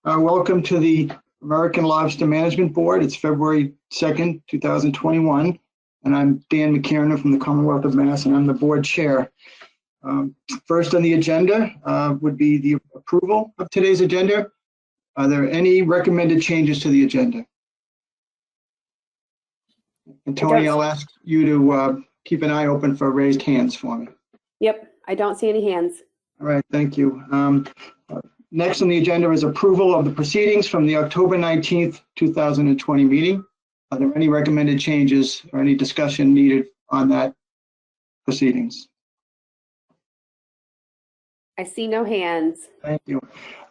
Welcome to the American Lobster Management Board. It's February 2nd, 2021, and I'm Dan McKiernan from the Commonwealth of Mass, and I'm the board chair. First on the agenda would be the approval of today's agenda. Are there any recommended changes to the agenda? And Tony, I'll ask you to keep an eye open for raised hands for me. Yep, I don't see any hands. All right, thank you. Next on the agenda is approval of the proceedings from the October 19th, 2020 meeting. Are there any recommended changes or any discussion needed on that proceedings? I see no hands. Thank you.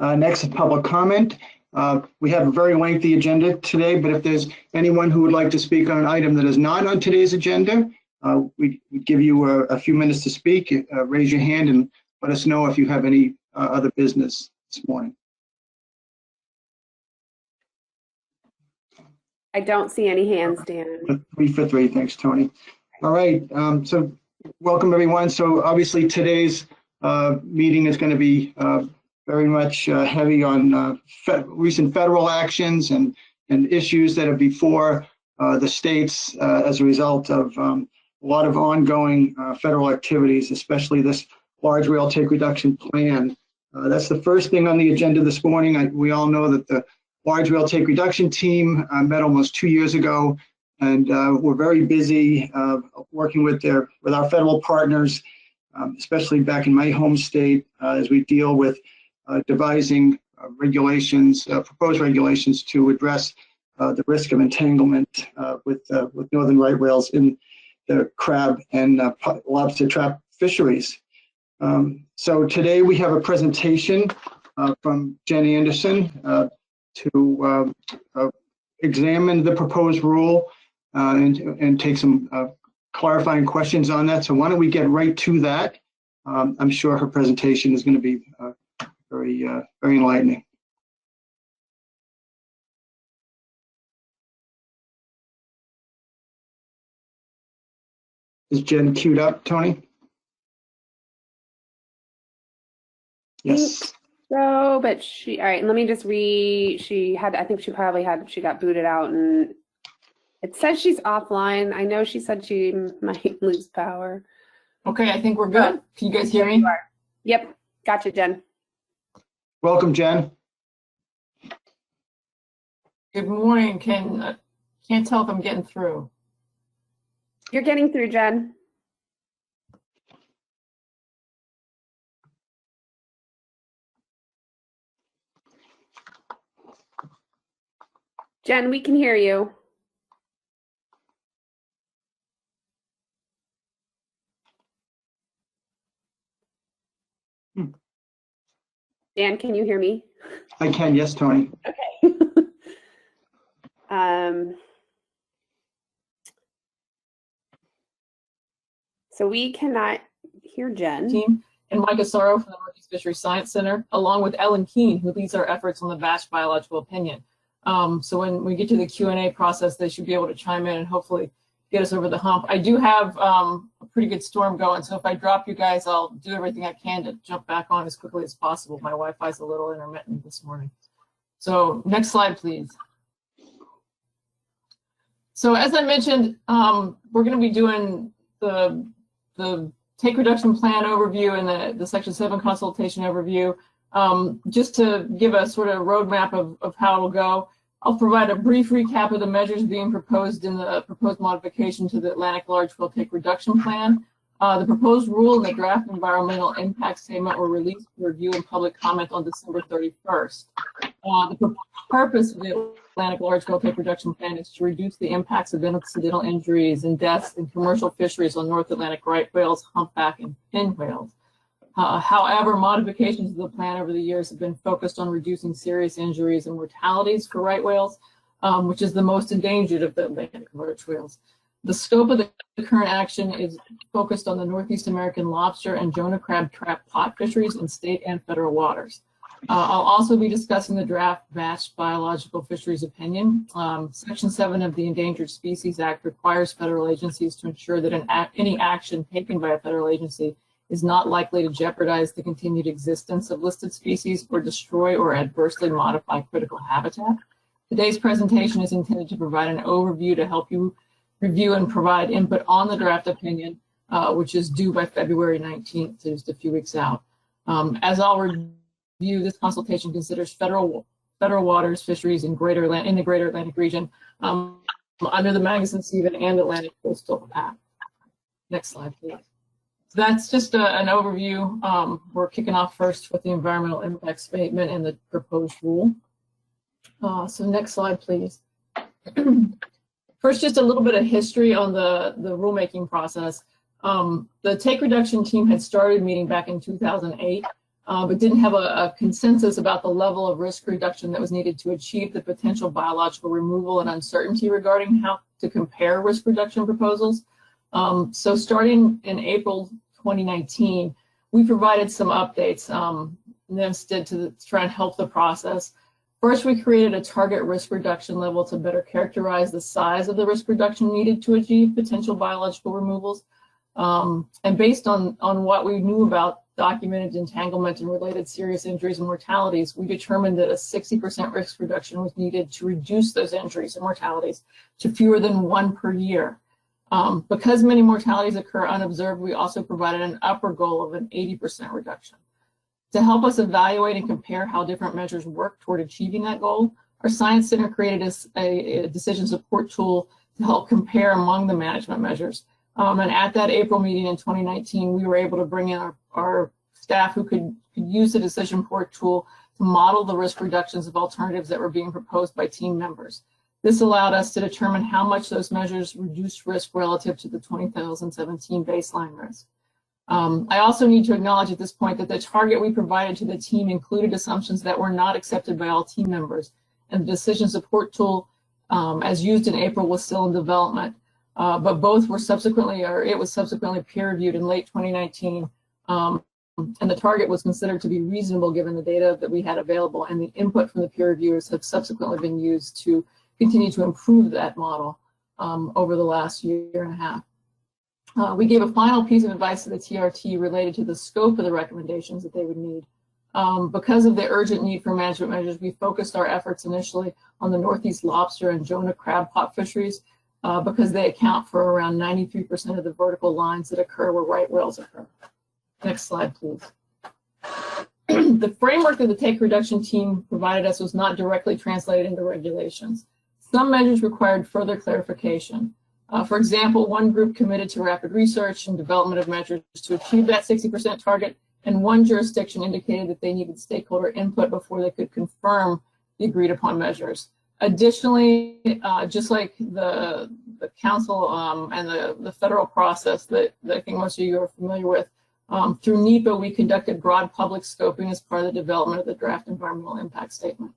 Next is public comment. We have a very lengthy agenda today, but if there's anyone who would like to speak on an item that is not on today's agenda, we give you a few minutes to speak. Raise your hand and let us know if you have any other business this morning. I don't see any hands, Dan. 3 for 3, thanks, Tony. All right, so welcome everyone. So obviously today's meeting is going to be very much heavy on recent federal actions and issues that are before the states as a result of a lot of ongoing federal activities, especially this large whale take reduction plan. That's the first thing on the agenda this morning. We all know that the large whale take reduction team met almost 2 years ago, and we're very busy working with our federal partners, especially back in my home state, as we deal with devising regulations, proposed regulations to address the risk of entanglement with northern right whales in the crab and lobster trap fisheries. So today we have a presentation from Jen Anderson to examine the proposed rule and take some clarifying questions on that. So why don't we get right to that? I'm sure her presentation is going to be very enlightening. Is Jen queued up, Tony? Yes. So, but all right, let me just I think she got booted out and it says she's offline. I know she said she might lose power. Okay, I think we're good. Can you guys hear me? Yep, gotcha, Jen. Welcome, Jen. Good morning. Can't tell if I'm getting through. You're getting through, Jen. Jen, we can hear you. Dan, can you hear me? I can, yes, Tony. Okay. So we cannot hear Jen. Team and Mike Asaro from the Northeast Fisheries Science Center, along with Ellen Keene, who leads our efforts on the batch biological opinion. So when we get to the Q&A process, they should be able to chime in and hopefully get us over the hump. I do have a pretty good storm going, so if I drop you guys, I'll do everything I can to jump back on as quickly as possible. My Wi-Fi is a little intermittent this morning. So next slide, please. So as I mentioned, we're going to be doing the take reduction plan overview and the Section 7 consultation overview. Just to give a sort of roadmap of how it'll go, I'll provide a brief recap of the measures being proposed in the proposed modification to the Atlantic Large Whale Take Reduction Plan. The proposed rule and the draft environmental impact statement were released for review and public comment on December 31st. The purpose of the Atlantic Large Whale Take Reduction Plan is to reduce the impacts of incidental injuries and deaths in commercial fisheries on North Atlantic right whales, humpback, and fin whales. However, modifications of the plan over the years have been focused on reducing serious injuries and mortalities for right whales, which is the most endangered of the Atlantic large whales. The scope of the current action is focused on the Northeast American lobster and Jonah crab trap pot fisheries in state and federal waters. I'll also be discussing the draft batch biological fisheries opinion. Section 7 of the Endangered Species Act requires federal agencies to ensure that any action taken by a federal agency is not likely to jeopardize the continued existence of listed species or destroy or adversely modify critical habitat. Today's presentation is intended to provide an overview to help you review and provide input on the draft opinion, which is due by February 19th, so just a few weeks out. As I'll review, this consultation considers federal waters, fisheries in the Greater Atlantic region under the Magnuson-Stevens and Atlantic Coastal Act. Next slide, please. So that's just an overview. We're kicking off first with the environmental impact statement and the proposed rule. So next slide, please. First, just a little bit of history on the rulemaking process. The take reduction team had started meeting back in 2008, but didn't have a consensus about the level of risk reduction that was needed to achieve the potential biological removal and uncertainty regarding how to compare risk reduction proposals. So starting in April 2019, we provided some updates. NIMS did to try and help the process. First, we created a target risk reduction level to better characterize the size of the risk reduction needed to achieve potential biological removals. And based on what we knew about documented entanglement and related serious injuries and mortalities, we determined that a 60% risk reduction was needed to reduce those injuries and mortalities to fewer than 1 per year. Because many mortalities occur unobserved, we also provided an upper goal of an 80% reduction. To help us evaluate and compare how different measures work toward achieving that goal, our Science Center created a decision support tool to help compare among the management measures. And at that April meeting in 2019, we were able to bring in our staff who could use the decision support tool to model the risk reductions of alternatives that were being proposed by team members. This allowed us to determine how much those measures reduced risk relative to the 2017 baseline risk. I also need to acknowledge at this point that the target we provided to the team included assumptions that were not accepted by all team members, and the decision support tool, as used in April, was still in development. But both were subsequently, or it was subsequently peer-reviewed in late 2019, and the target was considered to be reasonable given the data that we had available, and the input from the peer reviewers have subsequently been used to continue to improve that model over the last year and a half. We gave a final piece of advice to the TRT related to the scope of the recommendations that they would need. Because of the urgent need for management measures, we focused our efforts initially on the Northeast lobster and Jonah crab pot fisheries because they account for around 93% of the vertical lines that occur where right whales occur. Next slide, please. The framework that the take reduction team provided us was not directly translated into regulations. Some measures required further clarification. For example, one group committed to rapid research and development of measures to achieve that 60% target, and one jurisdiction indicated that they needed stakeholder input before they could confirm the agreed upon measures. Additionally, just like the council and the federal process that I think most of you are familiar with, through NEPA, we conducted broad public scoping as part of the development of the draft environmental impact statement.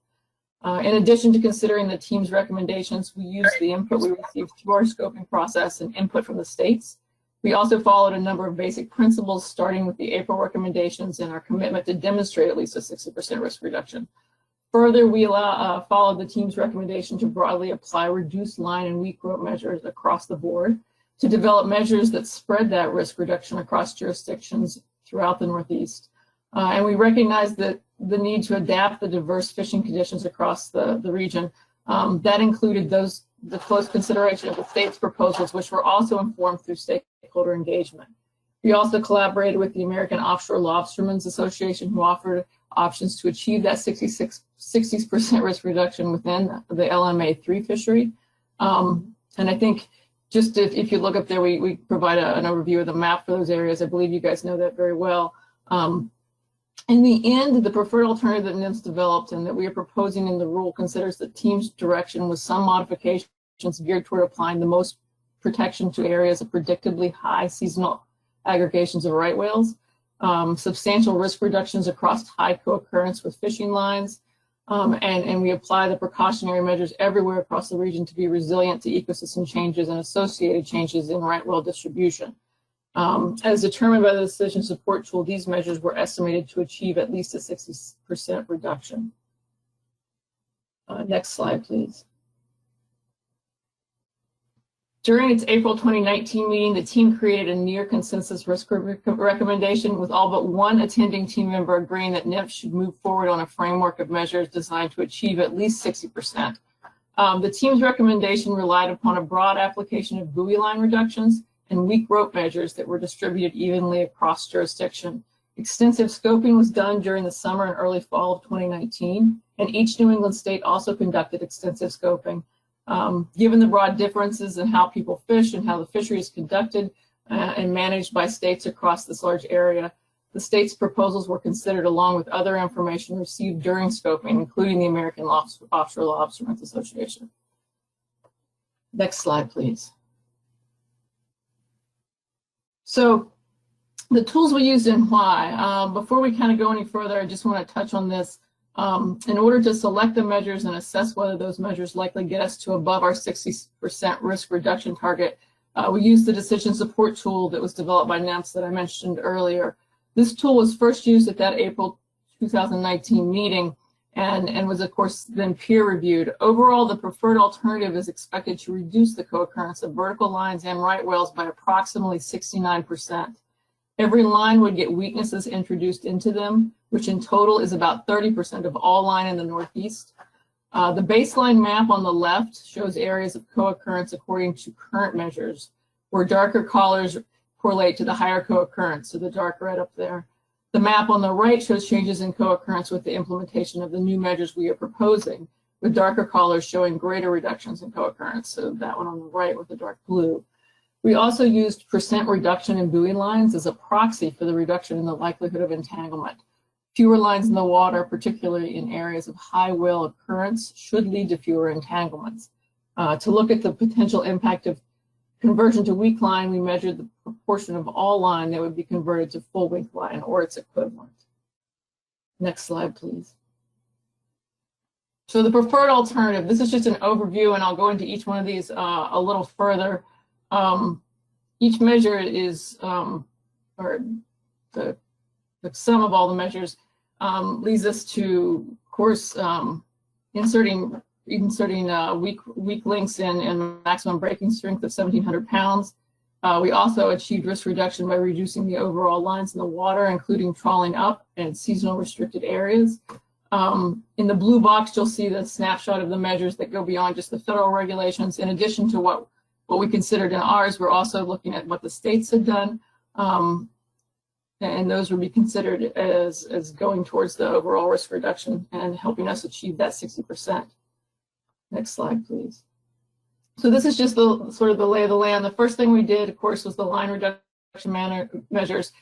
In addition to considering the team's recommendations, we used the input we received through our scoping process and input from the states. We also followed a number of basic principles, starting with the April recommendations and our commitment to demonstrate at least a 60% risk reduction. Further, we followed the team's recommendation to broadly apply reduced line and weak rope measures across the board to develop measures that spread that risk reduction across jurisdictions throughout the Northeast. And we recognized that the need to adapt the diverse fishing conditions across the region. That included the close consideration of the state's proposals, which were also informed through stakeholder engagement. We also collaborated with the American Offshore Lobstermen's Association, who offered options to achieve that 60% risk reduction within the LMA3 fishery. And I think just if you look up there, we provide an overview of the map for those areas. I believe you guys know that very well. In the end, the preferred alternative that NIMS developed and that we are proposing in the rule considers the team's direction with some modifications geared toward applying the most protection to areas of predictably high seasonal aggregations of right whales, substantial risk reductions across high co-occurrence with fishing lines, and we apply the precautionary measures everywhere across the region to be resilient to ecosystem changes and associated changes in right whale distribution. As determined by the decision support tool, these measures were estimated to achieve at least a 60% reduction. Next slide, please. During its April 2019 meeting, the team created a near consensus risk recommendation, with all but one attending team member agreeing that NIF should move forward on a framework of measures designed to achieve at least 60%. The team's recommendation relied upon a broad application of buoy line reductions and weak rope measures that were distributed evenly across jurisdiction. Extensive scoping was done during the summer and early fall of 2019, and each New England state also conducted extensive scoping. Given the broad differences in how people fish and how the fishery is conducted and managed by states across this large area, the state's proposals were considered along with other information received during scoping, including the American Offshore Lobstermen's Association. Next slide, please. So the tools we used and why. Before we kind of go any further, I just want to touch on this. In order to select the measures and assess whether those measures likely get us to above our 60% risk reduction target, we used the decision support tool that was developed by NEMS that I mentioned earlier. This tool was first used at that April 2019 meeting and was, of course, then peer reviewed. Overall, the preferred alternative is expected to reduce the co-occurrence of vertical lines and right whales by approximately 69%. Every line would get weaknesses introduced into them, which in total is about 30% of all line in the Northeast. The baseline map on the left shows areas of co-occurrence according to current measures, where darker colors correlate to the higher co-occurrence, so the dark red up there. The map on the right shows changes in co-occurrence with the implementation of the new measures we are proposing, with darker colors showing greater reductions in co-occurrence, so that one on the right with the dark blue. We also used percent reduction in buoy lines as a proxy for the reduction in the likelihood of entanglement. Fewer lines in the water, particularly in areas of high whale occurrence, should lead to fewer entanglements. To look at the potential impact of conversion to weak line, we measured the proportion of all line that would be converted to full weak line or its equivalent. Next slide, please. So the preferred alternative, this is just an overview, and I'll go into each one of these a little further. Each measure is, or the sum of all the measures leads us to, of course, inserting weak links and maximum breaking strength of 1,700 pounds. We also achieved risk reduction by reducing the overall lines in the water, including trawling up and seasonal restricted areas. In the blue box, you'll see the snapshot of the measures that go beyond just the federal regulations. In addition to what we considered in ours, we're also looking at what the states had done. And those would be considered as going towards the overall risk reduction and helping us achieve that 60%. Next slide, please. So this is just the sort of the lay of the land. The first thing we did, of course, was the line reduction measures.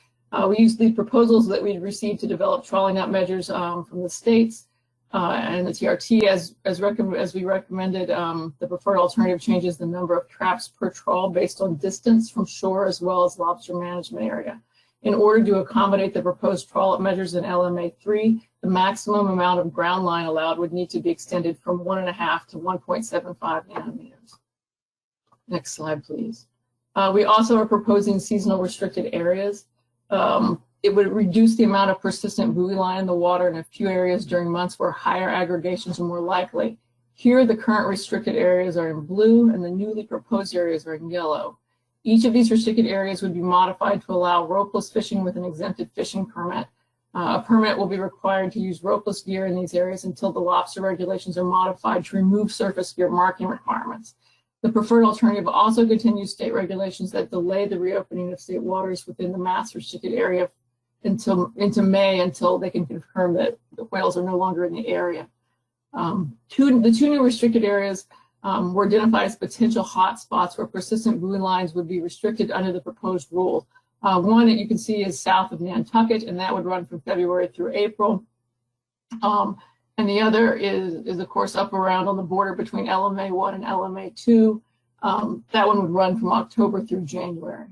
We used the proposals that we'd received to develop trawling up measures from the states and the TRT as we recommended. The preferred alternative changes the number of traps per trawl based on distance from shore as well as lobster management area. In order to accommodate the proposed trawl up measures in LMA3, the maximum amount of ground line allowed would need to be extended from 1.5 to 1.75 nanometers. Next slide, please. We also are proposing seasonal restricted areas. It would reduce the amount of persistent buoy line in the water in a few areas during months where higher aggregations are more likely. Here, the current restricted areas are in blue and the newly proposed areas are in yellow. Each of these restricted areas would be modified to allow ropeless fishing with an exempted fishing permit. A permit will be required to use ropeless gear in these areas until the lobster regulations are modified to remove surface gear marking requirements. The preferred alternative also continues state regulations that delay the reopening of state waters within the mass restricted area into May until they can confirm that the whales are no longer in the area. The two new restricted areas were identified as potential hot spots where persistent buoy lines would be restricted under the proposed rule. One that you can see is south of Nantucket, and that would run from February through April. And the other is of course up around on the border between LMA1 and LMA2. That one would run from October through January.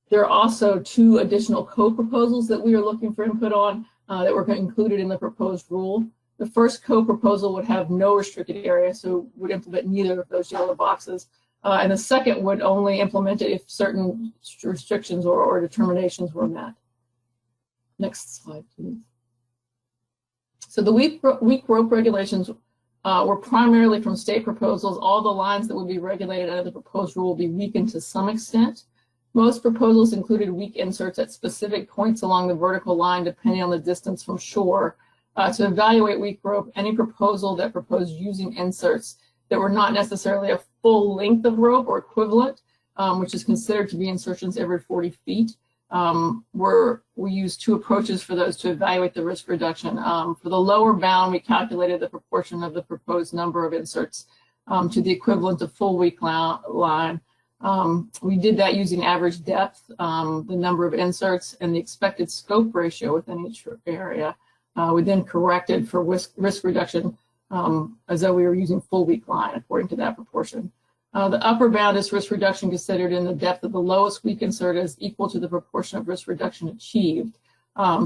There are also two additional co-proposals that we are looking for input on that were included in the proposed rule. The first co-proposal would have no restricted area, so would implement neither of those yellow boxes. And the second would only implement it if certain restrictions or determinations were met. Next slide, please. So the weak rope regulations were primarily from state proposals. All the lines that would be regulated under the proposed rule will be weakened to some extent. Most proposals included weak inserts at specific points along the vertical line, depending on the distance from shore. To evaluate weak rope, any proposal that proposed using inserts that were not necessarily a full length of rope or equivalent, which is considered to be insertions every 40 feet, we used two approaches for those to evaluate the risk reduction. For the lower bound, we calculated the proportion of the proposed number of inserts to the equivalent of full weak line. We did that using average depth, the number of inserts, and the expected scope ratio within each area. We then corrected for risk reduction as though we were using full weak line according to that proportion. The upper bound is risk reduction considered in the depth of the lowest weak insert is equal to the proportion of risk reduction achieved.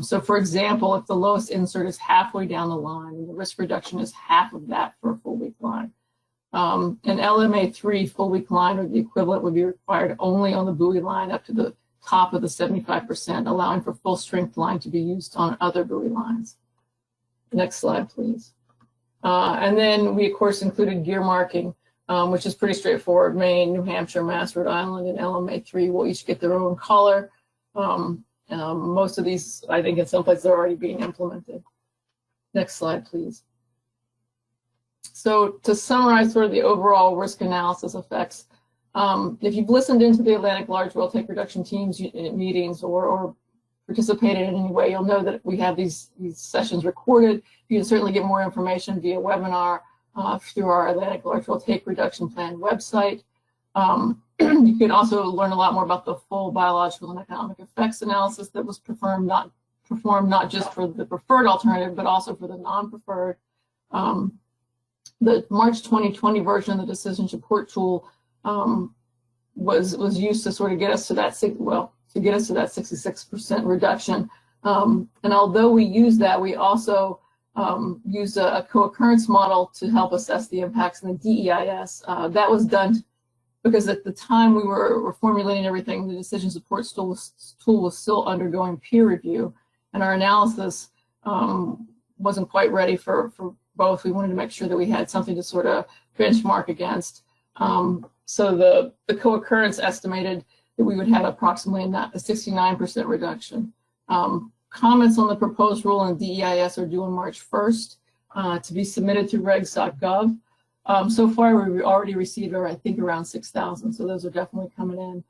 So for example, if the lowest insert is halfway down the line, the risk reduction is half of that for a full weak line. An LMA3 full weak line or the equivalent would be required only on the buoy line up to the top of the 75%, allowing for full strength line to be used on other buoy lines. Next slide, please. And then we, of course, included gear marking, which is pretty straightforward. Maine, New Hampshire, Mass, Rhode Island, and LMA3 will each get their own color. Most of these, I think, in some places are already being implemented. Next slide, please. So to summarize sort of the overall risk analysis effects, if you've listened into the Atlantic Large Whale Take Reduction Teams meetings or participated in any way, you'll know that we have these sessions recorded. You can certainly get more information via webinar through our Atlantic Large Whale Take Reduction Plan website. You can also learn a lot more about the full biological and economic effects analysis that was performed not just for the preferred alternative, but also for the non-preferred. The March 2020 version of the decision support tool was used to sort of get us to that 66% reduction. And although we use that, we also use a co-occurrence model to help assess the impacts in the DEIS. That was done because at the time we were formulating everything, the decision support tool was still undergoing peer review, and our analysis wasn't quite ready for both. We wanted to make sure that we had something to sort of benchmark against. So the co-occurrence estimated that we would have approximately a 69% reduction. Comments on the proposed rule and DEIS are due on March 1st to be submitted through regs.gov. So far, we've already received, I think, around 6,000. So those are definitely coming in.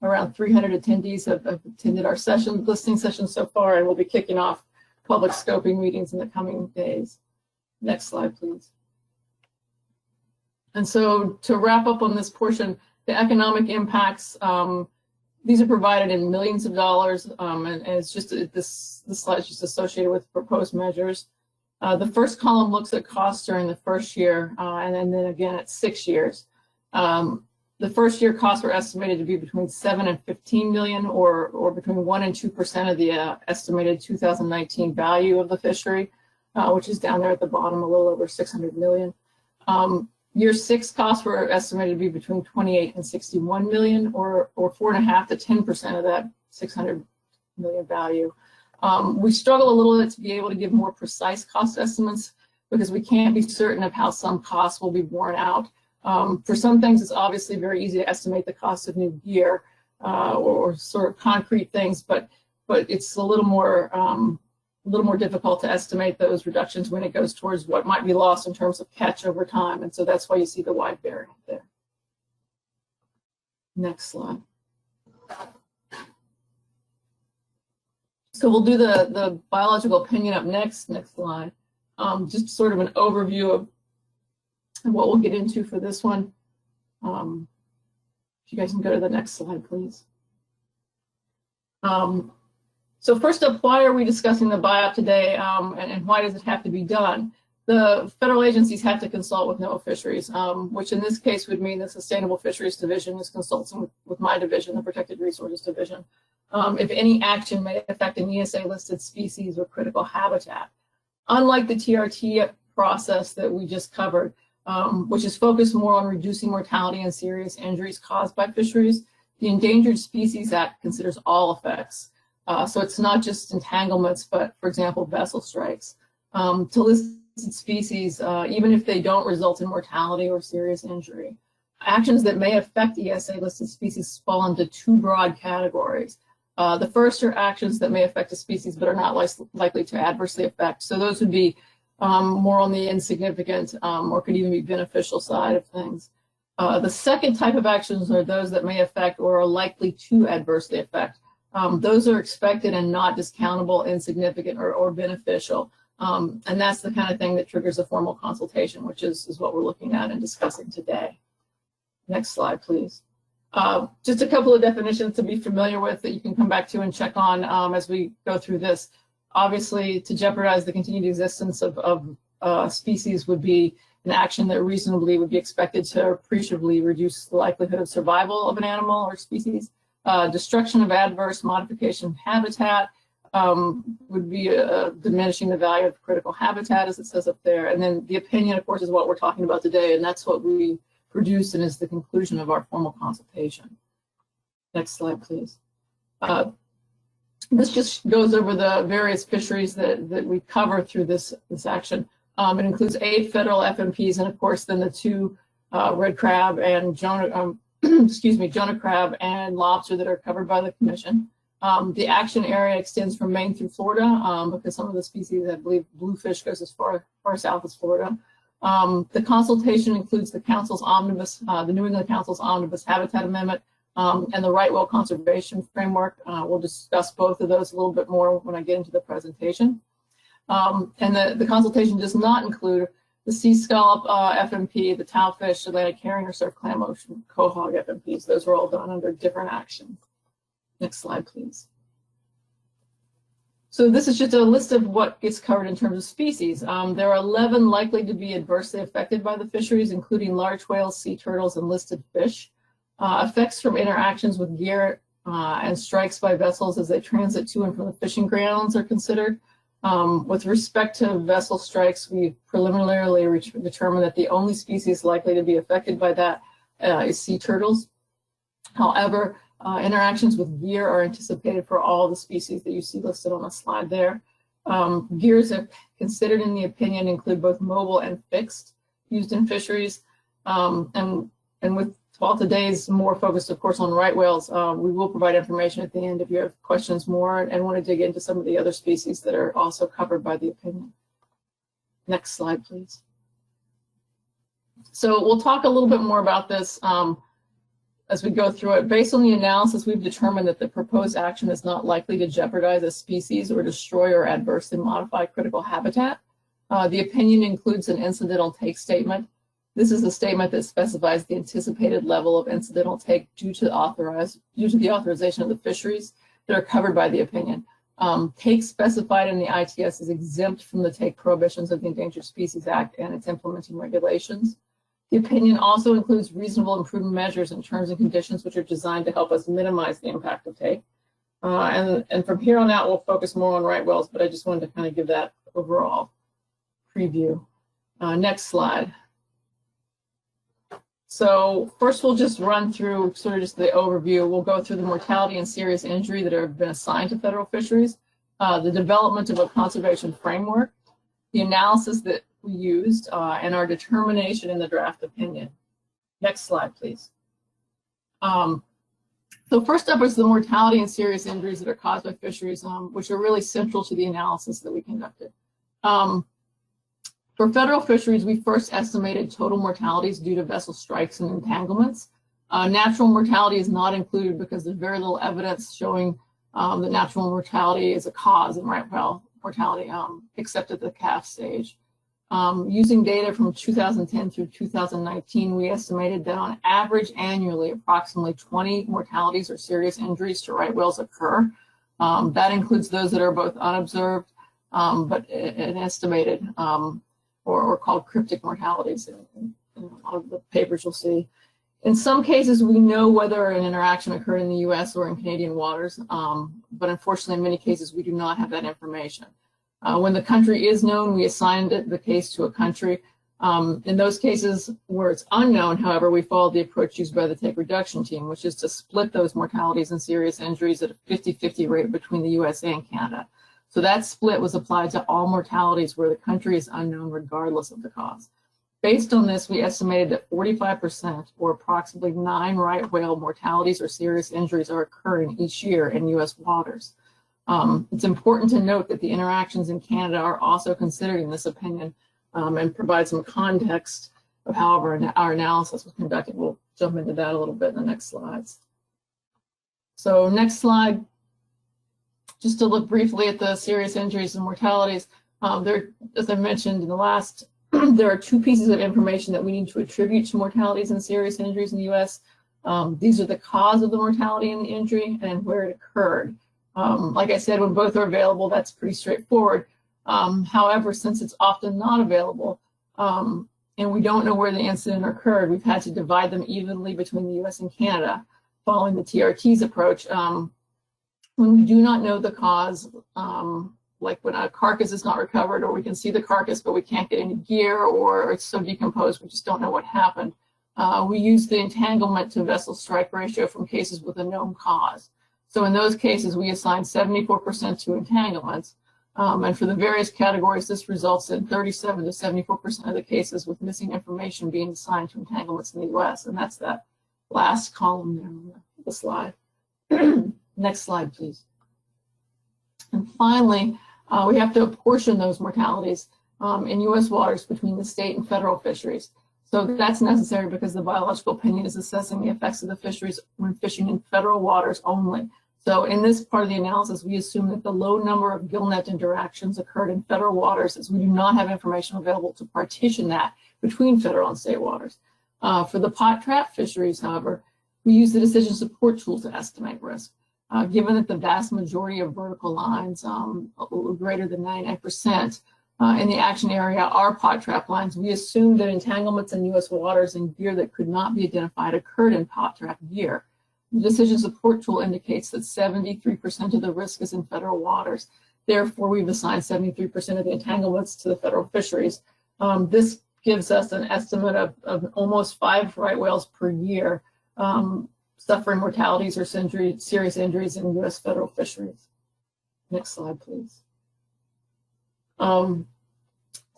Around 300 attendees have attended our listening sessions so far, and we'll be kicking off public scoping meetings in the coming days. Next slide, please. And so to wrap up on this portion, the economic impacts, these are provided in millions of dollars, and it's just this slide is just associated with proposed measures. The first column looks at costs during the first year, and then again at 6 years. The first year costs were estimated to be between 7 and 15 million, or between 1 and 2% of the estimated 2019 value of the fishery, which is down there at the bottom, a little over 600 million. Year 6 costs were estimated to be between 28 and 61 million, or 4.5 to 10% of that 600 million value. We struggle a little bit to be able to give more precise cost estimates because we can't be certain of how some costs will be borne out. For some things, it's obviously very easy to estimate the cost of new gear or sort of concrete things, but it's a little more difficult to estimate those reductions when it goes towards what might be lost in terms of catch over time, and so that's why you see the wide variance there. Next slide. So we'll do the biological opinion up next. Next slide. Just sort of an overview of what we'll get into for this one. If you guys can go to the next slide, please. So first up, why are we discussing the BiOp today, and why does it have to be done? The federal agencies have to consult with NOAA Fisheries, which in this case would mean the Sustainable Fisheries Division is consulting with my division, the Protected Resources Division, if any action may affect an ESA-listed species or critical habitat. Unlike the TRT process that we just covered, which is focused more on reducing mortality and serious injuries caused by fisheries, the Endangered Species Act considers all effects. So it's not just entanglements, but, for example, vessel strikes. To list species, even if they don't result in mortality or serious injury. Actions that may affect ESA listed species fall into two broad categories. The first are actions that may affect a species but are not likely to adversely affect. So those would be more on the insignificant or could even be beneficial side of things. The second type of actions are those that may affect or are likely to adversely affect. Those are expected and not discountable, insignificant, or beneficial. And that's the kind of thing that triggers a formal consultation, which is what we're looking at and discussing today. Next slide, please. Just a couple of definitions to be familiar with that you can come back to and check on as we go through this. Obviously, to jeopardize the continued existence of species would be an action that reasonably would be expected to appreciably reduce the likelihood of survival of an animal or species. Destruction of adverse modification of habitat would be diminishing the value of critical habitat, as it says up there. And then the opinion, of course, is what we're talking about today, and that's what we produced and is the conclusion of our formal consultation. Next slide, please. This just goes over the various fisheries that we cover through this action. It includes 8 federal FMPs and, of course, then the 2 red crab and Jonah crab and lobster that are covered by the commission. The action area extends from Maine through Florida because some of the species, I believe bluefish goes as far south as Florida. The consultation includes the Council's omnibus, the New England Council's omnibus habitat amendment, and the right whale conservation framework. We'll discuss both of those a little bit more when I get into the presentation. And the consultation does not include the sea scallop FMP, the towfish, Atlantic herring, or surf clam, ocean quahog FMPs. Those were all done under different actions. Next slide, please. So this is just a list of what gets covered in terms of species. There are 11 likely to be adversely affected by the fisheries, including large whales, sea turtles, and listed fish. Effects from interactions with gear and strikes by vessels as they transit to and from the fishing grounds are considered. With respect to vessel strikes, we preliminarily determined that the only species likely to be affected by that is sea turtles. However, interactions with gear are anticipated for all the species that you see listed on the slide there. Gears are considered in the opinion include both mobile and fixed used in fisheries. And while today's more focused, of course, on right whales, we will provide information at the end if you have questions more and want to dig into some of the other species that are also covered by the opinion. Next slide, please. So we'll talk a little bit more about this as we go through it. Based on the analysis, we've determined that the proposed action is not likely to jeopardize a species or destroy or adversely modify critical habitat. The opinion includes an incidental take statement. This is a statement that specifies the anticipated level of incidental take due to the authorization of the fisheries that are covered by the opinion. Take specified in the ITS is exempt from the take prohibitions of the Endangered Species Act and its implementing regulations. The opinion also includes reasonable improvement measures and terms and conditions which are designed to help us minimize the impact of take. And from here on out, we'll focus more on right whales, but I just wanted to kind of give that overall preview. Next slide. So first we'll just run through sort of just the overview. We'll go through the mortality and serious injury that have been assigned to federal fisheries, the development of a conservation framework, the analysis that we used, and our determination in the draft opinion. Next slide, please. So first up is the mortality and serious injuries that are caused by fisheries, which are really central to the analysis that we conducted. For federal fisheries, we first estimated total mortalities due to vessel strikes and entanglements. Natural mortality is not included because there's very little evidence showing that natural mortality is a cause in right whale mortality, except at the calf stage. Using data from 2010 through 2019, we estimated that on average annually, approximately 20 mortalities or serious injuries to right whales occur. That includes those that are both unobserved, but estimated, or called cryptic mortalities in a lot of the papers you'll see. In some cases, we know whether an interaction occurred in the US or in Canadian waters, but unfortunately, in many cases, we do not have that information. When the country is known, we assigned the case to a country. In those cases where it's unknown, however, we followed the approach used by the take reduction team, which is to split those mortalities and serious injuries at a 50-50 rate between the USA and Canada. So that split was applied to all mortalities where the country is unknown regardless of the cause. Based on this, we estimated that 45%, or approximately 9 right whale mortalities or serious injuries, are occurring each year in U.S. waters. It's important to note that the interactions in Canada are also considered in this opinion, and provide some context of how our analysis was conducted. We'll jump into that a little bit in the next slides. So next slide, just to look briefly at the serious injuries and mortalities. As I mentioned in the last, there are 2 pieces of information that we need to attribute to mortalities and serious injuries in the U.S. These are the cause of the mortality and the injury and where it occurred. Like I said, when both are available, that's pretty straightforward. However, since it's often not available, and we don't know where the incident occurred, we've had to divide them evenly between the U.S. and Canada, following the TRT's approach. When we do not know the cause, like when a carcass is not recovered, or we can see the carcass but we can't get any gear, or it's so decomposed we just don't know what happened, we use the entanglement to vessel strike ratio from cases with a known cause. So in those cases, we assign 74% to entanglements. And for the various categories, this results in 37 to 74% of the cases with missing information being assigned to entanglements in the U.S. And that's that last column there on the slide. Next slide, please. And finally, we have to apportion those mortalities in U.S. waters between the state and federal fisheries. So that's necessary because the biological opinion is assessing the effects of the fisheries when fishing in federal waters only. So in this part of the analysis, we assume that the low number of gillnet interactions occurred in federal waters, as we do not have information available to partition that between federal and state waters. For the pot trap fisheries, however, we use the decision support tool to estimate risk. Given that the vast majority of vertical lines, greater than 99%, in the action area are pot trap lines, we assume that entanglements in U.S. waters and gear that could not be identified occurred in pot trap gear. The decision support tool indicates that 73% of the risk is in federal waters. Therefore, we've assigned 73% of the entanglements to the federal fisheries. This gives us an estimate of almost 5 right whales per year suffering mortalities or serious injuries in U.S. federal fisheries. Next slide, please.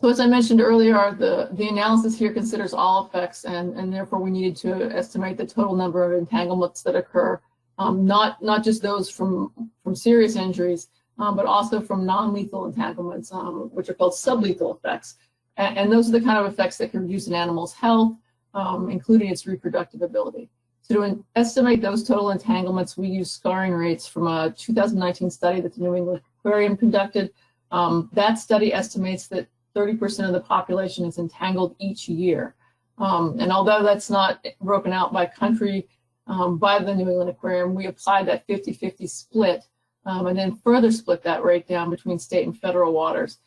So as I mentioned earlier, the analysis here considers all effects, and therefore we needed to estimate the total number of entanglements that occur, not just those from serious injuries, but also from non-lethal entanglements, which are called sublethal effects. And those are the kind of effects that can reduce an animal's health, including its reproductive ability. So to estimate those total entanglements, we use scarring rates from a 2019 study that the New England Aquarium conducted. That study estimates that 30% of the population is entangled each year. And although that's not broken out by country by the New England Aquarium, we applied that 50-50 split and then further split that rate down between state and federal waters,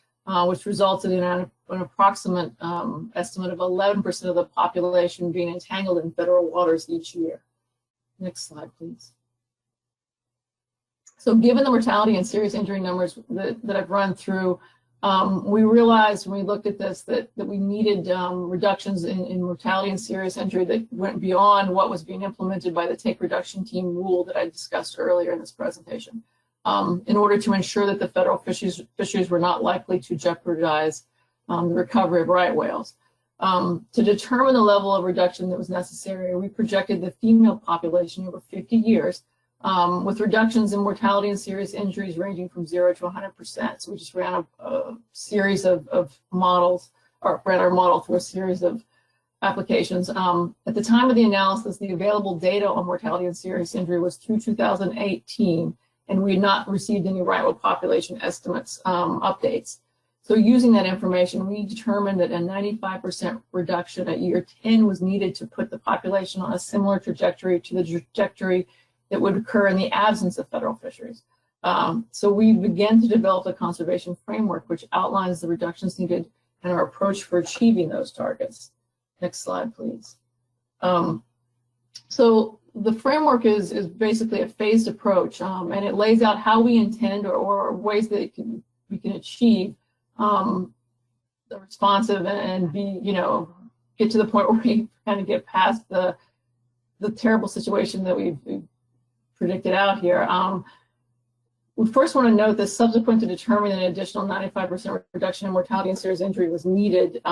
which resulted in an approximate estimate of 11% of the population being entangled in federal waters each year. Next slide, please. So given the mortality and serious injury numbers that I've run through, we realized when we looked at this that we needed reductions in mortality and serious injury that went beyond what was being implemented by the take reduction team rule that I discussed earlier in this presentation, in order to ensure that the federal fisheries were not likely to jeopardize the recovery of right whales. To determine the level of reduction that was necessary, we projected the female population over 50 years, with reductions in mortality and serious injuries ranging from 0 to 100%. So we just ran a series of models, or ran our model through a series of applications. At the time of the analysis, the available data on mortality and serious injury was through 2018, and we had not received any right whale population estimates updates. So using that information, we determined that a 95% reduction at year 10 was needed to put the population on a similar trajectory to the trajectory that would occur in the absence of federal fisheries. So we began to develop a conservation framework which outlines the reductions needed and our approach for achieving those targets. Next slide, please. So the framework is basically a phased approach, and it lays out how we intend or ways that we can achieve the responsive and be, get to the point where we kind of get past the terrible situation that we've predicted out here. We first want to note that subsequent to determining an additional 95% reduction in mortality and serious injury was needed,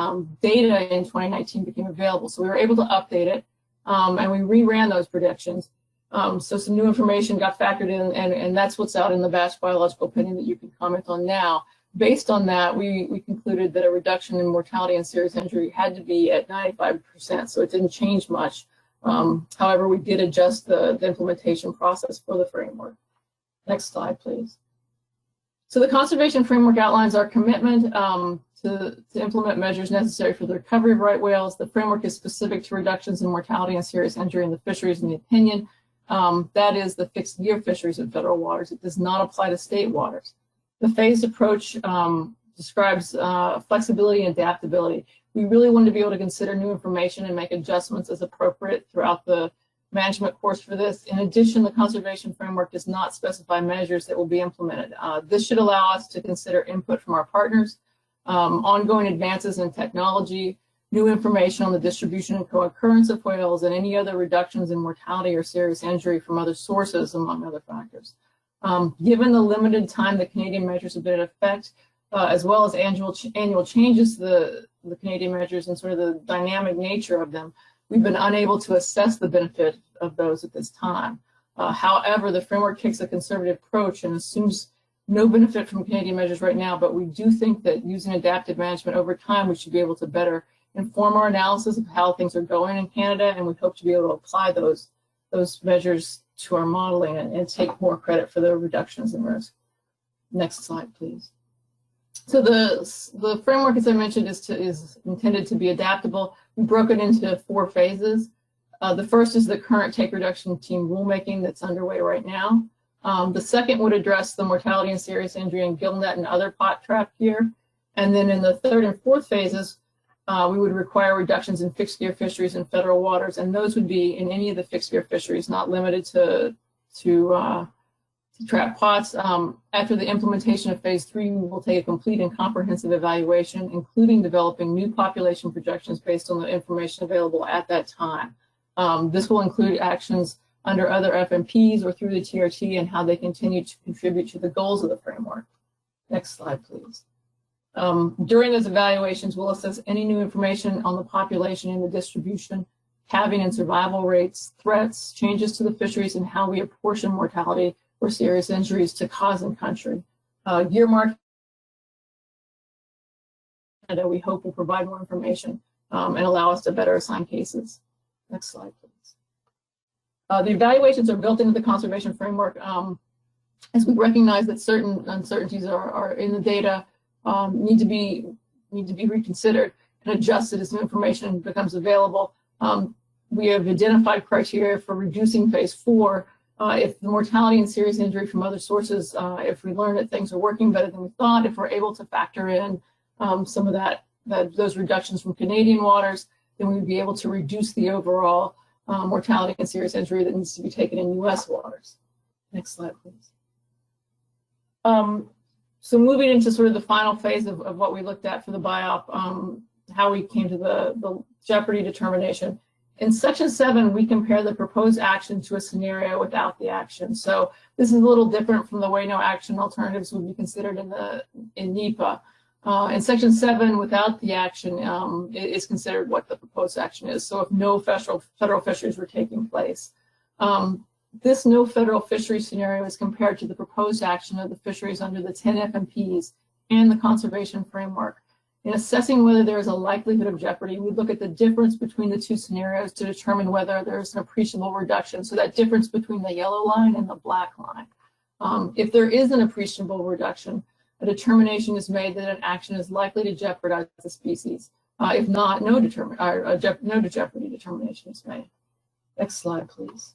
data in 2019 became available. So we were able to update it, and we reran those predictions. So some new information got factored in, and that's what's out in the batch biological opinion that you can comment on now. Based on that, we concluded that a reduction in mortality and serious injury had to be at 95%, so it didn't change much. However, we did adjust the implementation process for the framework. Next slide, please. So the conservation framework outlines our commitment to implement measures necessary for the recovery of right whales. The framework is specific to reductions in mortality and serious injury in the fisheries in the opinion. That is the fixed gear fisheries in federal waters. It does not apply to state waters. The phased approach describes flexibility and adaptability. We really want to be able to consider new information and make adjustments as appropriate throughout the management course for this. In addition, the conservation framework does not specify measures that will be implemented. This should allow us to consider input from our partners, ongoing advances in technology, new information on the distribution and co-occurrence of whales, and any other reductions in mortality or serious injury from other sources, among other factors. Given the limited time the Canadian measures have been in effect, as well as annual changes to the Canadian measures and sort of the dynamic nature of them, we've been unable to assess the benefit of those at this time. However, the framework takes a conservative approach and assumes no benefit from Canadian measures right now, but we do think that using adaptive management over time, we should be able to better inform our analysis of how things are going in Canada, and we hope to be able to apply those measures to our modeling and take more credit for the reductions in risk. Next slide, please. So the framework, as I mentioned, is intended to be adaptable. We broke it into 4 phases. The first is the current take reduction team rulemaking that's underway right now. The second would address the mortality and serious injury in gillnet and other pot trap gear. And then in the third and fourth phases, we would require reductions in fixed gear fisheries in federal waters, and those would be in any of the fixed gear fisheries, not limited to trap pots. After the implementation of phase 3, we will take a complete and comprehensive evaluation, including developing new population projections based on the information available at that time. This will include actions under other FMPs or through the TRT and how they continue to contribute to the goals of the framework. Next slide, please. During those evaluations, we'll assess any new information on the population and the distribution, calving and survival rates, threats, changes to the fisheries, and how we apportion mortality or serious injuries to cause and country. Year mark, we hope will provide more information and allow us to better assign cases. Next slide, please. The evaluations are built into the conservation framework as we recognize that certain uncertainties are in the data, need to be reconsidered and adjusted as new information becomes available. We have identified criteria for reducing phase 4 if the mortality and serious injury from other sources, if we learn that things are working better than we thought, if we're able to factor in some of those reductions from Canadian waters, then we would be able to reduce the overall mortality and serious injury that needs to be taken in U.S. waters. Next slide, please. So moving into sort of the final phase of what we looked at for the BIOP, how we came to the jeopardy determination. In section 7, we compare the proposed action to a scenario without the action. So this is a little different from the way no action alternatives would be considered in NEPA. In section 7, without the action, it is considered what the proposed action is. So if no federal fisheries were taking place. This no federal fishery scenario is compared to the proposed action of the fisheries under the 10 FMPs and the conservation framework. In assessing whether there is a likelihood of jeopardy, we look at the difference between the 2 scenarios to determine whether there is an appreciable reduction. So that difference between the yellow line and the black line. If there is an appreciable reduction, a determination is made that an action is likely to jeopardize the species. If not, no jeopardy determination is made. Next slide, please.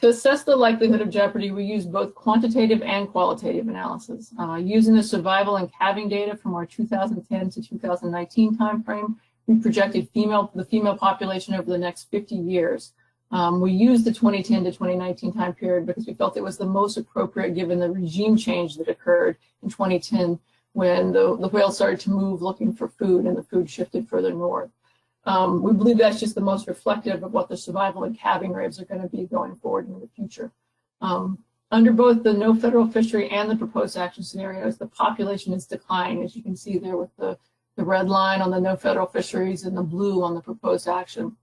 To assess the likelihood of jeopardy, we use both quantitative and qualitative analysis. Using the survival and calving data from our 2010 to 2019 timeframe, we projected the female population over the next 50 years. We used the 2010 to 2019 time period because we felt it was the most appropriate given the regime change that occurred in 2010 when the whales started to move looking for food and the food shifted further north. We believe that's just the most reflective of what the survival and calving rates are going to be going forward in the future. Under both the no federal fishery and the proposed action scenarios, the population is declining, as you can see there with the red line on the no federal fisheries and the blue on the proposed action.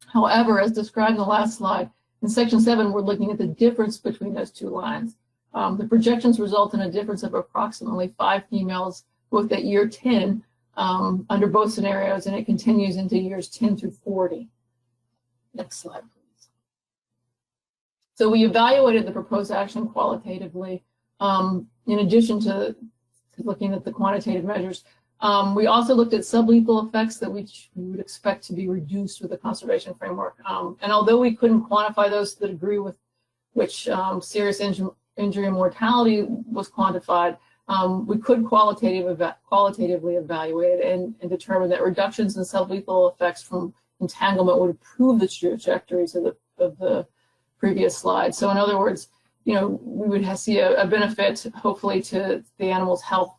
However, as described in the last slide, in section 7, we're looking at the difference between those two lines. The projections result in a difference of approximately 5 females, both at year 10 under both scenarios, and it continues into years 10 through 40. Next slide, please. So we evaluated the proposed action qualitatively, in addition to looking at the quantitative measures. We also looked at sublethal effects that we would expect to be reduced with the conservation framework. And although we couldn't quantify those to the degree with which serious injury and mortality was quantified, we could qualitatively evaluate it and determine that reductions in sublethal effects from entanglement would improve the trajectories of the previous slide. So in other words, we would see a benefit, hopefully, to the animal's health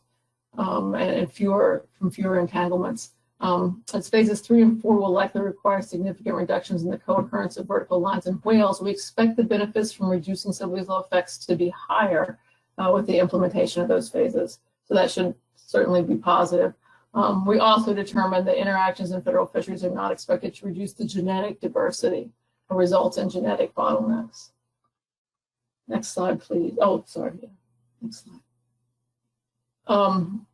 and from fewer entanglements. As phases 3 and 4 will likely require significant reductions in the co-occurrence of vertical lines in whales, we expect the benefits from reducing sublethal effects to be higher with the implementation of those phases. So that should certainly be positive. We also determined that interactions in federal fisheries are not expected to reduce the genetic diversity or result in genetic bottlenecks. Next slide, please. Oh, sorry. Yeah. Next slide.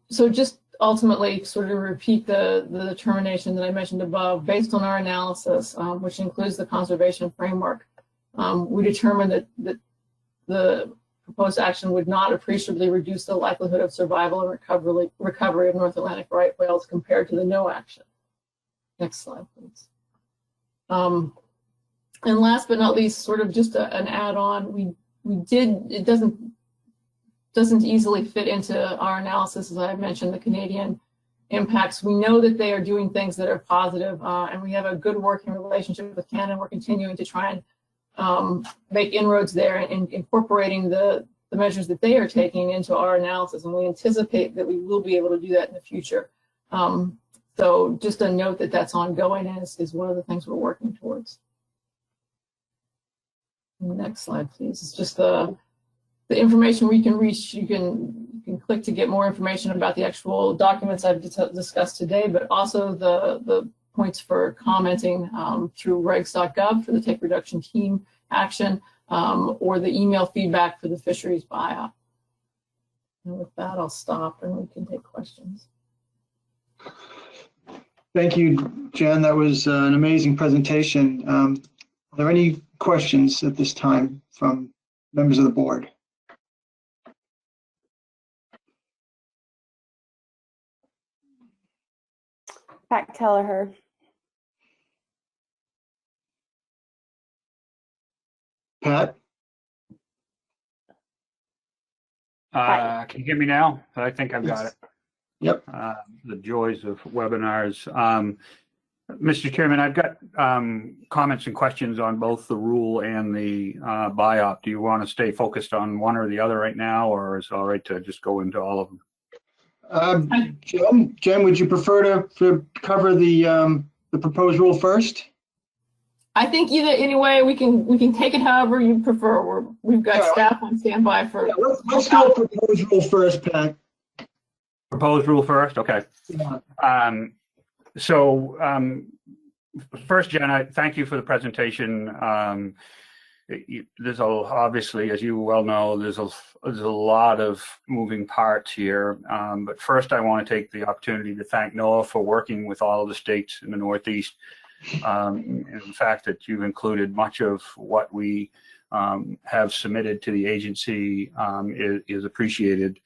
So just ultimately sort of repeat the determination that I mentioned above. Based on our analysis, which includes the conservation framework, we determined that the proposed action would not appreciably reduce the likelihood of survival and recovery of North Atlantic right whales compared to the no action. Next slide, please. And last but not least, sort of just an add-on, it doesn't easily fit into our analysis, as I mentioned, the Canadian impacts. We know that they are doing things that are positive, and we have a good working relationship with Canada. We're continuing to try and make inroads there and incorporating the measures that they are taking into our analysis, and we anticipate that we will be able to do that in the future. So just a note that that's ongoing and is one of the things we're working towards. Next slide, please. It's just the information we can reach. You can click to get more information about the actual documents I've discussed today, but also the points for commenting through regs.gov for the take reduction team action, or the email feedback for the fisheries buyout. And with that, I'll stop and we can take questions. Thank you, Jen. That was an amazing presentation. Are there any questions at this time from members of the board? Pat Kelleher. Pat? Can you hear me now? I think I've got it. Yep. The joys of webinars. Mr. Chairman, I've got comments and questions on both the rule and the BIOP. Do you want to stay focused on one or the other right now, or is it all right to just go into all of them? Jen, would you prefer to cover the proposed rule first? I think anyway, we can take it however you prefer. We've got staff on standby for. Yeah, let's do a proposed rule first, Pat. Proposed rule first, okay. Yeah. First, Jen, thank you for the presentation. There's obviously, as you well know, there's a lot of moving parts here. But first, I want to take the opportunity to thank NOAA for working with all of the states in the Northeast. And the fact that you've included much of what we have submitted to the agency is appreciated.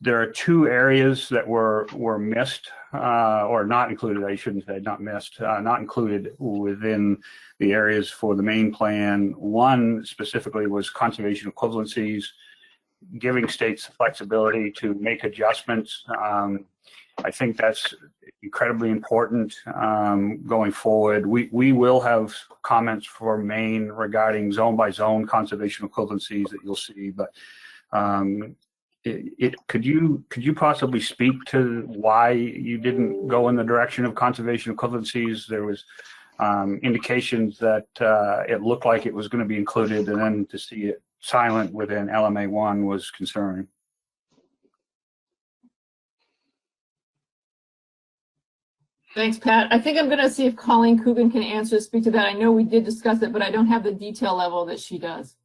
There are two areas that were missed or not included, I shouldn't say, not missed, not included within the areas for the main plan. One specifically was conservation equivalencies, giving states the flexibility to make adjustments. I think that's incredibly important going forward. We will have comments for Maine regarding zone by zone conservation equivalencies that you'll see, but could you possibly speak to why you didn't go in the direction of conservation equivalencies? There was indications that it looked like it was going to be included, and then to see it silent within LMA1 was concerning. Thanks, Pat. I think I'm going to see if Colleen Coogan can speak to that. I know we did discuss it, but I don't have the detail level that she does.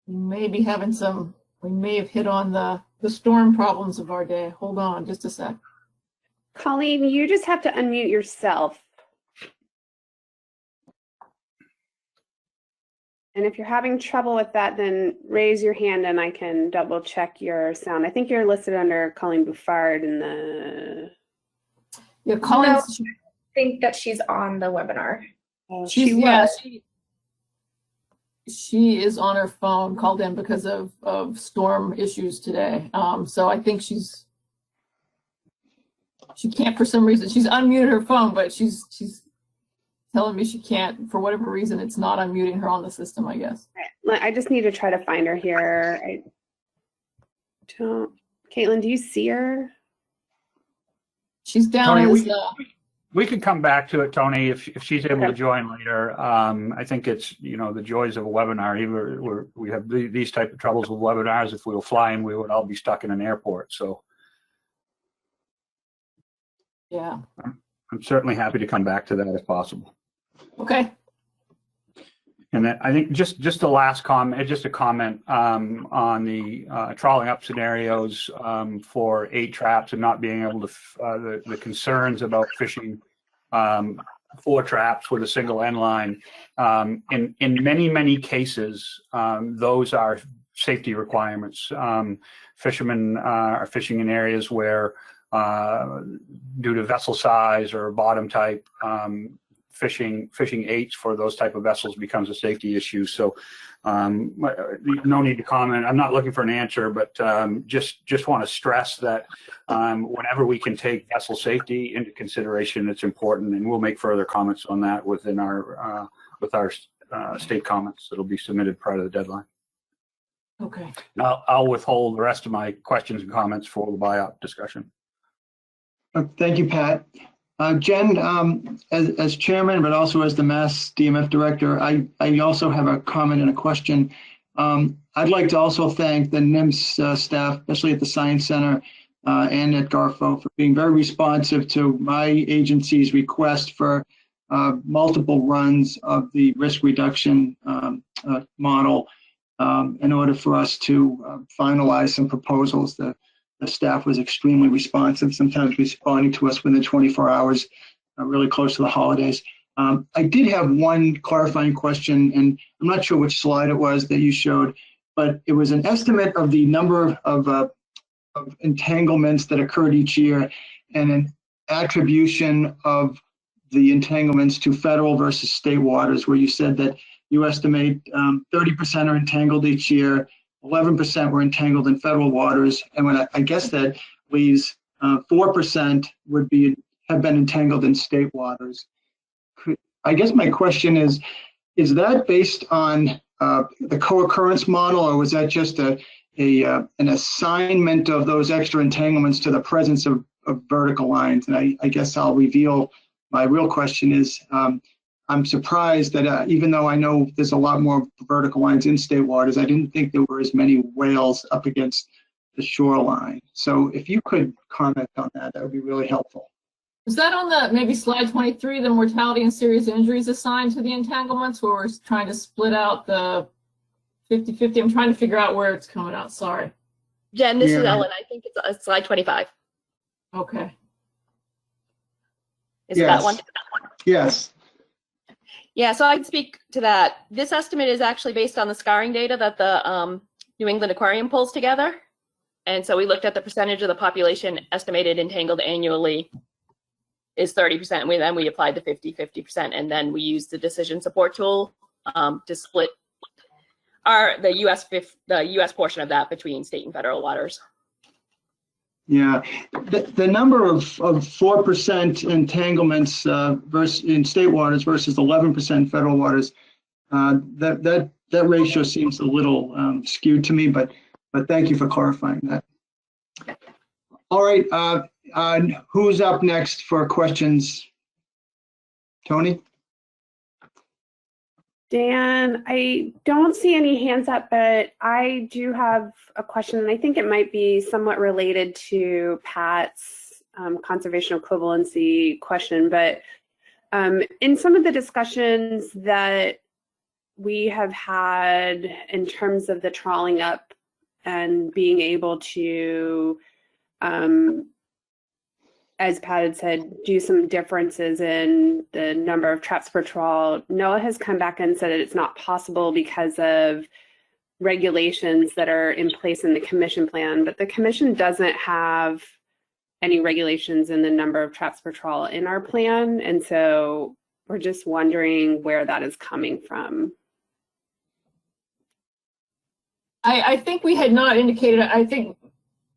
We may be having we may have hit on the storm problems of our day. Hold on just a sec. Colleen, you just have to unmute yourself. And if you're having trouble with that, then raise your hand and I can double check your sound. I think you're listed under Colleen Bouffard in the... Yeah, Colleen. No, I think that she's on the webinar. She is on her phone, called in because of storm issues today. So I think she can't for some reason. She's unmuted her phone, but she's telling me she can't, for whatever reason. It's not unmuting her on the system, I guess. I just need to try to find her here. I don't. Caitlin, do you see her? She's down Tony, as we could come back to it, Tony, if she's able to join later. I think it's, the joys of a webinar. Even we have these type of troubles with webinars. If we were flying, we would all be stuck in an airport. So yeah, I'm certainly happy to come back to that if possible. Okay. And then I think just the last comment, just a comment on the trawling up scenarios for 8 traps and not being able to, the concerns about fishing 4 traps with a single end line. In many cases, those are safety requirements. Fishermen are fishing in areas where, due to vessel size or bottom type, fishing 8s for those type of vessels becomes a safety issue. So no need to comment. I'm not looking for an answer, but just want to stress that whenever we can take vessel safety into consideration, it's important, and we'll make further comments on that within our state comments that'll be submitted prior to the deadline. Okay. I'll withhold the rest of my questions and comments for the buyout discussion. Thank you, Pat. Jen, as chairman, but also as the Mass DMF director, I also have a comment and a question. I'd like to also thank the NIMS staff, especially at the Science Center and at Garfo, for being very responsive to my agency's request for multiple runs of the risk reduction model in order for us to finalize some proposals. The staff was extremely responsive, sometimes responding to us within 24 hours, really close to the holidays. I did have one clarifying question, and I'm not sure which slide it was that you showed, but it was an estimate of the number of entanglements that occurred each year and an attribution of the entanglements to federal versus state waters, where you said that you estimate 30% are entangled each year, 11% were entangled in federal waters, and when I guess that leaves 4% have been entangled in state waters. I guess my question is that based on the co-occurrence model, or was that just an assignment of those extra entanglements to the presence of vertical lines? And I guess I'll reveal my real question is, I'm surprised that even though I know there's a lot more vertical lines in state waters, I didn't think there were as many whales up against the shoreline. So if you could comment on that, that would be really helpful. Is that on the maybe slide 23, the mortality and serious injuries assigned to the entanglements, where we're trying to split out the 50-50? I'm trying to figure out where it's coming out. Sorry. Jen, this is Ellen. I think it's slide 25. Okay. Is it that one? Yes. Yeah, so I can speak to that. This estimate is actually based on the scarring data that the New England Aquarium pulls together. And so we looked at the percentage of the population estimated entangled annually is 30%. Then we applied the 50-50%, and then we used the decision support tool to split the U.S. portion of that between state and federal waters. Yeah, the number of 4% entanglements in state waters versus 11% federal waters, that ratio seems a little skewed to me. But but thank you for clarifying that. All right, who's up next for questions? Tony? Dan, I don't see any hands up, but I do have a question, and I think it might be somewhat related to Pat's conservation equivalency question. But in some of the discussions that we have had in terms of the trawling up and being able to, as Pat had said, do some differences in the number of traps per trawl, NOAA has come back and said that it's not possible because of regulations that are in place in the commission plan, but the commission doesn't have any regulations in the number of traps per trawl in our plan. And so we're just wondering where that is coming from. I think we had not indicated, I think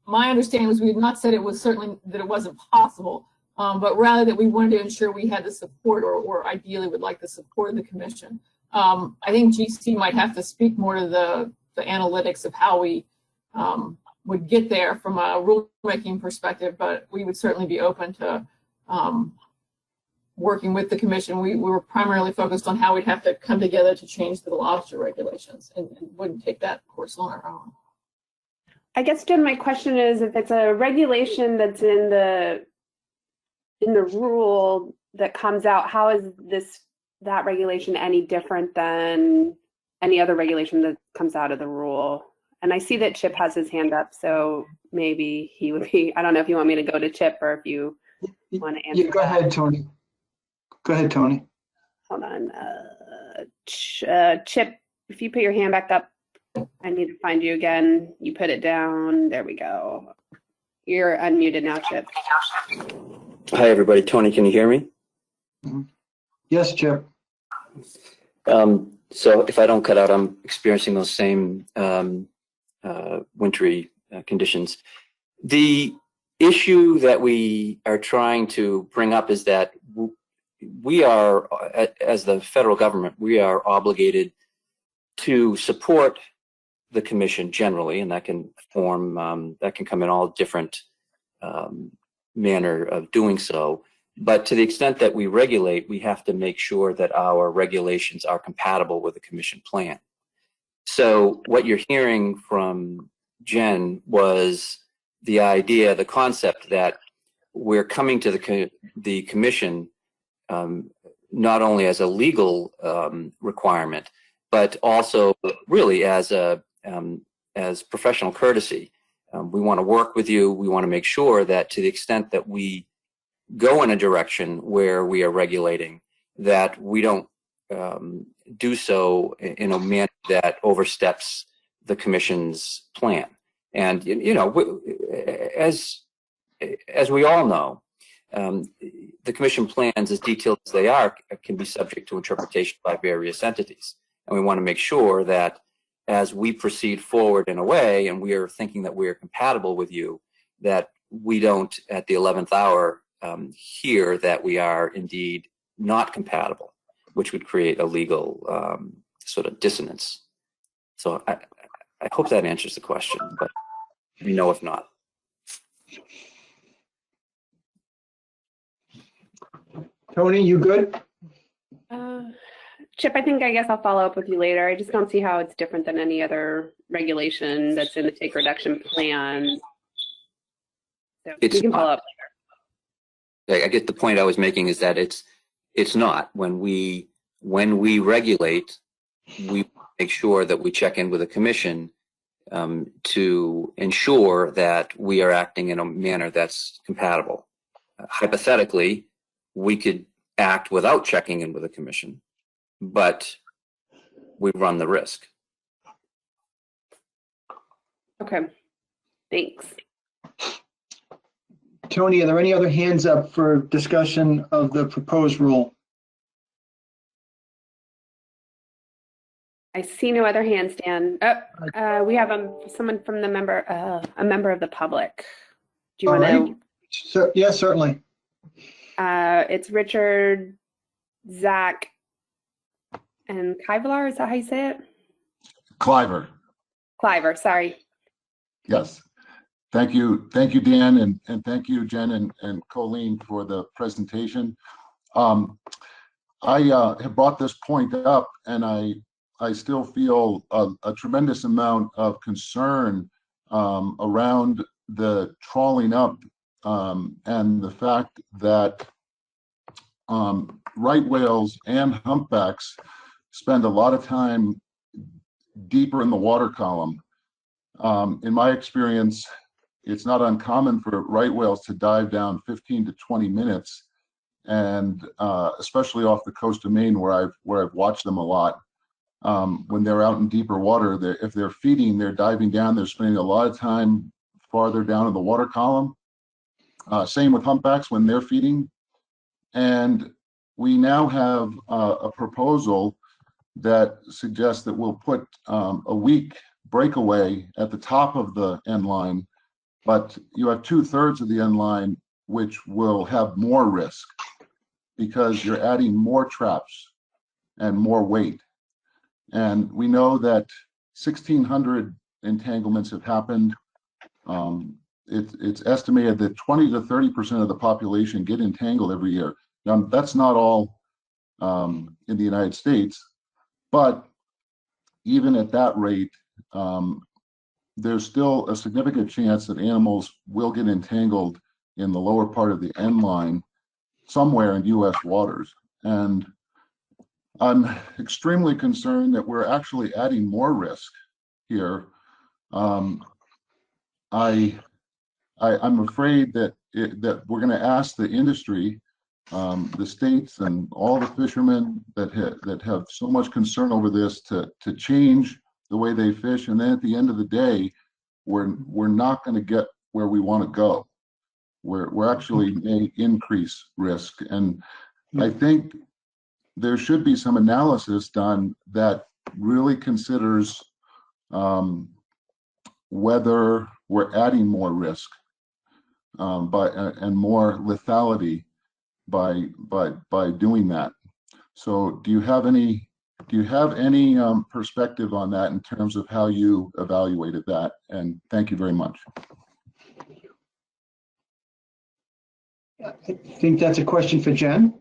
my understanding was we had not said it was certainly that it wasn't possible, but rather that we wanted to ensure we had the support or ideally would like the support of the commission. I think GC might have to speak more to the analytics of how we would get there from a rulemaking perspective, but we would certainly be open to working with the commission. We were primarily focused on how we'd have to come together to change the lobster regulations and wouldn't take that course on our own. I guess, Jen, my question is, if it's a regulation that's in the rule that comes out, how is that regulation any different than any other regulation that comes out of the rule? And I see that Chip has his hand up, so maybe he would be, I don't know if you want me to go to Chip or if you want to answer. Yeah, go ahead, Tony. Go ahead, Tony. Hold on. Chip, if you put your hand back up, I need to find you again. You put it down. There we go. You're unmuted now, Chip. Hi, everybody. Tony, can you hear me? Yes, Chip. So if I don't cut out, I'm experiencing those same wintry conditions. The issue that we are trying to bring up is that we are, as the federal government, we are obligated to support the commission generally, and that can come in all different manner of doing so. But to the extent that we regulate, we have to make sure that our regulations are compatible with the commission plan. So what you're hearing from Jen was the idea, the concept that we're coming to the commission not only as a legal requirement, but also really as professional courtesy. We want to work with you. We want to make sure that to the extent that we go in a direction where we are regulating, that we don't do so in a manner that oversteps the commission's plan. And you know, as we all know, the commission plans, as detailed as they are, can be subject to interpretation by various entities. And we want to make sure that as we proceed forward in a way, and we are thinking that we are compatible with you, that we don't, at the 11th hour, hear that we are indeed not compatible, which would create a legal sort of dissonance. So I hope that answers the question, but we know if not. Tony, you good? Chip, I guess I'll follow up with you later. I just don't see how it's different than any other regulation that's in the take reduction plan. So we can follow up later. I get the point I was making is that it's not. When we regulate, we make sure that we check in with the commission to ensure that we are acting in a manner that's compatible. Hypothetically, we could act without checking in with the commission, but we run the risk. Okay, thanks. Tony, are there any other hands up for discussion of the proposed rule? I see no other hands, Dan. Oh, we have someone from a member of the public. Do you want to? So, yeah, certainly. It's Richard, Zach, and Kivlar. Is that how you say it? Cliver. Cliver, sorry. Yes. Thank you, Dan, and thank you, Jen and Colleen, for the presentation. I have brought this point up, and I still feel a tremendous amount of concern around the trawling up and the fact that right whales and humpbacks spend a lot of time deeper in the water column. In my experience, it's not uncommon for right whales to dive down 15 to 20 minutes, and especially off the coast of Maine, where I've watched them a lot. When they're out in deeper water, if they're feeding, they're diving down. They're spending a lot of time farther down in the water column. Same with humpbacks when they're feeding. And we now have a proposal that suggests that we'll put a week breakaway at the top of the end line, but you have 2/3 of the end line which will have more risk because you're adding more traps and more weight. And we know that 1,600 entanglements have happened. It's estimated that 20 to 30% of the population get entangled every year. Now, that's not all in the United States, but even at that rate, there's still a significant chance that animals will get entangled in the lower part of the end line somewhere in U.S. waters. And I'm extremely concerned that we're actually adding more risk here. I'm afraid that we're going to ask the industry, the states, and all the fishermen that have so much concern over this to change the way they fish, and then at the end of the day, we're not going to get where we want to go. We're actually may increase risk, and I think there should be some analysis done that really considers whether we're adding more risk and more lethality by doing that. So, do you have any perspective on that in terms of how you evaluated that? And thank you very much. I think that's a question for Jen.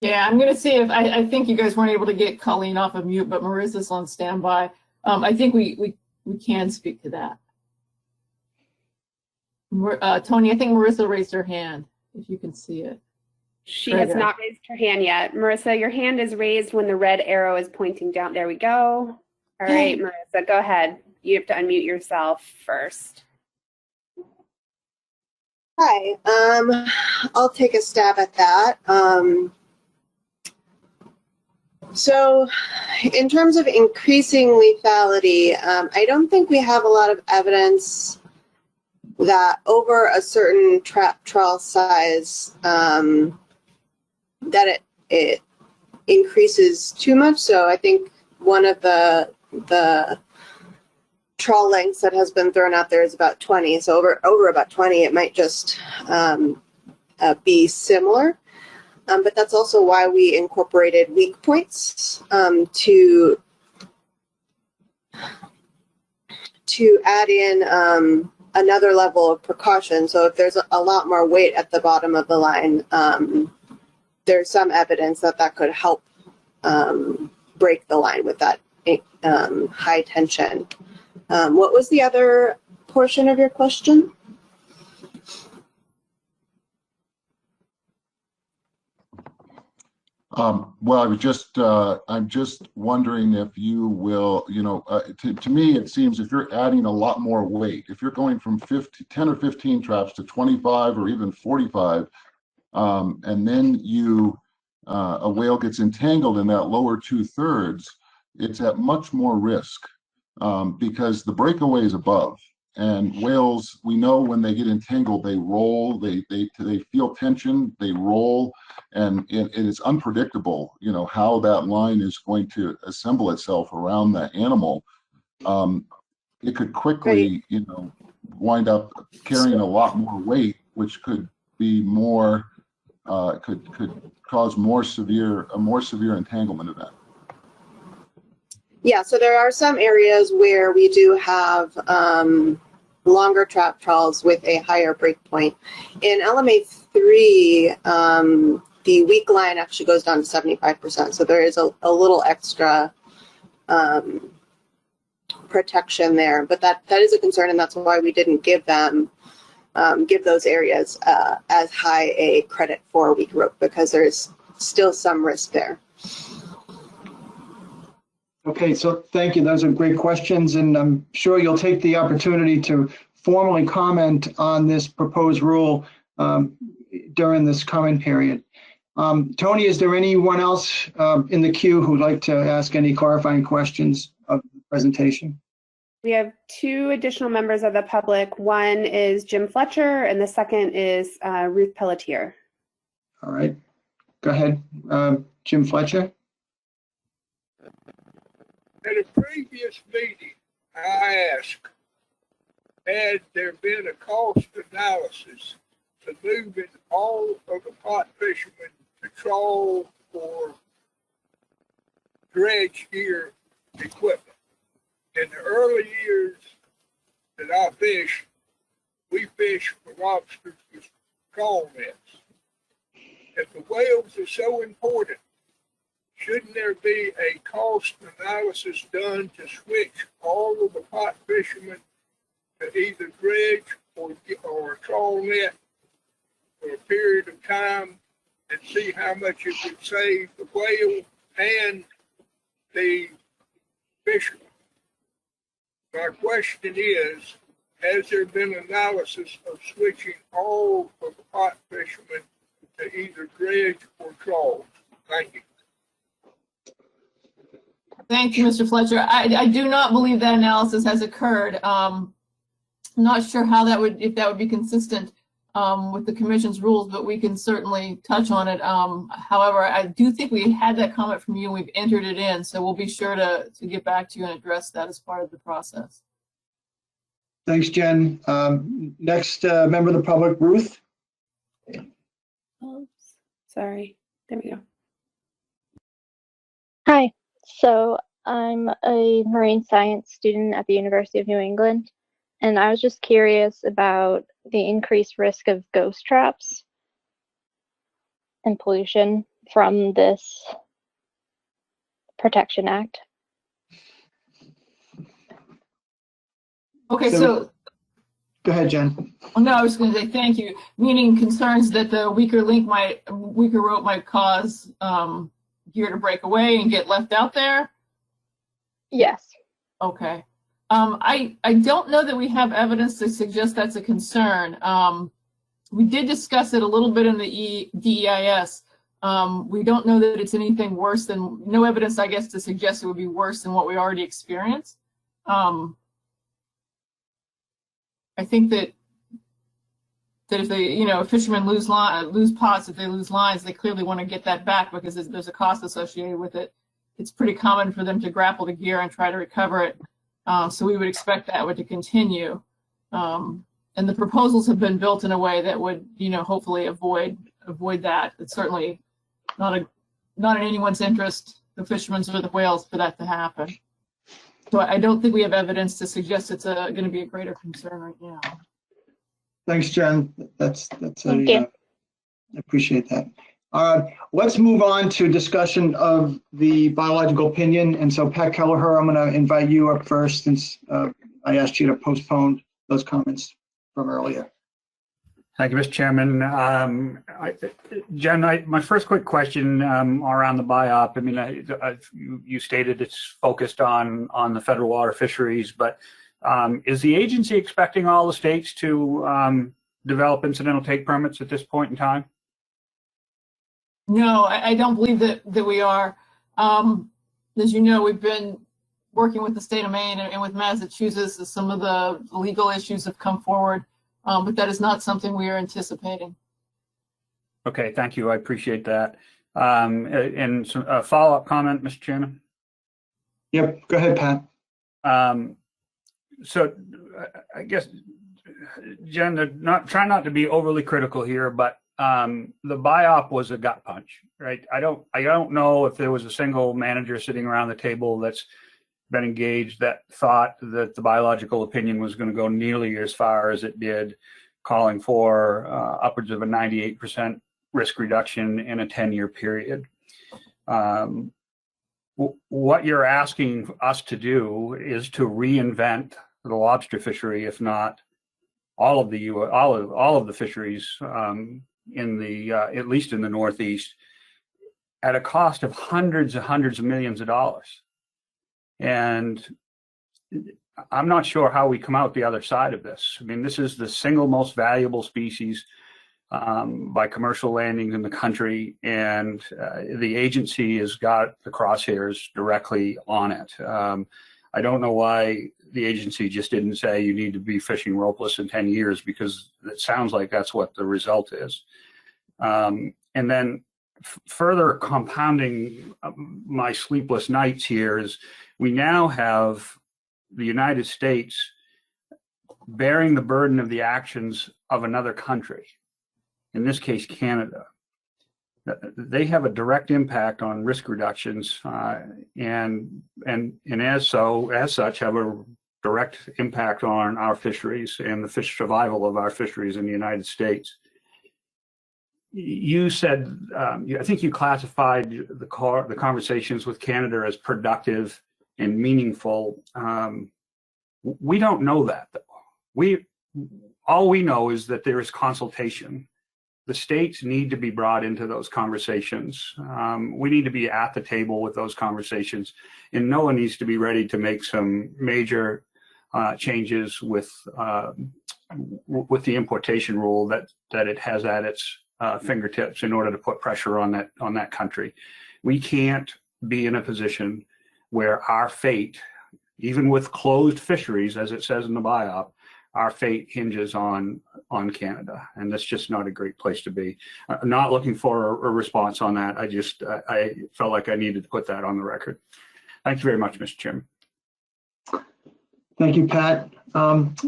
Yeah, I'm going to see if I think you guys weren't able to get Colleen off of mute, but Marissa's on standby. I think we can speak to that. Tony, I think Marissa raised her hand, if you can see it. She has not raised her hand yet. Marissa, your hand is raised when the red arrow is pointing down. There we go. All right, Marissa, go ahead. You have to unmute yourself first. Hi, I'll take a stab at that. So in terms of increasing lethality, I don't think we have a lot of evidence that over a certain trap trawl size, that it increases too much. So I think one of the trawl lengths that has been thrown out there is about 20. So over about 20, it might just be similar. But that's also why we incorporated weak points to add in another level of precaution. So if there's a lot more weight at the bottom of the line, there's some evidence that could help break the line with that high tension. What was the other portion of your question? Well, I'm just wondering if you will, to me, it seems if you're adding a lot more weight, if you're going from 10 or 15 traps to 25 or even 45, and then a whale gets entangled in that lower 2/3, it's at much more risk because the breakaway is above. And whales, we know when they get entangled, they roll, they feel tension, they roll, and it's unpredictable, how that line is going to assemble itself around that animal. It could quickly, wind up carrying a lot more weight, which could be more, could cause a more severe entanglement event. Yeah, so there are some areas where we do have longer trap trawls with a higher break point. In LMA 3, the weak line actually goes down to 75%. So there is a little extra protection there, but that is a concern, and that's why we didn't give them give those areas as high a credit for weak rope, because there's still some risk there. Okay, so thank you. Those are great questions, and I'm sure you'll take the opportunity to formally comment on this proposed rule during this comment period. Tony, is there anyone else in the queue who'd like to ask any clarifying questions of the presentation? We have two additional members of the public. One is Jim Fletcher, and the second is Ruth Pelletier. All right, go ahead, Jim Fletcher. At a previous meeting, I asked, had there been a cost analysis to moving all of the pot fishermen to trawl or dredge gear equipment? In the early years that I fished, we fished for lobsters with trawl nets. If the whales are so important, shouldn't there be a cost analysis done to switch all of the pot fishermen to either dredge or a trawl net for a period of time and see how much it would save the whale and the fishermen? My question is, has there been analysis of switching all of the pot fishermen to either dredge or trawl? Thank you. Thank you, Mr. Fletcher. I do not believe that analysis has occurred. I'm not sure how that would, if that would be consistent with the commission's rules, but we can certainly touch on it. However, I do think we had that comment from you and we've entered it in, so we'll be sure to get back to you and address that as part of the process. Thanks, Jen. Next member of the public, Ruth. Oops, sorry, there we go. Hi, so I'm a marine science student at the University of New England, and I was just curious about the increased risk of ghost traps and pollution from this Protection Act. Okay, so go ahead, Jen. Oh, no, I was going to say thank you. Meaning concerns that the weaker rope might cause gear to break away and get left out there? Yes. Okay. I don't know that we have evidence to suggest that's a concern. We did discuss it a little bit in the DEIS. We don't know that it's anything worse than, no evidence, I guess, to suggest it would be worse than what we already experienced. I think that if they, if fishermen lose pots, if they lose lines, they clearly want to get that back because there's a cost associated with it. It's pretty common for them to grapple the gear and try to recover it. So we would expect that to continue. And the proposals have been built in a way that would, hopefully avoid that. It's certainly not in anyone's interest, the fishermen's or the whales, for that to happen. So I don't think we have evidence to suggest it's going to be a greater concern right now. Thanks, Jen. Thank you. I appreciate that. Let's move on to discussion of the biological opinion. And so, Pat Kelleher, I'm going to invite you up first since I asked you to postpone those comments from earlier. Thank you, Mr. Chairman. Jen, my first quick question around the BIOP. I mean, you stated it's focused on the federal water fisheries, but is the agency expecting all the states to develop incidental take permits at this point in time? No, I don't believe that we are. As you know, we've been working with the state of Maine and with Massachusetts as some of the legal issues have come forward. But that is not something we are anticipating. Okay, thank you. I appreciate that. And a follow-up comment, Mr. Chairman? Yep, go ahead, Pat. So I guess, Jen, try not to be overly critical here, but the BIOP was a gut punch, right? I don't know if there was a single manager sitting around the table that's been engaged that thought that the biological opinion was going to go nearly as far as it did, calling for upwards of a 98% risk reduction in a 10-year period. What you're asking us to do is to reinvent the lobster fishery, if not all of the fisheries in the at least in the Northeast, at a cost of hundreds and hundreds of millions of dollars. And I'm not sure how we come out the other side of this. I mean, this is the single most valuable species by commercial landings in the country, and the agency has got the crosshairs directly on it. I don't know why the agency just didn't say you need to be fishing ropeless in 10 years, because it sounds like that's what the result is. And then further compounding my sleepless nights here is we now have the United States bearing the burden of the actions of another country, in this case, Canada. They have a direct impact on risk reductions, and as such have a direct impact on our fisheries and the fish survival of our fisheries in the United States. You said, I think you classified the conversations with Canada as productive and meaningful. We don't know that, though. All we know is that there is consultation. The states need to be brought into those conversations. We need to be at the table with those conversations, and NOAA needs to be ready to make some major changes with the importation rule that it has at its fingertips in order to put pressure on that country. We can't be in a position where our fate, even with closed fisheries, as it says in the BIOP, our fate hinges on Canada, and that's just not a great place to be. Not looking for a response on that. I felt like I needed to put that on the record. Thank you very much, Mr. Chairman. Thank you, Pat.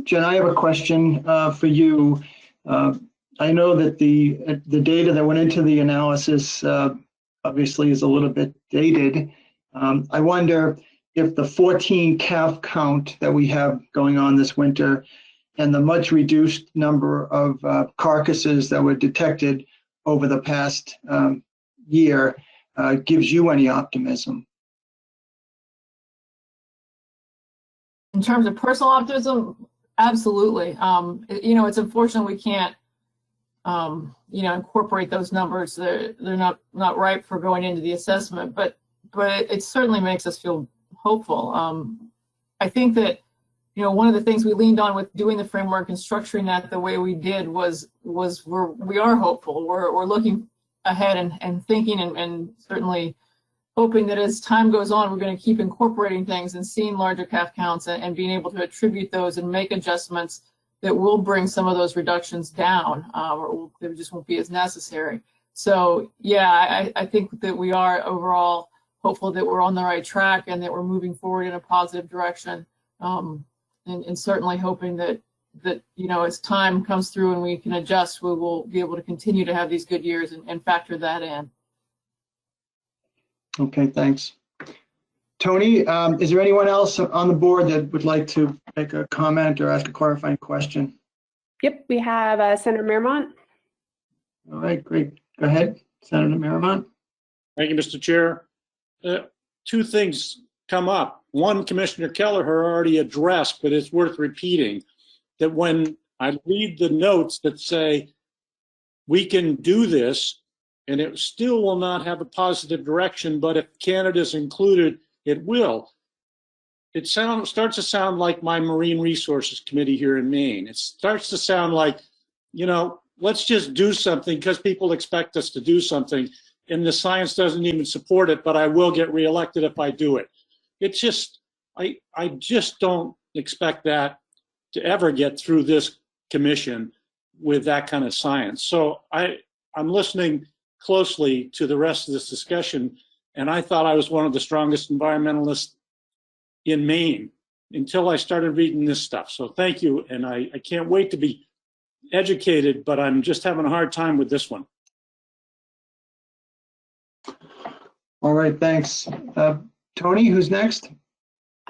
Jen, I have a question for you. I know that the data that went into the analysis obviously is a little bit dated. I wonder if the 14 calf count that we have going on this winter and the much reduced number of carcasses that were detected over the past year gives you any optimism. In terms of personal optimism, absolutely. It's unfortunate we can't, incorporate those numbers. They're not ripe for going into the assessment, but it certainly makes us feel hopeful. I think that, one of the things we leaned on with doing the framework and structuring that the way we did was we are hopeful. We're looking ahead and thinking and certainly hoping that as time goes on, we're going to keep incorporating things and seeing larger calf counts and being able to attribute those and make adjustments that will bring some of those reductions down, or they just won't be as necessary. So yeah, I think that we are overall hopeful that we're on the right track and that we're moving forward in a positive direction, and certainly hoping that as time comes through and we can adjust, we will be able to continue to have these good years and factor that in. Okay, thanks. Tony, is there anyone else on the board that would like to make a comment or ask a clarifying question? Yep, we have Senator Marymount. All right, great. Go ahead, Senator Marymount. Thank you, Mr. Chair. Two things come up. One, Commissioner Kelleher already addressed, but it's worth repeating, that when I read the notes that say we can do this and it still will not have a positive direction, but if Canada's included, it will. It starts to sound like my Marine Resources Committee here in Maine. It starts to sound like, let's just do something because people expect us to do something, and the science doesn't even support it, but I will get reelected if I do it. It's just, I just don't expect that to ever get through this commission with that kind of science. So I'm listening closely to the rest of this discussion, and I thought I was one of the strongest environmentalists in Maine until I started reading this stuff. So thank you, and I can't wait to be educated, but I'm just having a hard time with this one. All right, thanks. Tony, who's next?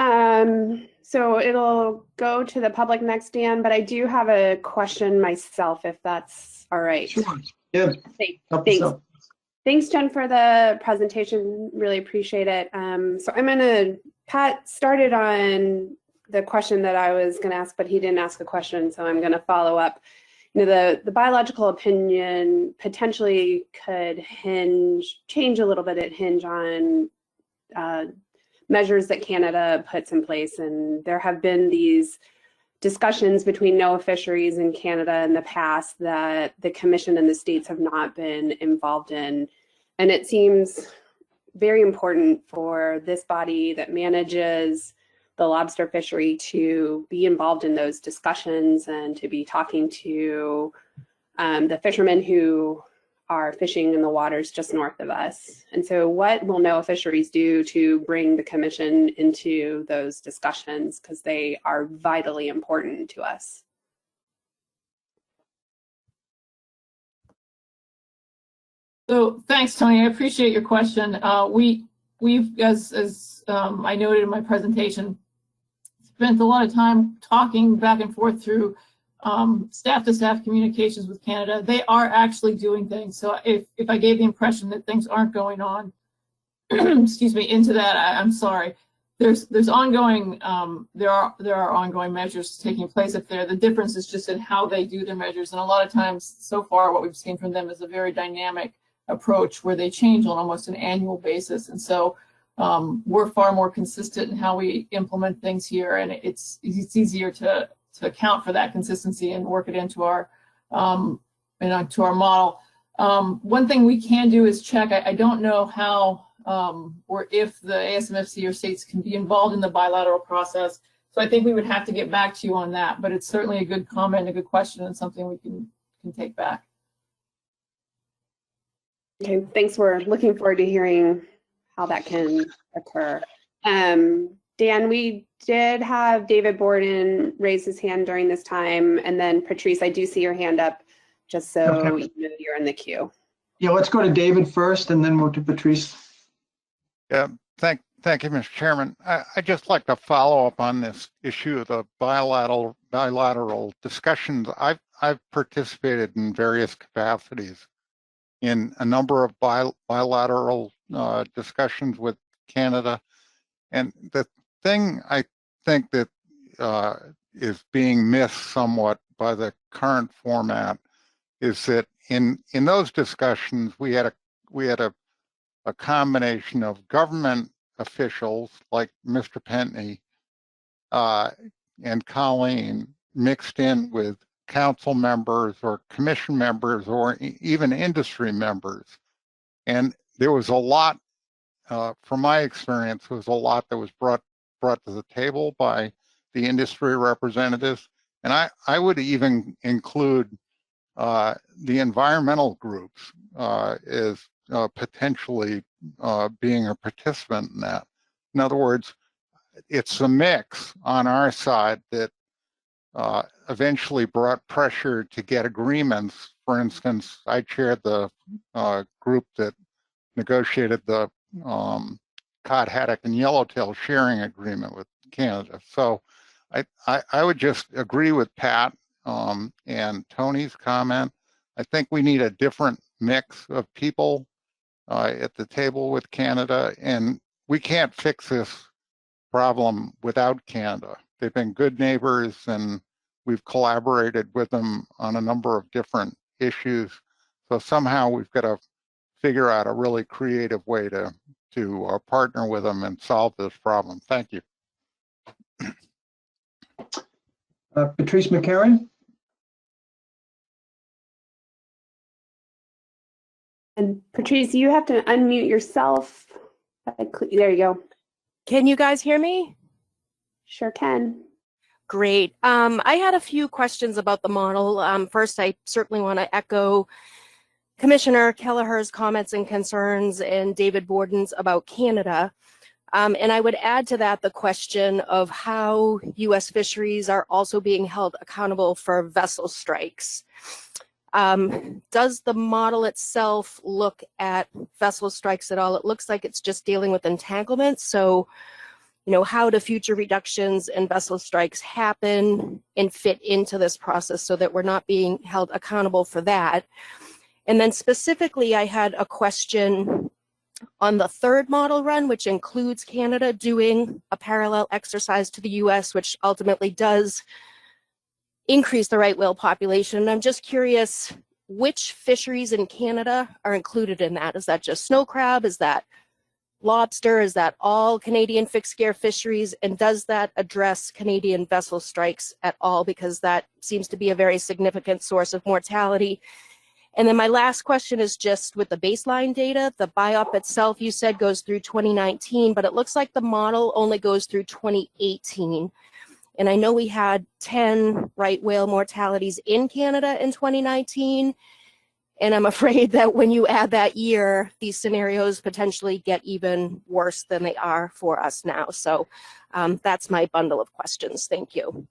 So it'll go to the public next, Dan, but I do have a question myself, if that's all right. Sure. Yeah. Thanks. Thanks, Jen, for the presentation. Really appreciate it. So Pat started on the question that I was going to ask, but he didn't ask a question, so I'm going to follow up. You know, the biological opinion potentially could change a little bit. It hinge on measures that Canada puts in place, and there have been these discussions between NOAA Fisheries and Canada in the past that the Commission and the states have not been involved in. And it seems very important for this body that manages the lobster fishery to be involved in those discussions and to be talking to the fishermen who are fishing in the waters just north of us. And so what will NOAA Fisheries do to bring the Commission into those discussions, because they are vitally important to us? So thanks, Tony. I appreciate your question. We've, as I noted in my presentation, spent a lot of time talking back and forth through staff-to-staff communications with Canada. They are actually doing things. So if I gave the impression that things aren't going on, excuse me, into that, I'm sorry. There's ongoing, there are ongoing measures taking place up there. The difference is just in how they do their measures. And a lot of times, so far, what we've seen from them is a very dynamic approach where they change on almost an annual basis. And so we're far more consistent in how we implement things here, and it's easier to account for that consistency and work it into our to our model. One thing we can do is check. I don't know how or if the ASMFC or states can be involved in the bilateral process. So I think we would have to get back to you on that. But it's certainly a good comment, a good question, and something we can take back. Okay, thanks. We're looking forward to hearing how that can occur. Dan, we did have David Borden raise his hand during this time, and then Patrice, I do see your hand up, just so Okay. you know you're in the queue. Yeah, let's go to David first, and then we'll to Patrice. Yeah, thank you, Mr. Chairman. I'd just like to follow up on this issue of the bilateral discussions. I've participated in various capacities in a number of bilateral discussions with Canada, and the thing I think that is being missed somewhat by the current format is that in those discussions we had a combination of government officials like Mr. Pentney and Colleen mixed in with council members or commission members or even industry members. And there was a lot, from my experience, there was a lot that was brought to the table by the industry representatives. And I would even include the environmental groups as potentially being a participant in that. In other words, it's a mix on our side that eventually brought pressure to get agreements. For instance, I chaired the group that negotiated the cod, haddock, and yellowtail sharing agreement with Canada. So I would just agree with Pat and Tony's comment. I think we need a different mix of people at the table with Canada, and we can't fix this problem without Canada. They've been good neighbors, and we've collaborated with them on a number of different issues. So somehow we've got to figure out a really creative way to partner with them and solve this problem. Thank you. Patrice McCarron. And Patrice, you have to unmute yourself. There you go. Can you guys hear me? Sure can. Great. I had a few questions about the model. First, I certainly want to echo Commissioner Kelleher's comments and concerns and David Borden's about Canada. And I would add to that the question of how U.S. fisheries are also being held accountable for vessel strikes. Does the model itself look at vessel strikes at all? It looks like it's just dealing with entanglement. So, how do future reductions and vessel strikes happen and fit into this process so that we're not being held accountable for that. And then specifically, I had a question on the third model run, which includes Canada doing a parallel exercise to the US, which ultimately does increase the right whale population. And I'm just curious, which fisheries in Canada are included in that? Is that just snow crab? Is that lobster? Is that all Canadian fixed gear fisheries? And does that address Canadian vessel strikes at all? Because that seems to be a very significant source of mortality. And then my last question is just with the baseline data. The BIOP itself, you said, goes through 2019, but it looks like the model only goes through 2018. And I know we had 10 right whale mortalities in Canada in 2019. And I'm afraid that when you add that year, these scenarios potentially get even worse than they are for us now. So that's my bundle of questions. Thank you.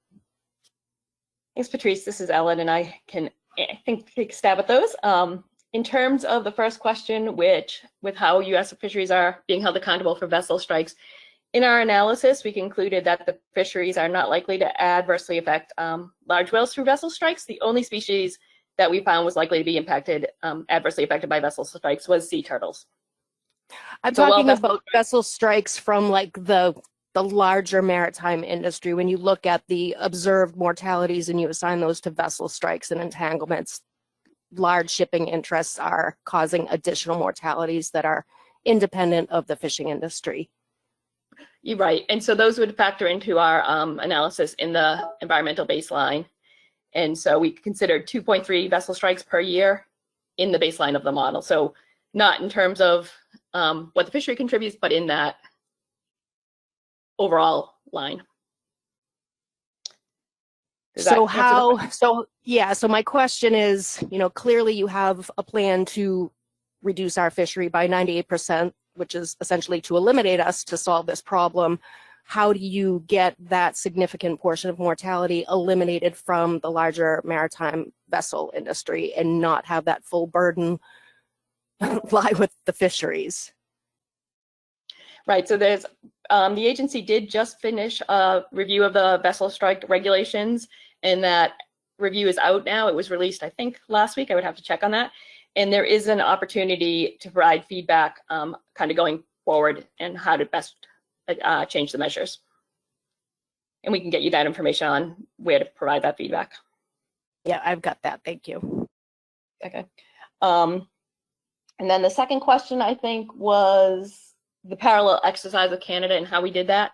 Thanks, Patrice. This is Ellen, and I think take a stab at those. In terms of the first question, with how U.S. fisheries are being held accountable for vessel strikes, in our analysis, we concluded that the fisheries are not likely to adversely affect large whales through vessel strikes. The only species that we found was likely to be adversely affected by vessel strikes was sea turtles. I'm talking about vessel strikes from like the larger maritime industry. When you look at the observed mortalities and you assign those to vessel strikes and entanglements, large shipping interests are causing additional mortalities that are independent of the fishing industry. You're right. And so those would factor into our analysis in the environmental baseline. And so we considered 2.3 vessel strikes per year in the baseline of the model. So not in terms of what the fishery contributes, but in that overall line. So my question is, clearly you have a plan to reduce our fishery by 98%, which is essentially to eliminate us to solve this problem. How do you get that significant portion of mortality eliminated from the larger maritime vessel industry and not have that full burden lie with the fisheries? Right, so there's, the agency did just finish a review of the vessel strike regulations, and that review is out now. It was released, I think, last week. I would have to check on that. And there is an opportunity to provide feedback kind of going forward and how to best change the measures. And we can get you that information on where to provide that feedback. Yeah, I've got that. Thank you. Okay. And then the second question, I think, was the parallel exercise of Canada and how we did that.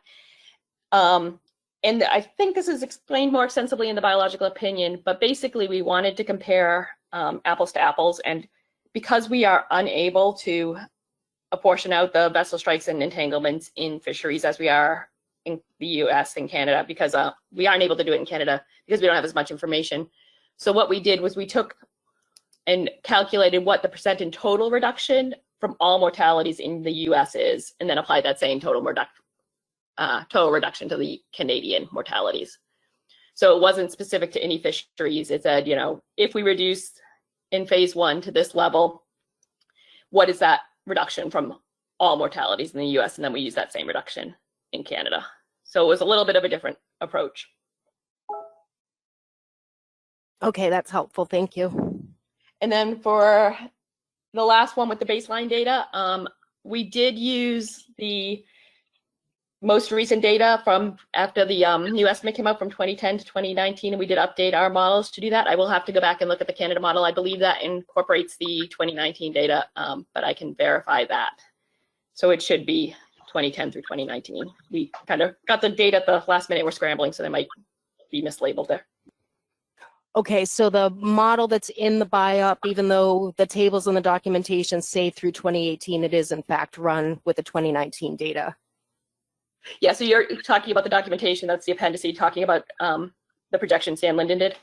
And I think this is explained more extensively in the biological opinion, but basically we wanted to compare apples to apples. And because we are unable to apportion out the vessel strikes and entanglements in fisheries as we are in the US and Canada, because we aren't able to do it in Canada because we don't have as much information. So what we did was we took and calculated what the percent in total reduction from all mortalities in the US is, and then applied that same total reduction to the Canadian mortalities. So it wasn't specific to any fisheries. It said, if we reduce in phase 1 to this level, what is that reduction from all mortalities in the US? And then we use that same reduction in Canada. So it was a little bit of a different approach. Okay, that's helpful. Thank you. And then for the last one with the baseline data, we did use the most recent data from after the new estimate came out from 2010 to 2019, and we did update our models to do that. I will have to go back and look at the Canada model. I believe that incorporates the 2019 data, but I can verify that. So it should be 2010 through 2019. We kind of got the data at the last minute. We're scrambling, so they might be mislabeled there. Okay, so the model that's in the BIOP, even though the tables and the documentation say through 2018, it is in fact run with the 2019 data. Yeah, so you're talking about the documentation, that's the appendice, talking about the projection Sam Linden did?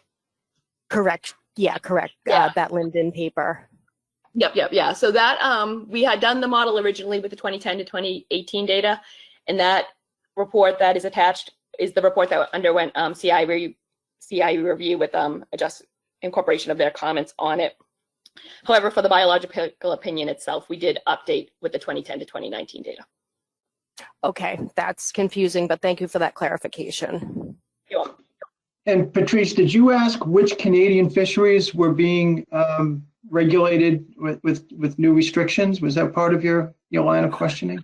Correct. Yeah, correct. Yeah. That Linden paper. Yep. Yeah. So that we had done the model originally with the 2010 to 2018 data, and that report that is attached is the report that underwent CI review with incorporation of their comments on it. However, for the biological opinion itself, we did update with the 2010 to 2019 data. Okay, that's confusing, but thank you for that clarification. And Patrice, did you ask which Canadian fisheries were being regulated with new restrictions? Was that part of your line of questioning?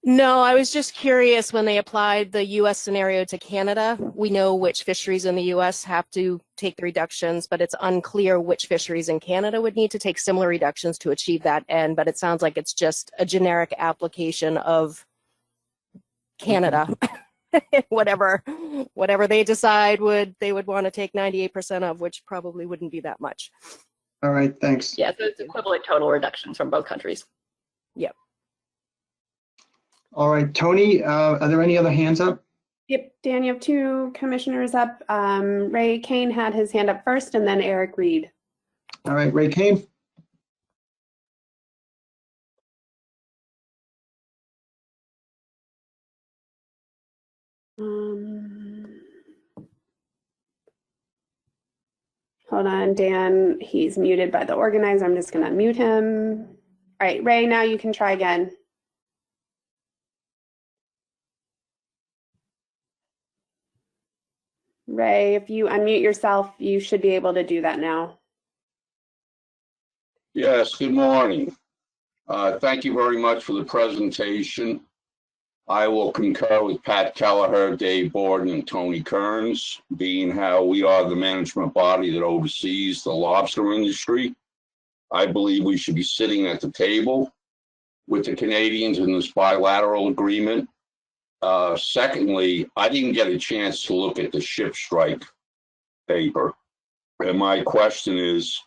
No, I was just curious when they applied the US scenario to Canada. We know which fisheries in the US have to take the reductions, but it's unclear which fisheries in Canada would need to take similar reductions to achieve that end. But it sounds like it's just a generic application of Canada. whatever they decide they would want to take 98% of, which probably wouldn't be that much. All right, thanks. Yeah, so it's equivalent total reductions from both countries. Yep. All right, Tony, are there any other hands up? Yep, Dan, you have two commissioners up. Ray Kane had his hand up first, and then Eric Reed. All right, Ray Kane. Hold on, Dan. He's muted by the organizer. I'm just going to mute him. All right, Ray, now you can try again. Ray, if you unmute yourself, you should be able to do that now. Yes, good morning. Thank you very much for the presentation. I will concur with Pat Kelleher, Dave Borden, and Tony Kearns, being how we are the management body that oversees the lobster industry. I believe we should be sitting at the table with the Canadians in this bilateral agreement. Secondly, I didn't get a chance to look at the ship strike paper. And my question is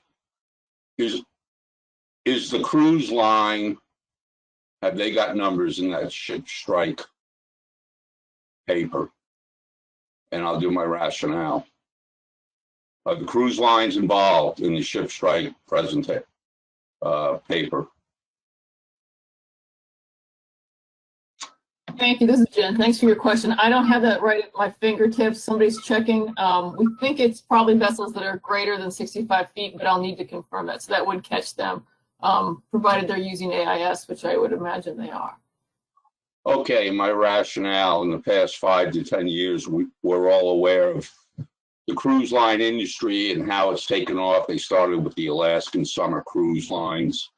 the cruise line, have they got numbers in that ship strike paper? And I'll do my rationale. Are the cruise lines involved in the ship strike paper? Thank you. This is Jen. Thanks for your question. I don't have that right at my fingertips. Somebody's checking. We think it's probably vessels that are greater than 65 feet, but I'll need to confirm that. So that would catch them, provided they're using AIS, which I would imagine they are. Okay, my rationale in the past 5 to 10 years, we're all aware of the cruise line industry and how it's taken off. They started with the Alaskan summer cruise lines.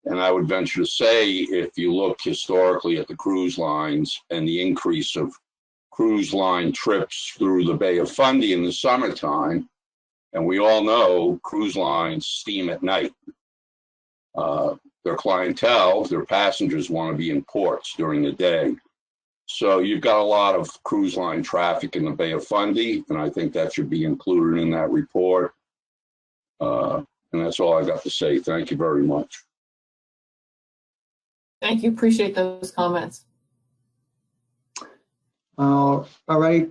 And I would venture to say, if you look historically at the cruise lines and the increase of cruise line trips through the Bay of Fundy in the summertime, and we all know cruise lines steam at night. Their clientele, their passengers want to be in ports during the day. So you've got a lot of cruise line traffic in the Bay of Fundy, and I think that should be included in that report. And that's all I got to say. Thank you very much. Thank you. Appreciate those comments. All right,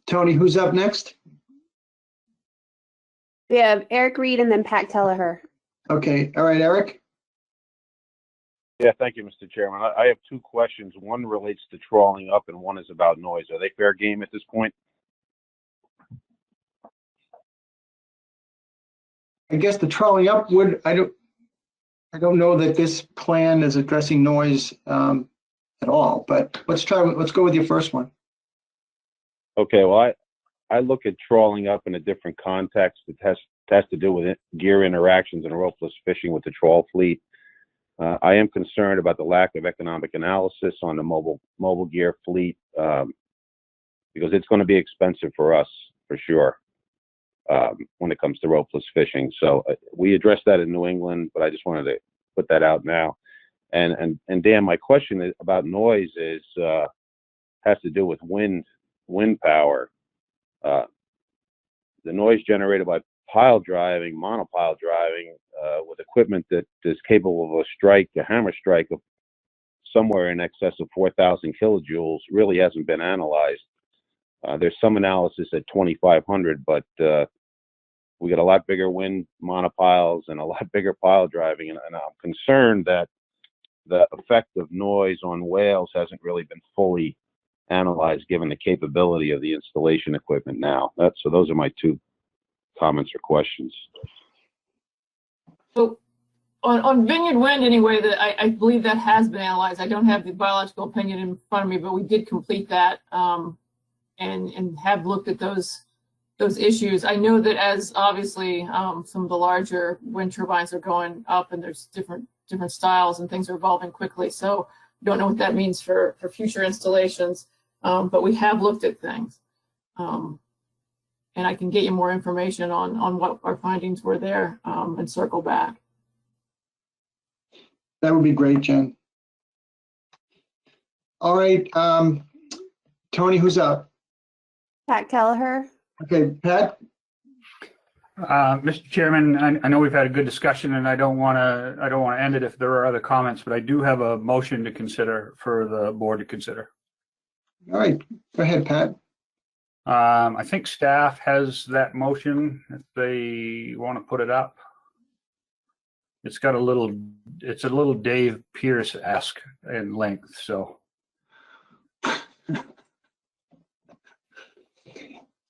Tony, who's up next? We have Eric Reed and then Pat Kelleher. Okay, all right, Eric. Yeah, thank you, Mr. Chairman. I have two questions. One relates to trawling up and one is about noise. Are they fair game at this point? I guess the trawling up would, I don't know that this plan is addressing noise at all, but let's go with your first one. Okay, well, I look at trawling up in a different context. It has to do with gear interactions and ropeless fishing with the trawl fleet. I am concerned about the lack of economic analysis on the mobile gear fleet because it's going to be expensive for us for sure when it comes to ropeless fishing. So we addressed that in New England, but I just wanted to put that out now. And Dan, my question about noise has to do with wind power. The noise generated by pile driving, monopile driving, with equipment that is capable of a hammer strike of somewhere in excess of 4,000 kilojoules really hasn't been analyzed. There's some analysis at 2,500, but we got a lot bigger wind monopiles and a lot bigger pile driving, and I'm concerned that the effect of noise on whales hasn't really been fully analyzed given the capability of the installation equipment now. So those are my two comments or questions. So on Vineyard Wind anyway, that I believe that has been analyzed. I don't have the biological opinion in front of me, but we did complete that and have looked at those issues. I know that as obviously some of the larger wind turbines are going up and there's different styles and things are evolving quickly. So we don't know what that means for future installations, but we have looked at things. And I can get you more information on what our findings were there and circle back. That would be great, Jen. All right, Tony, who's up? Pat Kelleher. Okay, Pat. Mr. Chairman, I know we've had a good discussion, and I don't want to end it if there are other comments, but I do have a motion to consider for the board to consider. All right, go ahead, Pat. I think staff has that motion if they want to put it up. It's got it's a little Dave Pierce-esque in length, so.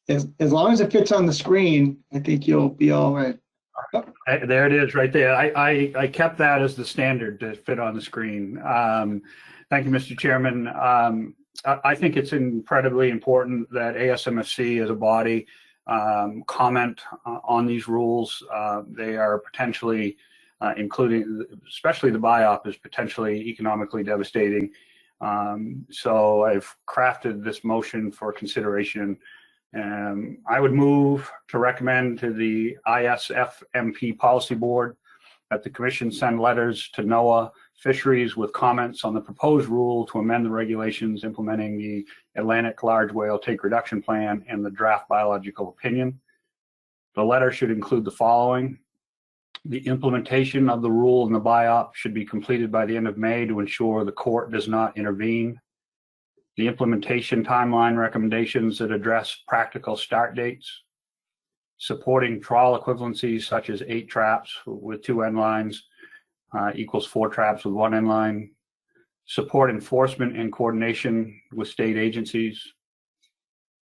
As long as it fits on the screen, I think you'll be all right. There it is right there. I kept that as the standard to fit on the screen. Thank you, Mr. Chairman. I think it's incredibly important that ASMFC as a body comment on these rules. They are potentially, including, especially the BIOP is potentially economically devastating. So I've crafted this motion for consideration. I would move to recommend to the ISFMP Policy Board that the Commission send letters to NOAA Fisheries with comments on the proposed rule to amend the regulations implementing the Atlantic Large Whale Take Reduction Plan and the draft biological opinion. The letter should include the following. The implementation of the rule in the BIOP should be completed by the end of May to ensure the court does not intervene. The implementation timeline recommendations that address practical start dates, supporting trawl equivalencies such as 8 traps with 2 end lines equals 4 traps with 1 end line, support enforcement and coordination with state agencies,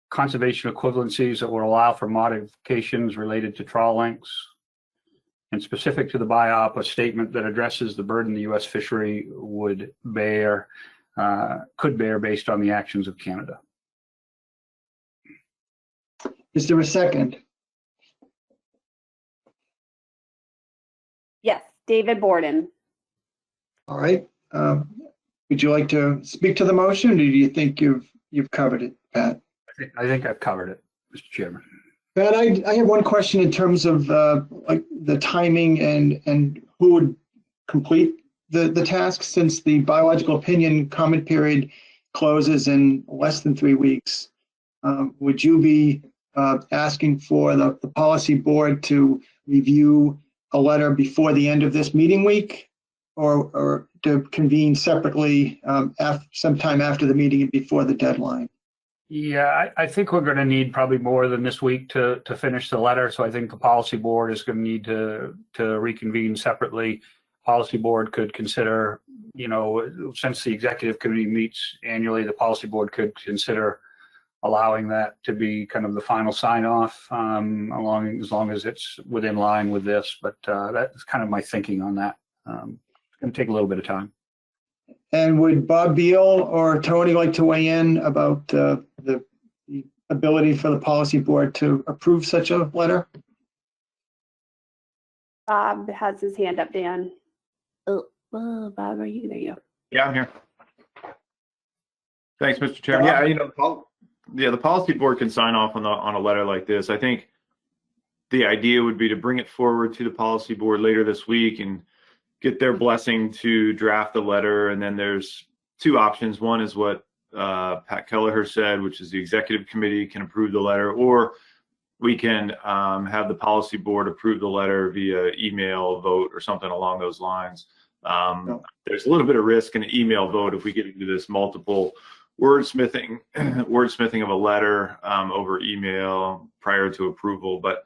conservation equivalencies that will allow for modifications related to trawl lengths, and specific to the BIOP, a statement that addresses the burden the U.S. fishery would bear could bear based on the actions of Canada. Is there a second? Yes, David Borden. All right. Would you like to speak to the motion, or do you think you've covered it, Pat? I think I've covered it, Mr. Chairman. Pat, I have one question in terms of like the timing and who would complete the task, since the biological opinion comment period closes in less than 3 weeks. Would you be asking for the policy board to review a letter before the end of this meeting week, or to convene separately sometime after the meeting and before the deadline? Yeah, I think we're going to need probably more than this week to finish the letter. So I think the policy board is going to need to reconvene separately. Policy board could consider, since the executive committee meets annually, the policy board could consider allowing that to be kind of the final sign off, as long as it's within line with this. But that's kind of my thinking on that. It's going to take a little bit of time. And would Bob Beal or Tony like to weigh in about the ability for the policy board to approve such a letter? Bob has his hand up, Dan. Oh, Bob, are you there? You go. Yeah, I'm here. Thanks, Mr. Chairman. Yeah, the policy board can sign off on a letter like this. I think the idea would be to bring it forward to the policy board later this week and get their blessing to draft the letter. And then there's 2 options. One is what Pat Kelleher said, which is the executive committee can approve the letter, or we can have the policy board approve the letter via email vote or something along those lines. There's a little bit of risk in an email vote if we get into this multiple wordsmithing of a letter over email prior to approval. But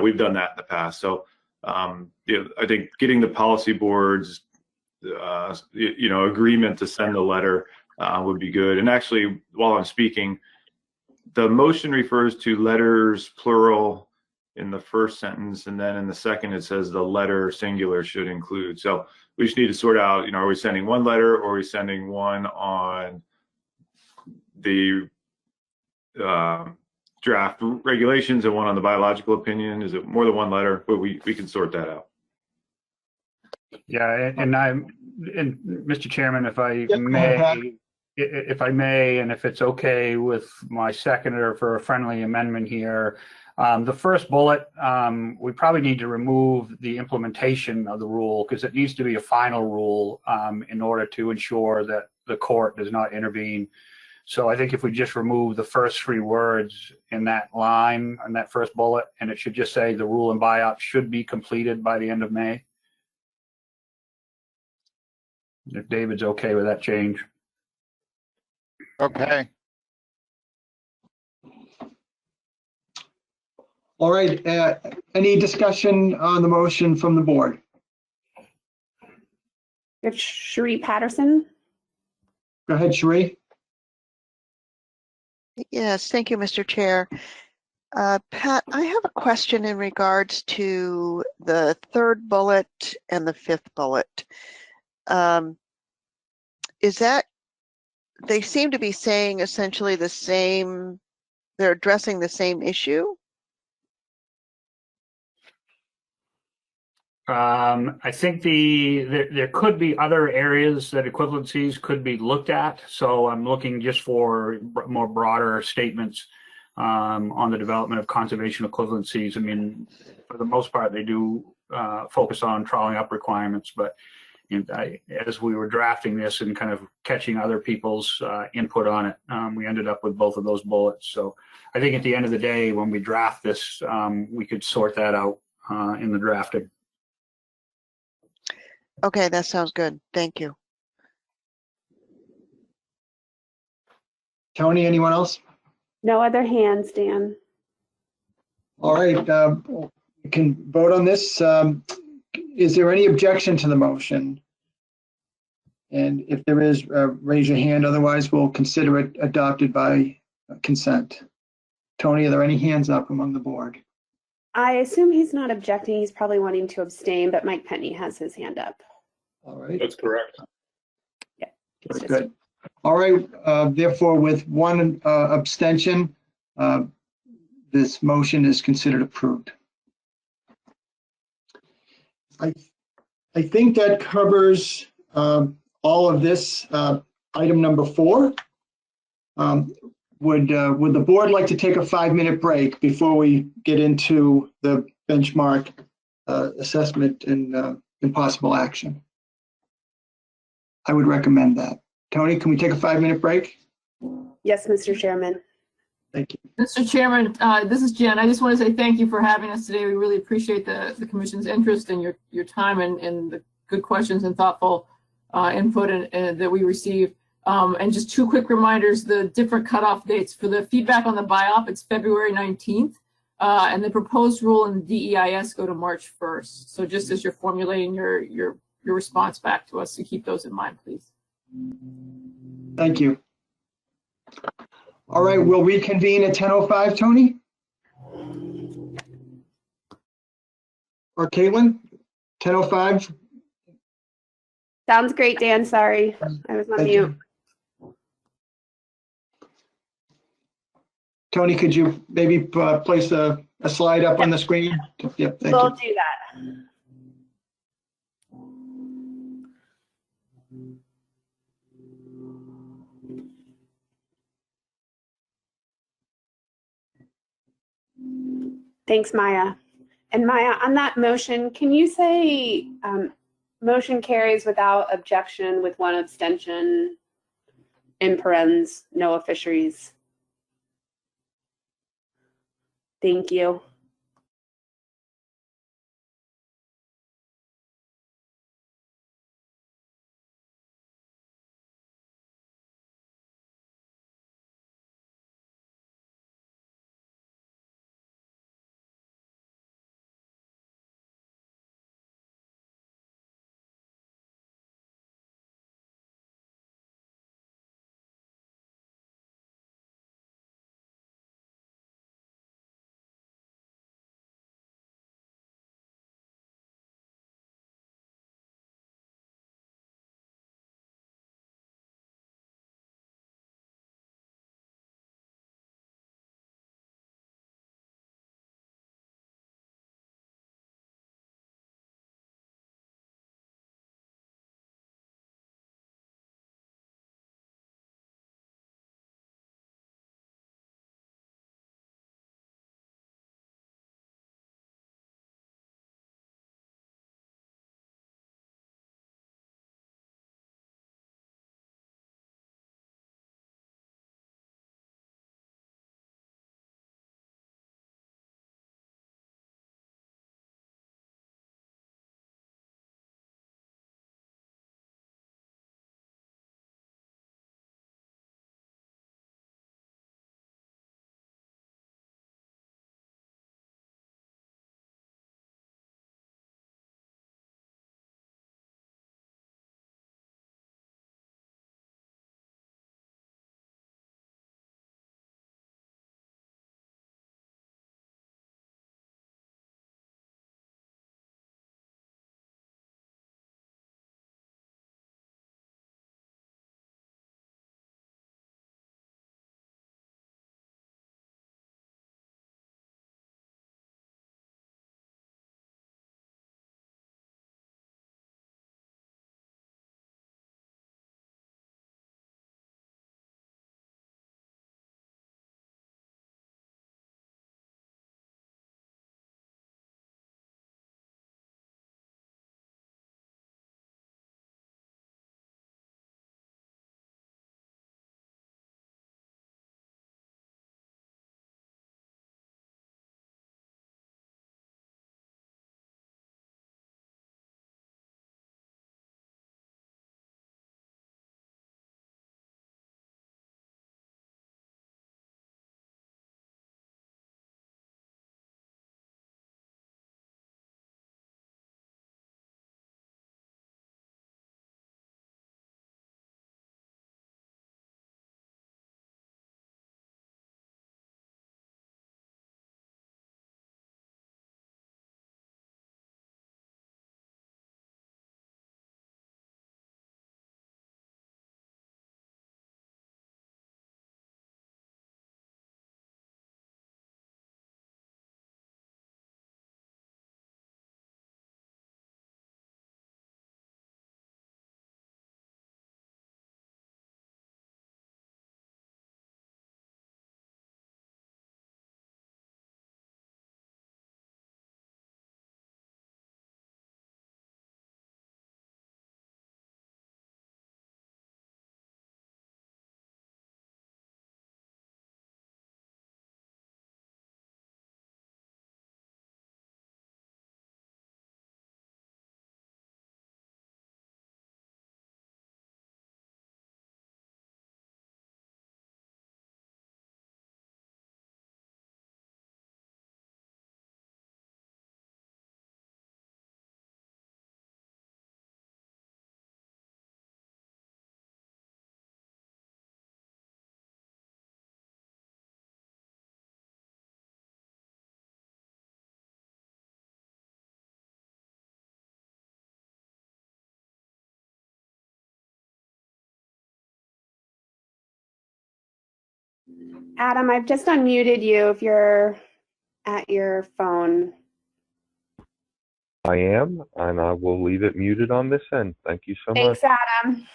we've done that in the past. So I think getting the policy board's agreement to send the letter would be good. And actually, while I'm speaking, the motion refers to letters plural in the first sentence, and then in the second it says the letter singular should include. So we just need to sort out, are we sending one letter, or are we sending one on the draft regulations and one on the biological opinion? Is it more than one letter? But we can sort that out. Yeah, and Mr. Chairman, if I Yep, go ahead, Pat. may, and if it's okay with my seconder for a friendly amendment here, the first bullet, we probably need to remove the implementation of the rule, because it needs to be a final rule in order to ensure that the court does not intervene. So I think if we just remove the first 3 words in that line, in that first bullet, and it should just say the rule and buyout should be completed by the end of May. If David's okay with that change. Okay. All right, any discussion on the motion from the board? It's Sheree Patterson. Go ahead, Sheree. Yes, thank you, Mr. Chair. Pat, I have a question in regards to the 3rd bullet and the 5th bullet. Is that, they seem to be saying essentially the same, they're addressing the same issue? I think there could be other areas that equivalencies could be looked at. So I'm looking just for more broader statements on the development of conservation equivalencies. I mean, for the most part, they do focus on trawling up requirements, but as we were drafting this and kind of catching other people's input on it, we ended up with both of those bullets. So I think at the end of the day, when we draft this, we could sort that out in the drafting. Okay, that sounds good. Thank you. Tony, anyone else? No other hands, Dan. All right, we can vote on this. Is there any objection to the motion? And if there is, raise your hand. Otherwise, we'll consider it adopted by consent. Tony, are there any hands up among the board? I assume he's not objecting. He's probably wanting to abstain, but Mike Penny has his hand up. All right. That's correct. Yeah. Very good. All right. Therefore, with 1 abstention, this motion is considered approved. I think that covers all of this. Item number 4. Would the board like to take a 5-minute break before we get into the benchmark assessment and possible action? I would recommend that. Tony, can we take a 5-minute break? Yes, Mr. Chairman. Thank you. Mr. Chairman, this is Jen. I just want to say thank you for having us today. We really appreciate the commission's interest and your time and the good questions and thoughtful input that we received. And just 2 quick reminders, the different cutoff dates. For the feedback on the BIOP, it's February 19th, and the proposed rule in the DEIS go to March 1st. So just as you're formulating your response back to us, to keep those in mind, please. Thank you. All right, we'll reconvene at 10:05, Tony? Or Caitlin? 10:05? Sounds great, Dan. Sorry, I was on mute. Tony, could you maybe place a slide up on the screen? Yep, thank We'll you. do that. Thanks, Maya. And Maya, on that motion, can you say motion carries without objection with 1 abstention, in parens, NOAA Fisheries? Thank you. Adam, I've just unmuted you if you're at your phone. I am, and I will leave it muted on this end. Thank you so much. Thanks, Adam.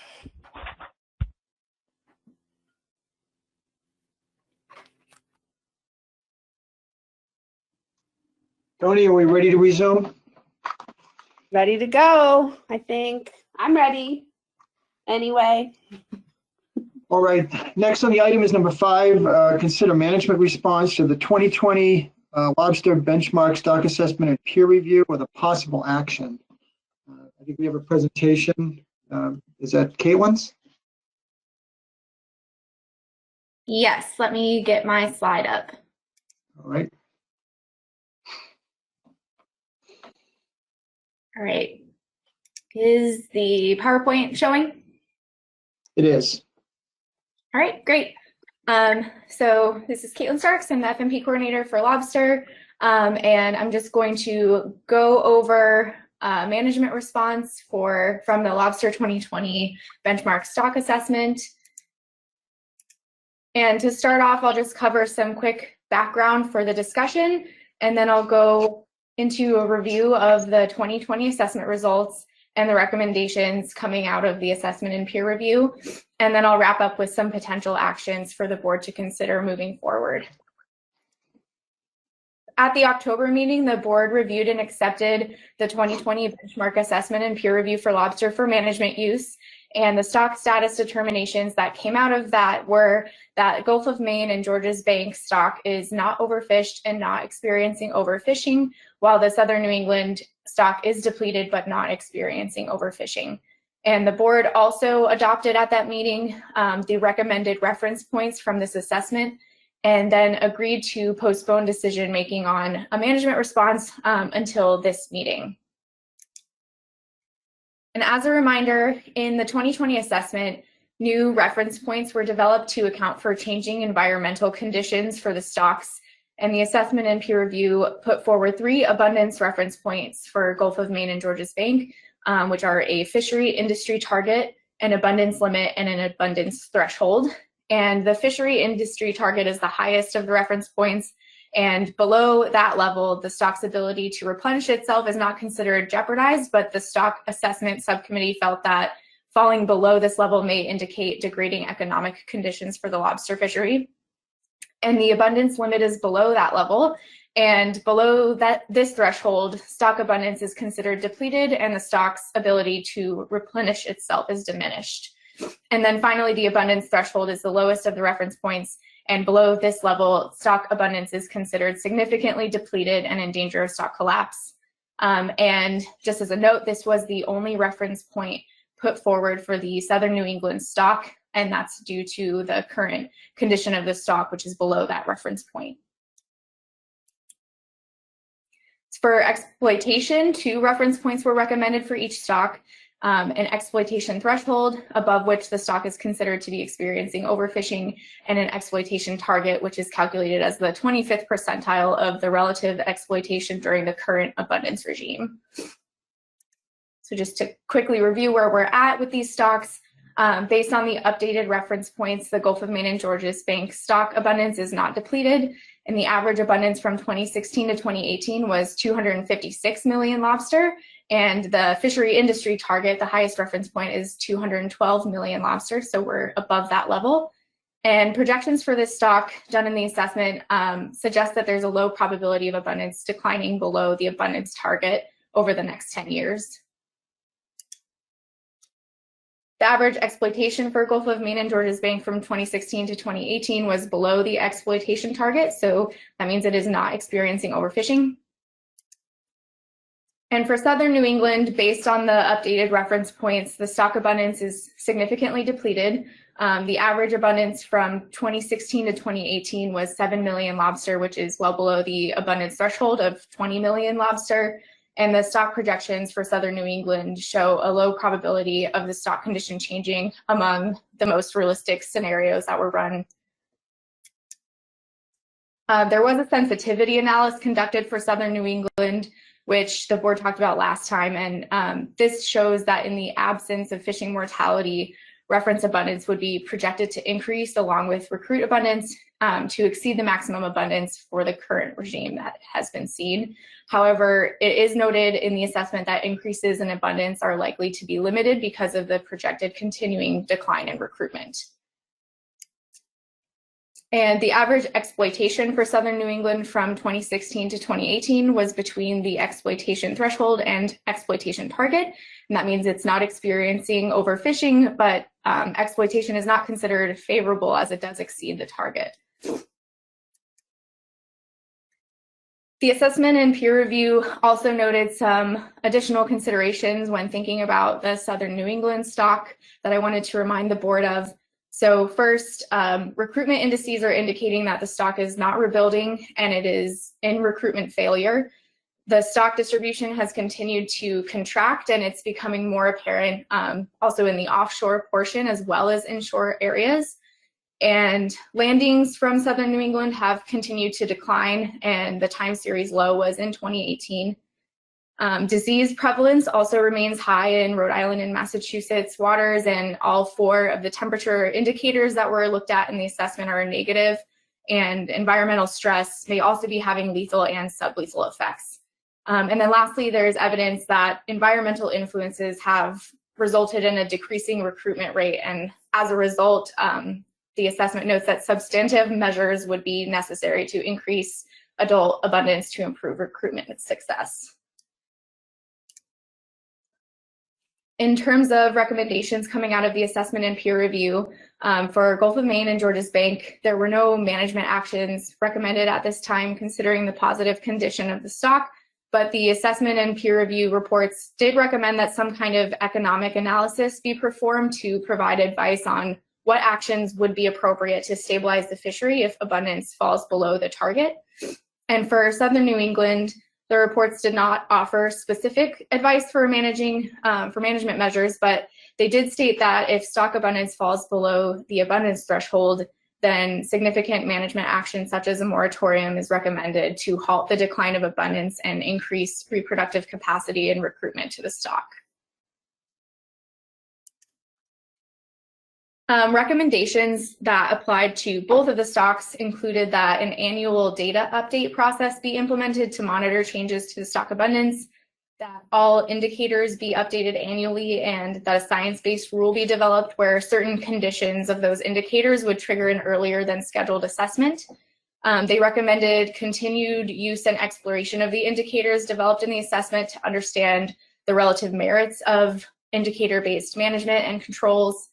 Tony, are we ready to resume? Ready to go, I think. I'm ready. Anyway. All right, next on the item is number 5, consider management response to the 2020 Lobster benchmark stock assessment and peer review with a possible action. I think we have a presentation. Is that Caitlin's? Yes, let me get my slide up. All right. All right. Is the PowerPoint showing? It is. All right, great. So this is Caitlin Starks. I'm the FMP coordinator for Lobster. And I'm just going to go over management response from the Lobster 2020 benchmark stock assessment. And to start off, I'll just cover some quick background for the discussion, and then I'll go into a review of the 2020 assessment results and the recommendations coming out of the assessment and peer review. And then I'll wrap up with some potential actions for the board to consider moving forward. At the October meeting, the board reviewed and accepted the 2020 benchmark assessment and peer review for Lobster for management use. And the stock status determinations that came out of that were that Gulf of Maine and Georges Bank stock is not overfished and not experiencing overfishing, while the Southern New England stock is depleted but not experiencing overfishing. And the board also adopted at that meeting the recommended reference points from this assessment, and then agreed to postpone decision making on a management response until this meeting. And as a reminder, in the 2020 assessment, new reference points were developed to account for changing environmental conditions for the stocks, and the assessment and peer review put forward 3 abundance reference points for Gulf of Maine and Georges Bank, which are a fishery industry target, an abundance limit, and an abundance threshold. And the fishery industry target is the highest of the reference points, and below that level, the stock's ability to replenish itself is not considered jeopardized, but the stock assessment subcommittee felt that falling below this level may indicate degrading economic conditions for the lobster fishery. And the abundance limit is below that level, and below this threshold, stock abundance is considered depleted and the stock's ability to replenish itself is diminished. And then finally, the abundance threshold is the lowest of the reference points, and below this level, stock abundance is considered significantly depleted and in danger of stock collapse. And just as a note, this was the only reference point put forward for the Southern New England stock, and that's due to the current condition of the stock, which is below that reference point. For exploitation, 2 reference points were recommended for each stock. An exploitation threshold, above which the stock is considered to be experiencing overfishing, and an exploitation target, which is calculated as the 25th percentile of the relative exploitation during the current abundance regime. So just to quickly review where we're at with these stocks, based on the updated reference points, the Gulf of Maine and Georges Bank stock abundance is not depleted, and the average abundance from 2016 to 2018 was 256 million lobster. And the fishery industry target, the highest reference point, is 212 million lobster, so we're above that level. And projections for this stock done in the assessment suggest that there's a low probability of abundance declining below the abundance target over the next 10 years. The average exploitation for Gulf of Maine and Georges Bank from 2016 to 2018 was below the exploitation target, so that means it is not experiencing overfishing. And for Southern New England, based on the updated reference points, the stock abundance is significantly depleted. The average abundance from 2016 to 2018 was 7 million lobster, which is well below the abundance threshold of 20 million lobster. And the stock projections for Southern New England show a low probability of the stock condition changing among the most realistic scenarios that were run. There was a sensitivity analysis conducted for Southern New England, which the board talked about last time, and this shows that in the absence of fishing mortality reference abundance would be projected to increase along with recruit abundance to exceed the maximum abundance for the current regime that has been seen. However, it is noted in the assessment that increases in abundance are likely to be limited because of the projected continuing decline in recruitment. And the average exploitation for Southern New England from 2016 to 2018 was between the exploitation threshold and exploitation target. And that means it's not experiencing overfishing, but exploitation is not considered favorable as it does exceed the target. The assessment and peer review also noted some additional considerations when thinking about the Southern New England stock that I wanted to remind the board of. So first, recruitment indices are indicating that the stock is not rebuilding and it is in recruitment failure. The stock distribution has continued to contract and it's becoming more apparent also in the offshore portion as well as inshore areas. And landings from Southern New England have continued to decline and the time series low was in 2018. Disease prevalence also remains high in Rhode Island and Massachusetts waters, and all 4 of the temperature indicators that were looked at in the assessment are negative, and environmental stress may also be having lethal and sublethal effects. And then lastly, there's evidence that environmental influences have resulted in a decreasing recruitment rate, and as a result, the assessment notes that substantive measures would be necessary to increase adult abundance to improve recruitment success. In terms of recommendations coming out of the assessment and peer review, for Gulf of Maine and Georges Bank, there were no management actions recommended at this time considering the positive condition of the stock, but the assessment and peer review reports did recommend that some kind of economic analysis be performed to provide advice on what actions would be appropriate to stabilize the fishery if abundance falls below the target. And for Southern New England, the reports did not offer specific advice for management measures, but they did state that if stock abundance falls below the abundance threshold, then significant management action such as a moratorium is recommended to halt the decline of abundance and increase reproductive capacity and recruitment to the stock. Recommendations that applied to both of the stocks included that an annual data update process be implemented to monitor changes to the stock abundance, that all indicators be updated annually, and that a science-based rule be developed where certain conditions of those indicators would trigger an earlier than scheduled assessment. They recommended continued use and exploration of the indicators developed in the assessment to understand the relative merits of indicator-based management and controls.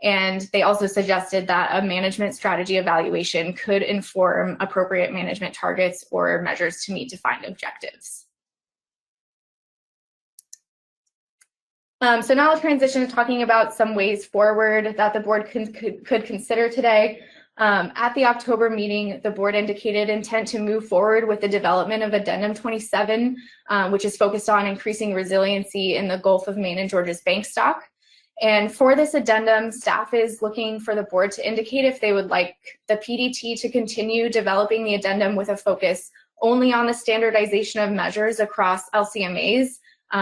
And they also suggested that a management strategy evaluation could inform appropriate management targets or measures to meet defined objectives. So now I'll transition to talking about some ways forward that the board could consider today. At the October meeting, the board indicated intent to move forward with the development of Addendum 27, which is focused on increasing resiliency in the Gulf of Maine and Georges Bank stock. And for this addendum, staff is looking for the board to indicate if they would like the PDT to continue developing the addendum with a focus only on the standardization of measures across LCMAs,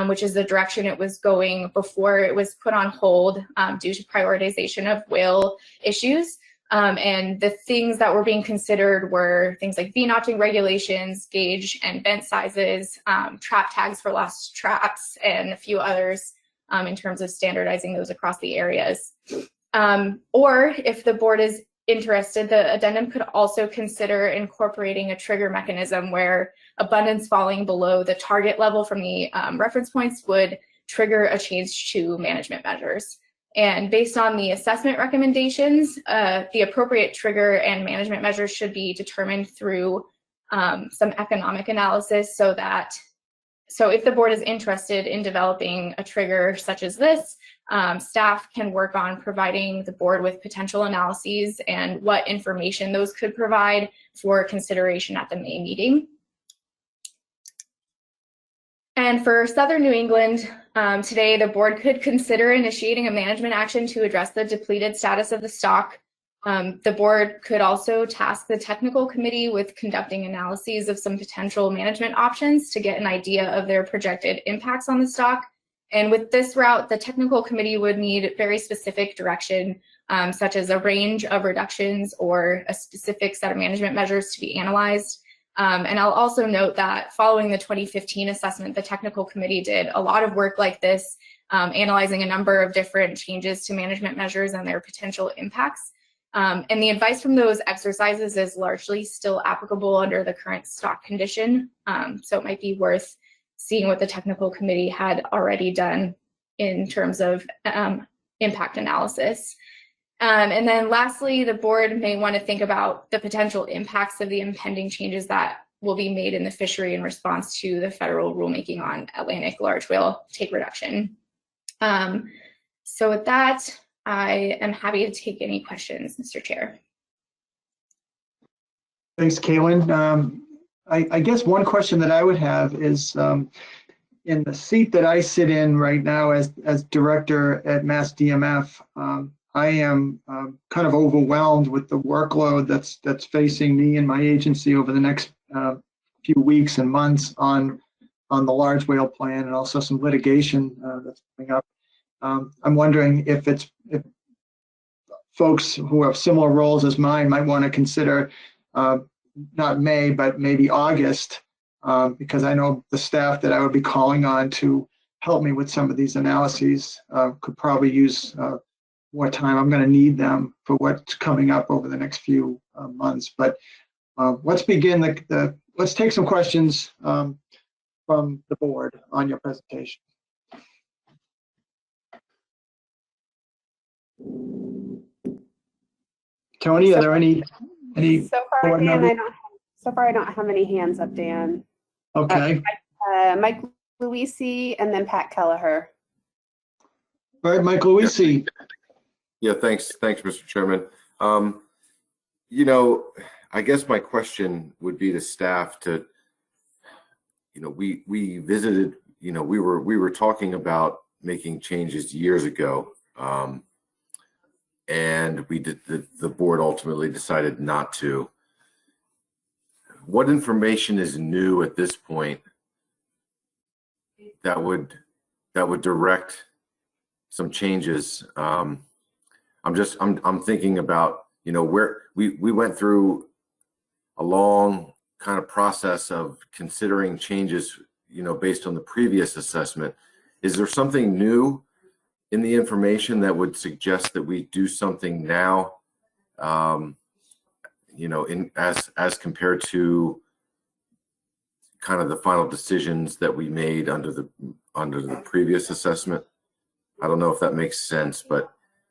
which is the direction it was going before it was put on hold due to prioritization of whale issues. And the things that were being considered were things like V-notching regulations, gauge and bent sizes, trap tags for lost traps, and a few others. In terms of standardizing those across the areas. Or if the board is interested, the addendum could also consider incorporating a trigger mechanism where abundance falling below the target level from the reference points would trigger a change to management measures. And based on the assessment recommendations, the appropriate trigger and management measures should be determined through some economic analysis so if the board is interested in developing a trigger such as this, staff can work on providing the board with potential analyses and what information those could provide for consideration at the May meeting. And for Southern New England, today the board could consider initiating a management action to address the depleted status of the stock. The board could also task the technical committee with conducting analyses of some potential management options to get an idea of their projected impacts on the stock And with this route, the technical committee would need very specific direction, such as a range of reductions or a specific set of management measures to be analyzed. And I'll also note that following the 2015 assessment, the technical committee did a lot of work like this, analyzing a number of different changes to management measures and their potential impacts. And the advice from those exercises is largely still applicable under the current stock condition. So it might be worth seeing what the technical committee had already done in terms of impact analysis. And then lastly, the board may want to think about the potential impacts of the impending changes that will be made in the fishery in response to the federal rulemaking on Atlantic large whale take reduction. So with that, I am happy to take any questions, Mr. Chair. Thanks, Kaylin. I guess one question that I would have is, in the seat that I sit in right now as director at Mass DMF, I am kind of overwhelmed with the workload that's facing me and my agency over the next few weeks and months on the large whale plan, and also some litigation that's coming up. I'm wondering if folks who have similar roles as mine might want to consider not May, but maybe August, because I know the staff that I would be calling on to help me with some of these analyses could probably use more time. I'm going to need them for what's coming up over the next few months. But let's begin let's take some questions from the board on your presentation. Tony, are there any So far, board Dan, members? so far I don't have any hands up, Dan. Okay. Mike Luisi and then Pat Kelleher. All right, Mike Luisi. Yeah, thanks, Mr. Chairman. You know, I guess my question would be to staff to, you know, we visited, you know, we were talking about making changes years ago, and we did. The board ultimately decided not to. What information is new at this point that would direct some changes? I'm thinking about, you know, where we went through a long kind of process of considering changes, you know, based on the previous assessment. Is there something new in the information that would suggest that we do something now, you know, as compared to kind of the final decisions that we made under the previous assessment? I don't know if that makes sense, but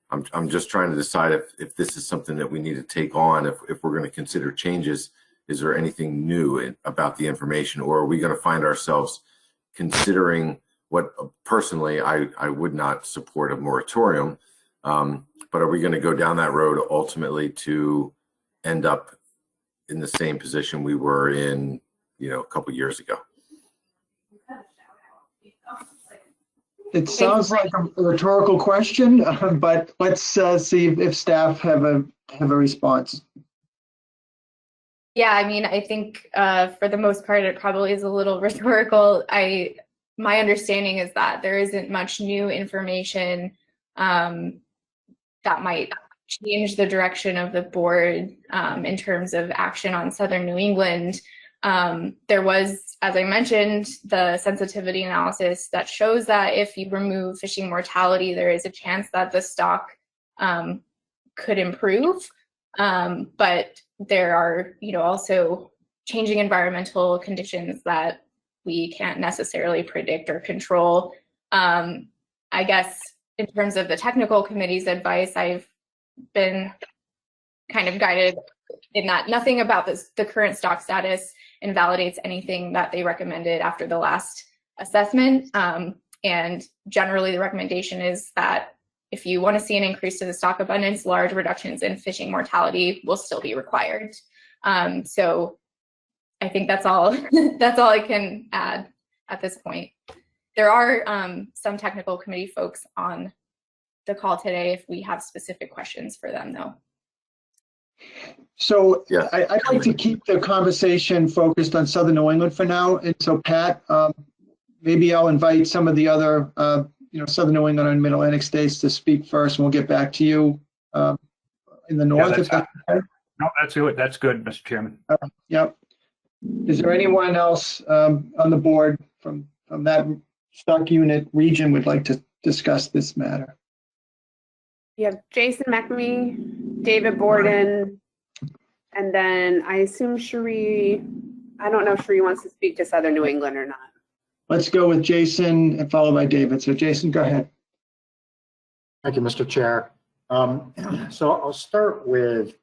I'm just trying to decide if this is something that we need to take on, if we're going to consider changes. Is there anything new about the information, or are we going to find ourselves considering what personally I would not support a moratorium, but are we going to go down that road ultimately to end up in the same position we were in, you know, a couple years ago? It sounds like a rhetorical question, but let's see if staff have a response. Yeah, I mean, I think for the most part, it probably is a little rhetorical. My understanding is that there isn't much new information that might change the direction of the board in terms of action on Southern New England. There was, as I mentioned, the sensitivity analysis that shows that if you remove fishing mortality, there is a chance that the stock could improve. But there are, you know, also changing environmental conditions that we can't necessarily predict or control. I guess in terms of the technical committee's advice, I've been kind of guided in that nothing about the current stock status invalidates anything that they recommended after the last assessment. And generally the recommendation is that if you want to see an increase to the stock abundance, large reductions in fishing mortality will still be required. So I think that's all that's all I can add at this point. There are some technical committee folks on the call today if we have specific questions for them though. So yeah, I'd like to keep the conversation focused on Southern New England for now. And so Pat, maybe I'll invite some of the other, Southern New England and Mid-Atlantic states to speak first, and we'll get back to you in the north. That's okay. No, that's good. That's good, Mr. Chairman. Yep. Is there anyone else on the board from that stock unit region would like to discuss this matter? You have Jason McNamee, David Borden, and then I assume Cherie. I don't know if Cherie wants to speak to Southern New England or not. Let's go with Jason and followed by David. So Jason, go ahead. Thank you, Mr. Chair. So I'll start with,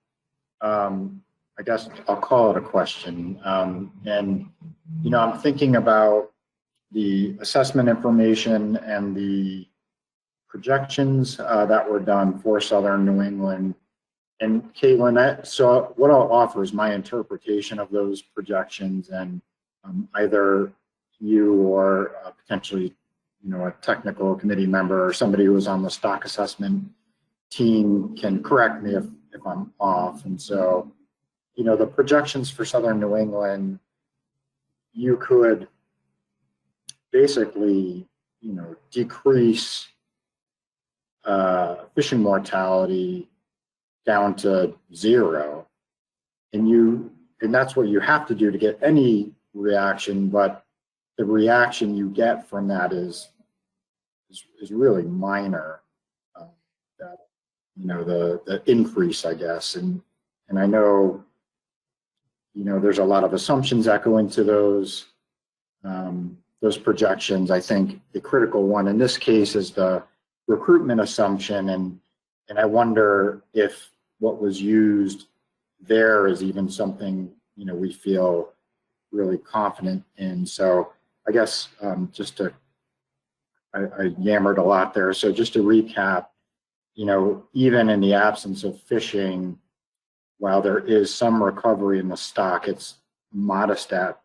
I guess I'll call it a question. I'm thinking about the assessment information and the projections that were done for Southern New England. And Caitlin, so what I'll offer is my interpretation of those projections, and either you or potentially, a technical committee member or somebody who was on the stock assessment team can correct me if I'm off. And so, the projections for Southern New England, you could basically, decrease fishing mortality down to 0, and that's what you have to do to get any reaction, but the reaction you get from that is really minor. The increase, I guess, and I know, there's a lot of assumptions that go into those projections. I think the critical one in this case is the recruitment assumption, and I wonder if what was used there is even something we feel really confident in. So I guess I yammered a lot there. So just to recap, even in the absence of fishing, while there is some recovery in the stock, it's modest at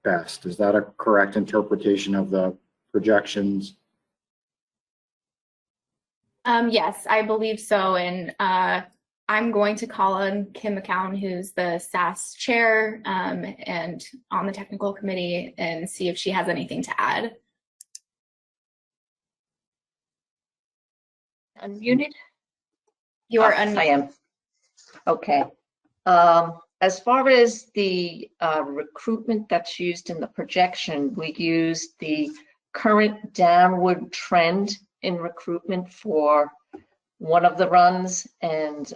best. Is that a correct interpretation of the projections? Yes, I believe so. And I'm going to call on Kim McCown, who's the SAS chair and on the technical committee, and see if she has anything to add. Unmuted? You are unmuted. I am. Okay. As far as the recruitment that's used in the projection, we use the current downward trend in recruitment for one of the runs, and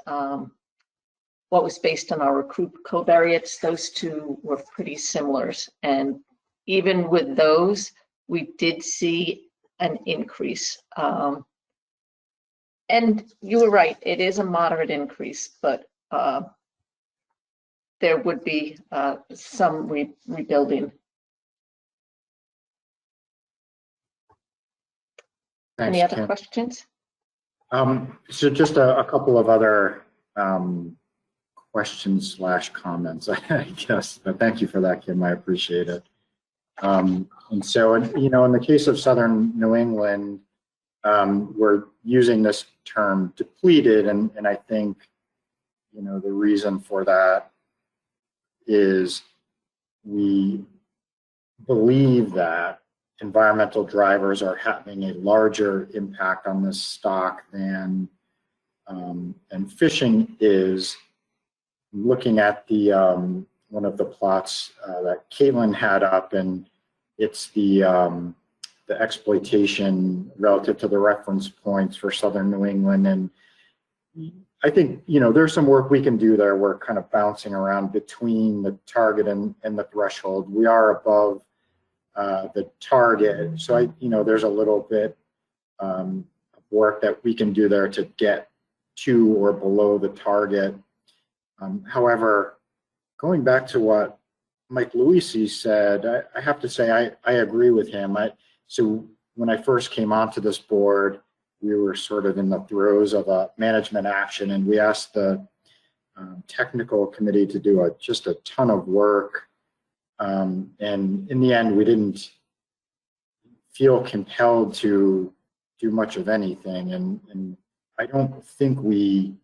what was based on our recruit covariates. Those two were pretty similar, and even with those, we did see an increase. And you were right, it is a moderate increase, but there would be some rebuilding. Thanks, Any other Kim. questions? So just a couple of other questions / comments, I guess. But thank you for that, Kim. I appreciate it. And so, in the case of Southern New England, we're using this term depleted, and I think, the reason for that is we believe that environmental drivers are having a larger impact on this stock than and fishing is. Looking at the one of the plots that Caitlin had up, and it's the exploitation relative to the reference points for Southern New England, and I think there's some work we can do there. We're kind of bouncing around between the target and the threshold. We are above the target, so there's a little bit of work that we can do there to get to or below the target. However, going back to what Mike Luisi said, I have to say I agree with him. So when I first came onto this board, we were sort of in the throes of a management action, and we asked the technical committee to do just a ton of work. And in the end, we didn't feel compelled to do much of anything. And I don't think we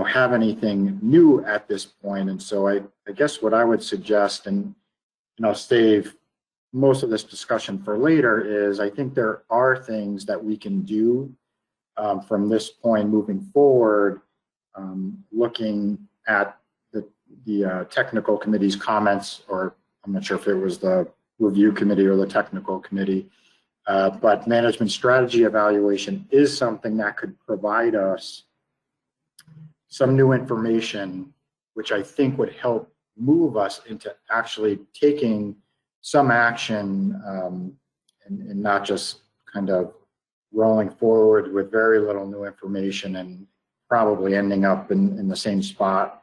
have anything new at this point. And so I guess what I would suggest, and I'll save most of this discussion for later is I think there are things that we can do from this point moving forward, looking at the technical committee's comments, or I'm not sure if it was the review committee or the technical committee, but management strategy evaluation is something that could provide us some new information, which I think would help move us into actually taking some action and not just kind of rolling forward with very little new information and probably ending up in the same spot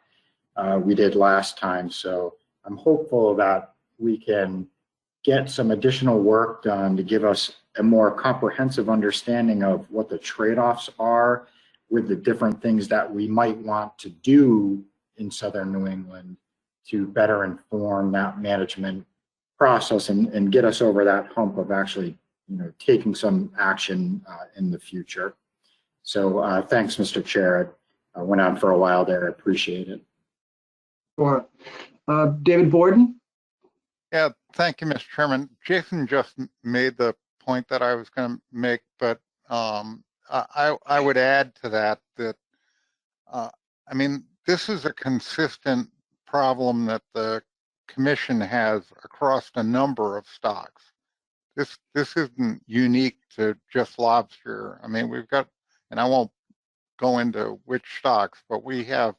we did last time. So I'm hopeful that we can get some additional work done to give us a more comprehensive understanding of what the trade-offs are with the different things that we might want to do in Southern New England to better inform that management process and get us over that hump of actually, taking some action in the future. So thanks, Mr. Chair. I went on for a while there. I appreciate it. Sure. David Borden? Yeah, thank you, Mr. Chairman. Jason just made the point that I was going to make, but I would add to that I mean, this is a consistent problem that the Commission has across a number of stocks. This isn't unique to just lobster. I mean, we've got, and I won't go into which stocks, but we have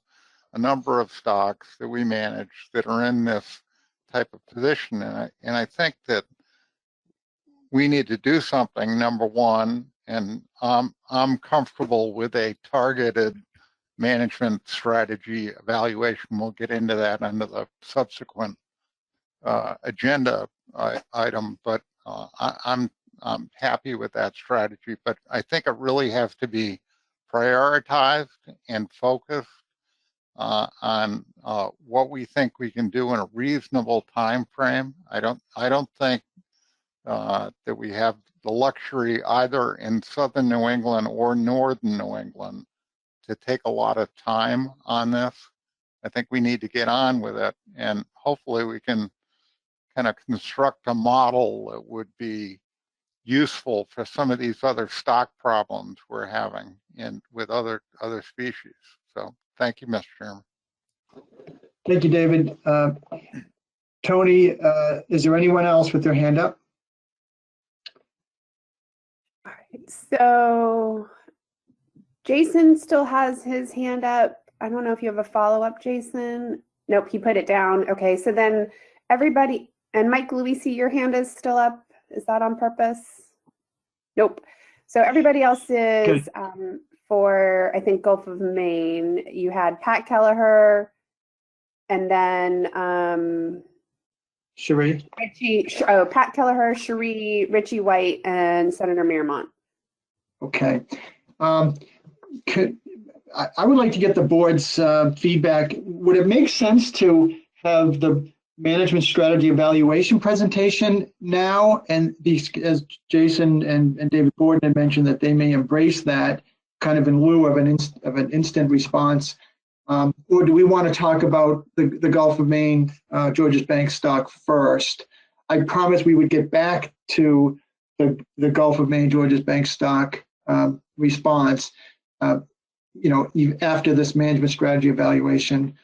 a number of stocks that we manage that are in this type of position. And I think that we need to do something, number one, and I'm comfortable with a targeted management strategy evaluation. We'll get into that under the subsequent agenda item, but I'm happy with that strategy. But I think it really has to be prioritized and focused on what we think we can do in a reasonable time frame. I don't think that we have the luxury either in Southern New England or Northern New England to take a lot of time on this. I think we need to get on with it, and hopefully we can kind of construct a model that would be useful for some of these other stock problems we're having with other species. So thank you, Mr. Chairman. Thank you, David. Tony, is there anyone else with their hand up? All right, so Jason still has his hand up. I don't know if you have a follow-up, Jason. Nope, he put it down. Okay, so then everybody, and Mike Louisi, your hand is still up. Is that on purpose? Nope. So everybody else is for, I think, Gulf of Maine. You had Pat Kelleher, and then Cherie. Pat Kelleher, Cherie, Richie White, and Senator Mirmont. Okay. I would like to get the board's feedback. Would it make sense to have the management strategy evaluation presentation now, and these, as Jason and David Borden had mentioned, that they may embrace that kind of in lieu of an instant response, or do we want to talk about the Gulf of Maine Georges Bank stock first? I promised we would get back to the Gulf of Maine Georges Bank stock response, after this management strategy evaluation.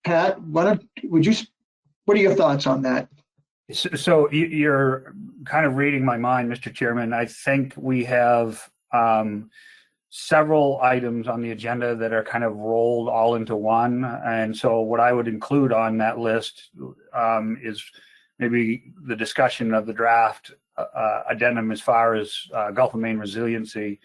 Pat, what are your thoughts on that? So you're kind of reading my mind, Mr. Chairman. I think we have several items on the agenda that are kind of rolled all into one. And so what I would include on that list is maybe the discussion of the draft addendum as far as Gulf of Maine resiliency,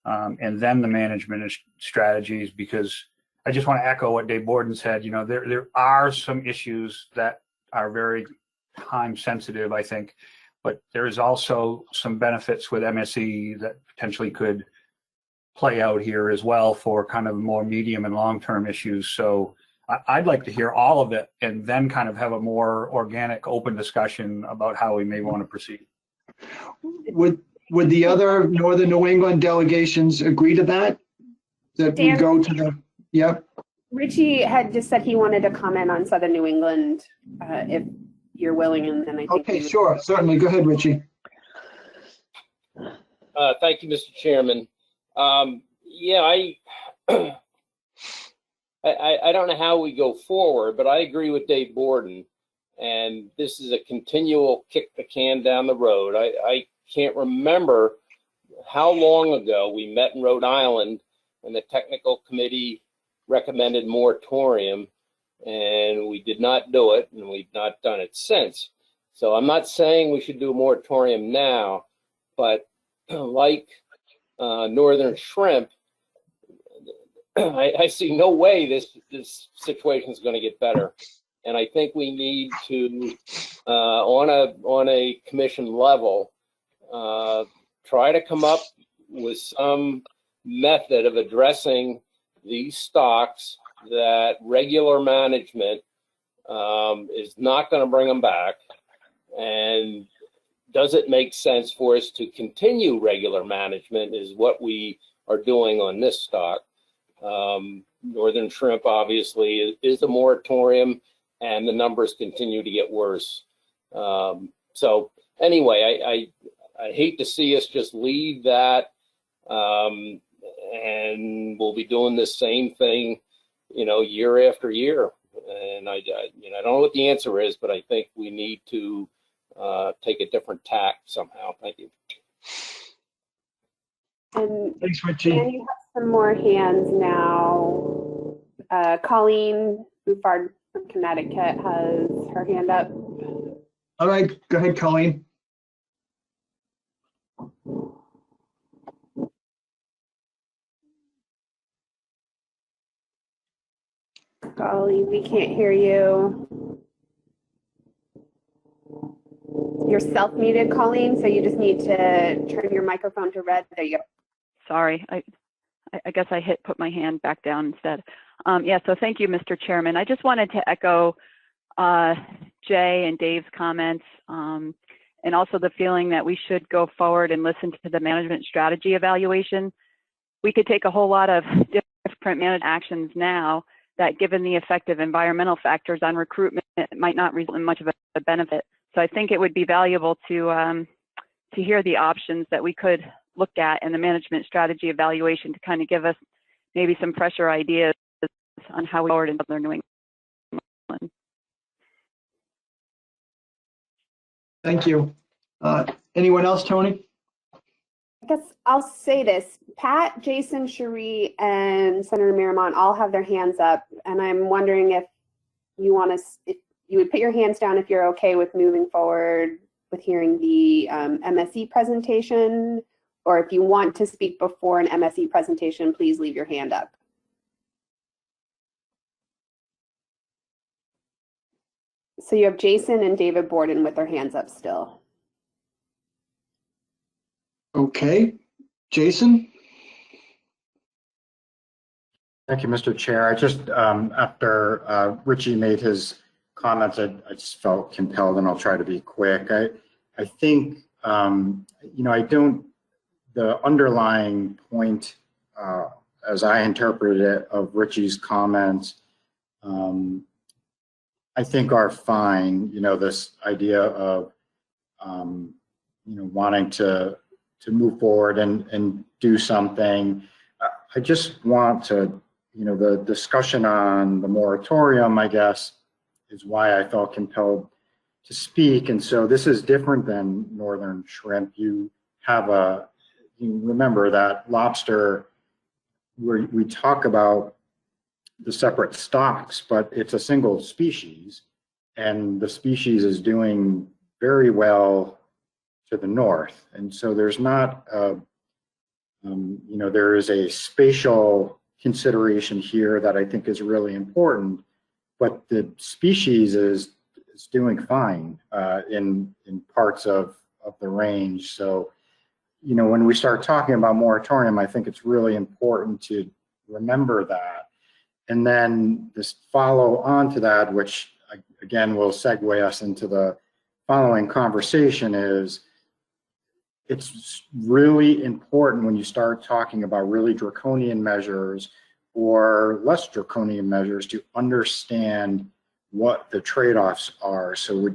and then the management strategies, because I just want to echo what Dave Borden said. There are some issues that are very time sensitive, I think, but there is also some benefits with MSE that potentially could play out here as well for kind of more medium and long-term issues. So I'd like to hear all of it and then kind of have a more organic, open discussion about how we may want to proceed. Would the other Northern New England delegations agree to that? That we go to the, yep. Richie had just said he wanted to comment on Southern New England, if you're willing, and then I think. Okay, sure, certainly. Go ahead, Richie. Thank you, Mr. Chairman. Yeah, I don't know how we go forward, but I agree with Dave Borden. And this is a continual kick the can down the road. I can't remember how long ago we met in Rhode Island and the technical committee recommended moratorium, and we did not do it, and we've not done it since. So I'm not saying we should do a moratorium now, but like Northern Shrimp, I see no way this situation is going to get better. And I think we need to, on a commission level, try to come up with some method of addressing these stocks that regular management is not going to bring them back. And does it make sense for us to continue regular management is what we are doing on this stock. Northern Shrimp obviously is a moratorium, and the numbers continue to get worse. So anyway, I hate to see us just leave that, and we'll be doing the same thing, year after year. And I don't know what the answer is, but I think we need to take a different tack somehow. Thank you. And thanks, Richie. Dan, you have some more hands now. Colleen Buffard from Connecticut has her hand up. All right, go ahead, Colleen. Golly, we can't hear you. You're self-muted, Colleen, so you just need to turn your microphone to red. There you go. Sorry, I guess I put my hand back down instead. Yeah, so thank you, Mr. Chairman. I just wanted to echo Jay and Dave's comments, and also the feeling that we should go forward and listen to the management strategy evaluation. We could take a whole lot of different management actions now that, given the effect of environmental factors on recruitment, might not result in much of a benefit. So I think it would be valuable to hear the options that we could look at in the management strategy evaluation to kind of give us maybe some fresher ideas on how we forward in Southern New England. Thank you. Anyone else, Tony? I guess I'll say this. Pat, Jason, Cherie, and Senator Miramont all have their hands up, and I'm wondering if you want to, if you would put your hands down if you're okay with moving forward with hearing the MSE presentation, or if you want to speak before an MSE presentation, please leave your hand up. So you have Jason and David Borden with their hands up still. Okay, Jason. Thank you, Mr. Chair. I just, after Richie made his comments, I just felt compelled, and I'll try to be quick. I think, the underlying point, as I interpreted it, of Richie's comments, I think are fine. This idea of, wanting to move forward and do something. I just want to, the discussion on the moratorium, I guess, is why I felt compelled to speak. And so this is different than Northern Shrimp. You remember that Lobster, we talk about the separate stocks, but it's a single species, and the species is doing very well to the north. And so there's not, there is a spatial consideration here that I think is really important, but the species is doing fine in parts of the range. So, when we start talking about moratorium, I think it's really important to remember that. And then this follow on to that, which again will segue us into the following conversation, is it's really important when you start talking about really draconian measures or less draconian measures to understand what the trade-offs are. So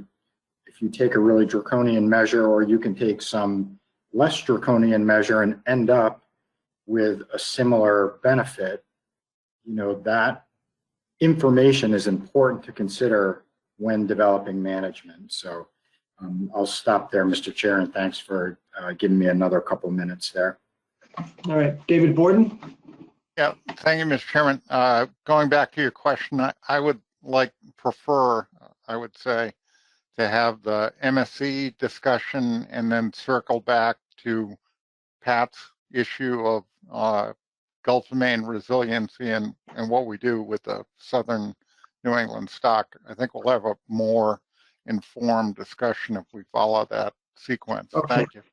you take a really draconian measure, or you can take some less draconian measure and end up with a similar benefit. You know, that information is important to consider when developing management. So I'll stop there, Mr. Chair, and thanks for giving me another couple minutes there. All right, David Borden. Yeah, thank you, Mr. Chairman. Going back to your question, I would prefer, I would say, to have the MSC discussion and then circle back to Pat's issue of Gulf of Maine resiliency and what we do with the Southern New England stock. I think we'll have a more informed discussion if we follow that sequence. Okay. Thank you.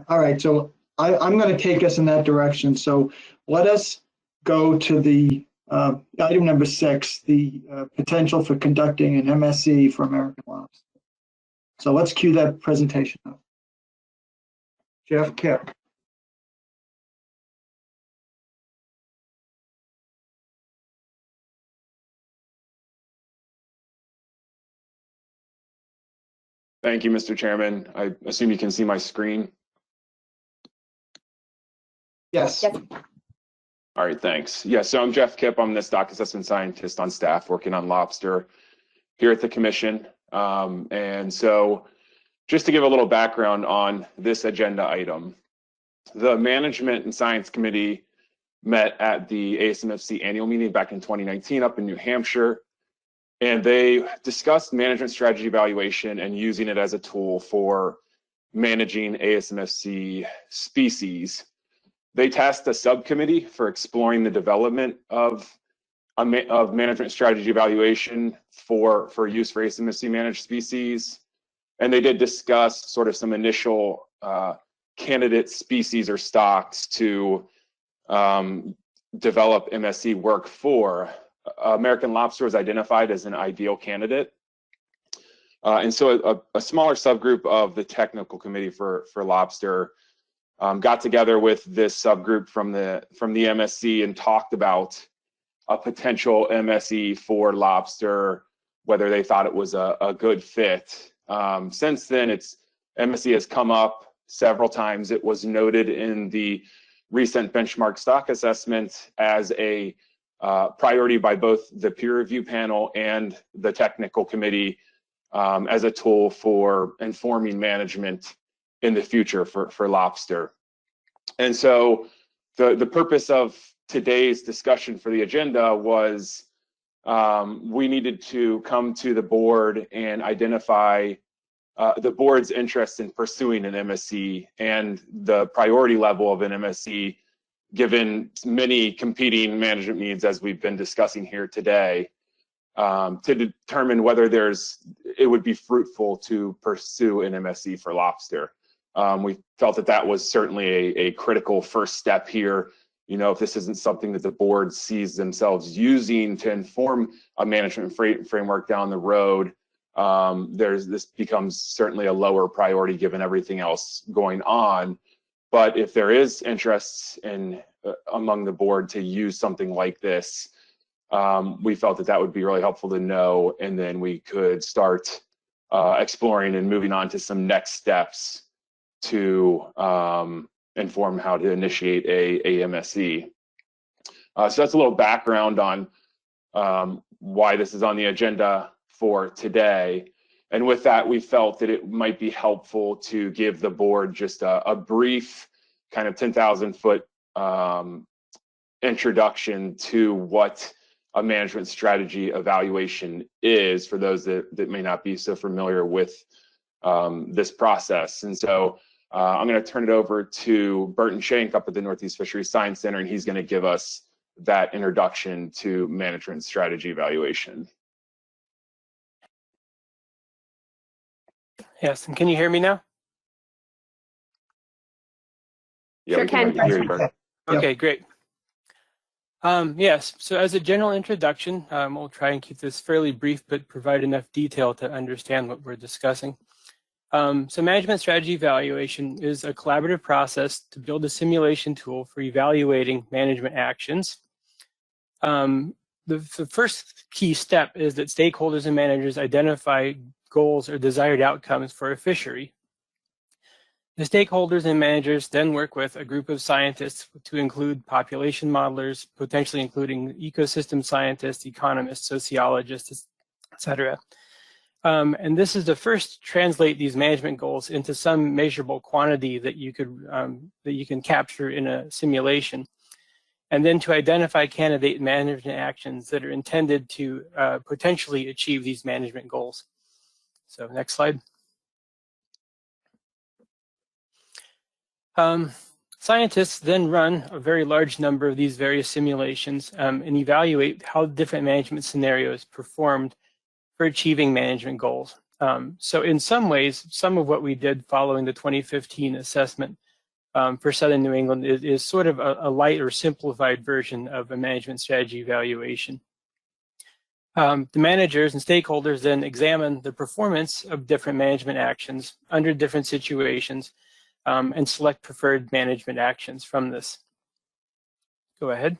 All right, so I'm going to take us in that direction. So let us go to the item number 6, the potential for conducting an MSC for American Lobster. So let's cue that presentation up. Jeff Kipp. Thank you, Mr. Chairman. I assume you can see my screen. Yes. All right, thanks. Yeah, so I'm Jeff Kipp. I'm the stock assessment scientist on staff working on Lobster here at the Commission. And so just to give a little background on this agenda item, the Management and Science Committee met at the ASMFC annual meeting back in 2019 up in New Hampshire. And they discussed management strategy evaluation and using it as a tool for managing ASMFC species. They tasked a subcommittee for exploring the development of management strategy evaluation for use for ASMFC managed species. And they did discuss sort of some initial candidate species or stocks to develop MSC work for. American lobster was identified as an ideal candidate. And so a smaller subgroup of the technical committee for lobster got together with this subgroup from the MSC and talked about a potential MSE for lobster, whether they thought it was a good fit. Since then, MSE has come up several times. It was noted in the recent benchmark stock assessment as a priority by both the peer review panel and the technical committee as a tool for informing management in the future for lobster. And so the purpose of today's discussion for the agenda was we needed to come to the board and identify the board's interest in pursuing an MSC and the priority level of an MSC given many competing management needs as we've been discussing here today, to determine whether it would be fruitful to pursue an MSC for lobster. We felt that was certainly a critical first step here. You know, if this isn't something that the board sees themselves using to inform a management framework down the road, this becomes certainly a lower priority given everything else going on. But if there is interest among the board to use something like this, we felt that would be really helpful to know, and then we could start exploring and moving on to some next steps to inform how to initiate a MSC. So that's a little background on why this is on the agenda for today. And with that, we felt that it might be helpful to give the board just a brief kind of 10,000-foot introduction to what a management strategy evaluation is for those that may not be so familiar with this process. And so I'm going to turn it over to Burton Shank up at the Northeast Fisheries Science Center, and he's going to give us that introduction to management strategy evaluation. Yes, and can you hear me now? Yeah, we can hear you, Burton. Okay, great. Yes, so as a general introduction, we'll try and keep this fairly brief, but provide enough detail to understand what we're discussing. So management strategy evaluation is a collaborative process to build a simulation tool for evaluating management actions. The first key step is that stakeholders and managers identify goals or desired outcomes for a fishery. The stakeholders and managers then work with a group of scientists to include population modelers, potentially including ecosystem scientists, economists, sociologists, etc. And this is to first translate these management goals into some measurable quantity that you can capture in a simulation, and then to identify candidate management actions that are intended to potentially achieve these management goals. So next slide. Scientists then run a very large number of these various simulations and evaluate how different management scenarios performed for achieving management goals. So in some ways, some of what we did following the 2015 assessment for Southern New England is sort of a light or simplified version of a management strategy evaluation. The managers and stakeholders then examine the performance of different management actions under different situations and select preferred management actions from this. Go ahead.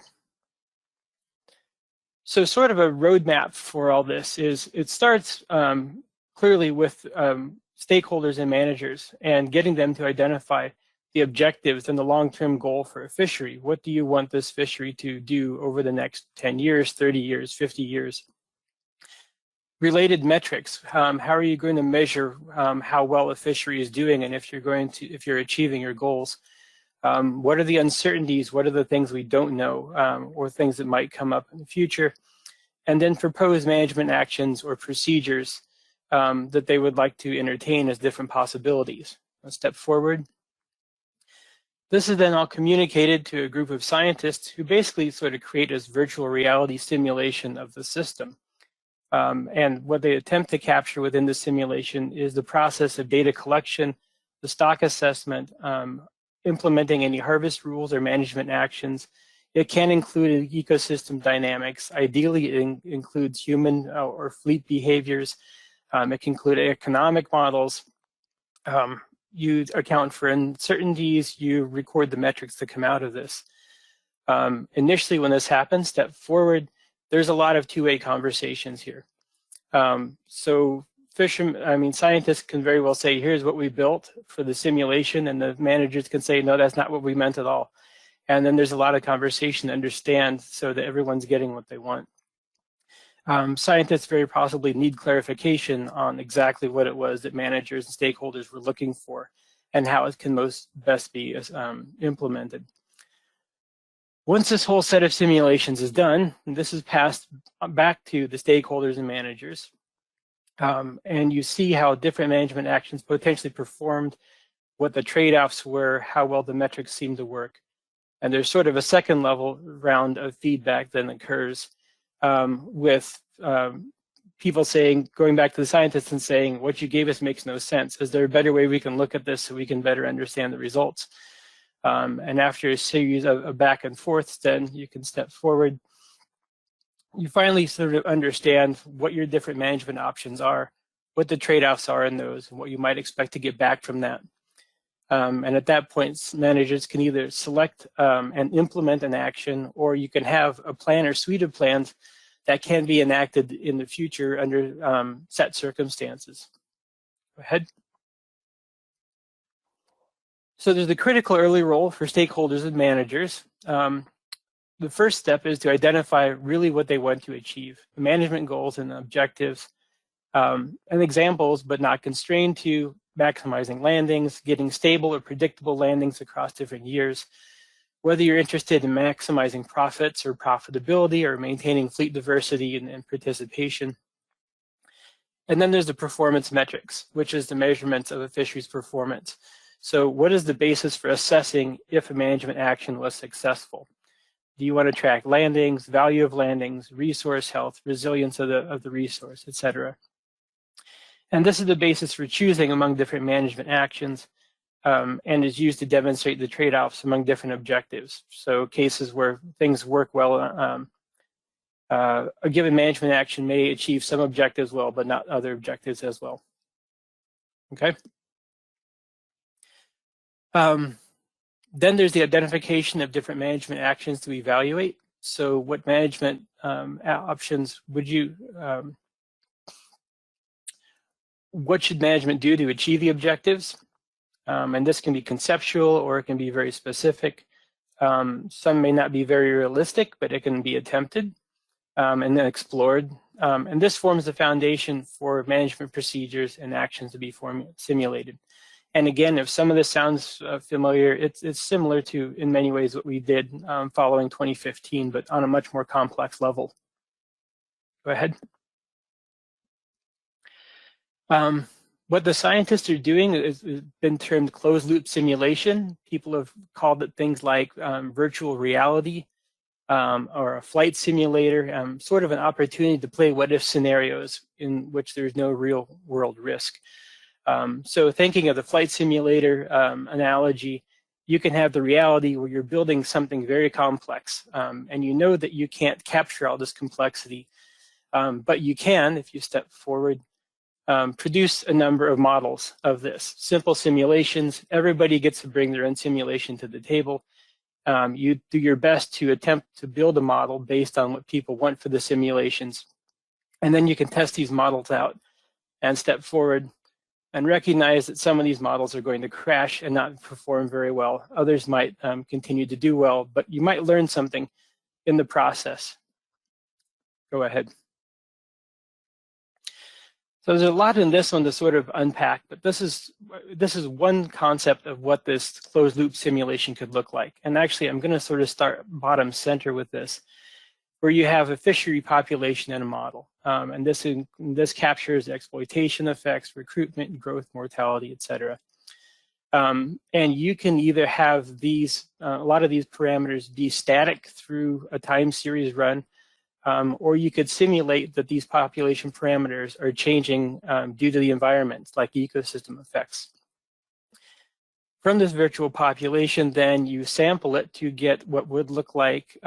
So sort of a roadmap for all this is it starts clearly with stakeholders and managers and getting them to identify the objectives and the long-term goal for a fishery. What do you want this fishery to do over the next 10 years, 30 years, 50 years? Related metrics. How are you going to measure how well a fishery is doing and if you're achieving your goals? What are the uncertainties? What are the things we don't know or things that might come up in the future? And then propose management actions or procedures that they would like to entertain as different possibilities. A step forward. This is then all communicated to a group of scientists who basically sort of create this virtual reality simulation of the system. And what they attempt to capture within the simulation is the process of data collection, the stock assessment, implementing any harvest rules or management actions. It can include ecosystem dynamics. Ideally, it includes human or fleet behaviors. It can include economic models. You account for uncertainties. You record the metrics that come out of this. Initially, when this happens, step forward, there's a lot of two-way conversations here. So scientists can very well say, here's what we built for the simulation, and the managers can say, no, that's not what we meant at all. And then there's a lot of conversation to understand so that everyone's getting what they want. Scientists very possibly need clarification on exactly what it was that managers and stakeholders were looking for and how it can best be implemented. Once this whole set of simulations is done, this is passed back to the stakeholders and managers. And you see how different management actions potentially performed, what the trade-offs were, how well the metrics seem to work. And there's sort of a second level round of feedback that occurs with people saying, going back to the scientists and saying, what you gave us makes no sense. Is there a better way we can look at this so we can better understand the results? And after a series of back and forths, then you can step forward. You finally sort of understand what your different management options are, what the trade-offs are in those, and what you might expect to get back from that. And at that point, managers can either select and implement an action, or you can have a plan or suite of plans that can be enacted in the future under set circumstances. Go ahead. So there's the critical early role for stakeholders and managers. The first step is to identify really what they want to achieve, the management goals and objectives, and examples, but not constrained to maximizing landings, getting stable or predictable landings across different years, whether you're interested in maximizing profits or profitability or maintaining fleet diversity and participation. And then there's the performance metrics, which is the measurements of a fishery's performance. So what is the basis for assessing if a management action was successful? Do you want to track landings, value of landings, resource health, resilience of the resource, et cetera? And this is the basis for choosing among different management actions and is used to demonstrate the trade-offs among different objectives. So cases where things work well, a given management action may achieve some objectives well, but not other objectives as well. Okay. Then there's the identification of different management actions to evaluate. So what management options would you what should management do to achieve the objectives? And this can be conceptual or it can be very specific. Some may not be very realistic, but it can be attempted and then explored. And this forms the foundation for management procedures and actions to be simulated. And again, if some of this sounds familiar, it's similar to, in many ways, what we did following 2015, but on a much more complex level. Go ahead. What the scientists are doing is been termed closed loop simulation. People have called it things like virtual reality or a flight simulator, sort of an opportunity to play what if scenarios in which there's no real world risk. So thinking of the flight simulator analogy, you can have the reality where you're building something very complex and you know that you can't capture all this complexity, but you can, if you step forward, produce a number of models of this. Simple simulations, everybody gets to bring their own simulation to the table. You do your best to attempt to build a model based on what people want for the simulations. And then you can test these models out and step forward and recognize that some of these models are going to crash and not perform very well. Others might continue to do well, but you might learn something in the process. Go ahead. So there's a lot in this one to sort of unpack, but this is one concept of what this closed loop simulation could look like. And actually, I'm going to sort of start bottom center with this, where you have a fishery population in a model. And this captures exploitation effects, recruitment, growth, mortality, et cetera. And you can either have these, a lot of these parameters be static through a time series run, or you could simulate that these population parameters are changing due to the environment, like ecosystem effects. From this virtual population, then you sample it to get what would look like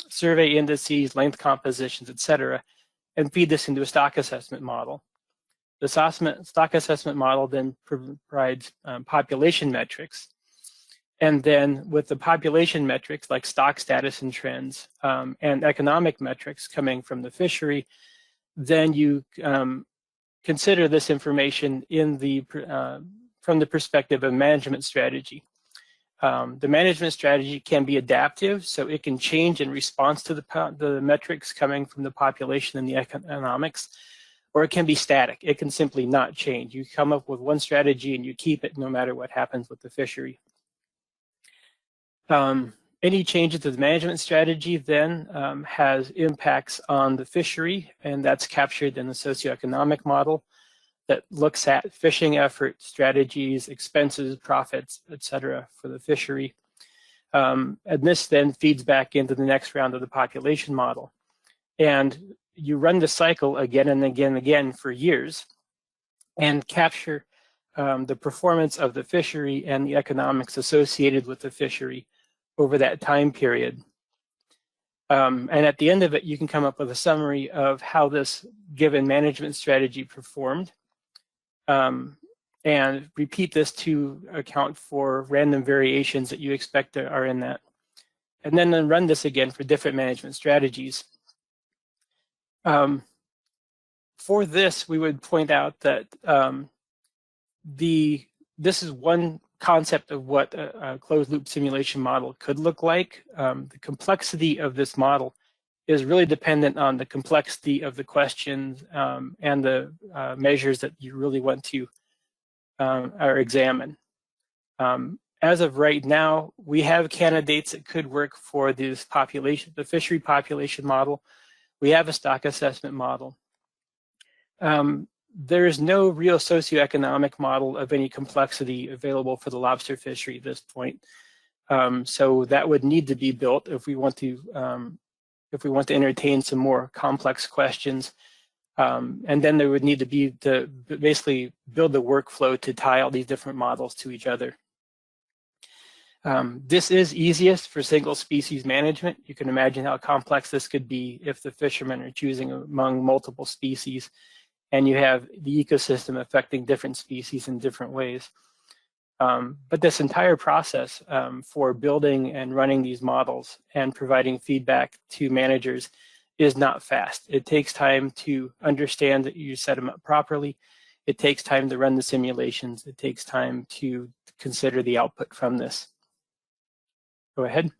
survey indices, length compositions, et cetera, and feed this into a stock assessment model. The stock assessment model then provides population metrics. And then with the population metrics like stock status and trends and economic metrics coming from the fishery, then you consider this information in the, from the perspective of management strategy. The management strategy can be adaptive, so it can change in response to the metrics coming from the population and the economics, or it can be static. It can simply not change. You come up with one strategy and you keep it no matter what happens with the fishery. Any changes to the management strategy then has impacts on the fishery, and that's captured in the socioeconomic model that looks at fishing effort, strategies, expenses, profits, et cetera, for the fishery. And this then feeds back into the next round of the population model. And you run the cycle again and again and again for years and capture the performance of the fishery and the economics associated with the fishery over that time period. And at the end of it, you can come up with a summary of how this given management strategy performed and repeat this to account for random variations that you expect are in that. And then run this again for different management strategies. For this, we would point out that this is one concept of what a closed loop simulation model could look like. The complexity of this model is really dependent on the complexity of the questions and the measures that you really want to examine. As of right now, we have candidates that could work for this population, the fishery population model. We have a stock assessment model. There is no real socioeconomic model of any complexity available for the lobster fishery at this point. So that would need to be built if we want to entertain some more complex questions. And then there would need to be to basically build the workflow to tie all these different models to each other. This is easiest for single species management. You can imagine how complex this could be if the fishermen are choosing among multiple species and you have the ecosystem affecting different species in different ways. But this entire process for building and running these models and providing feedback to managers is not fast. It takes time to understand that you set them up properly. It takes time to run the simulations. It takes time to consider the output from this. Go ahead.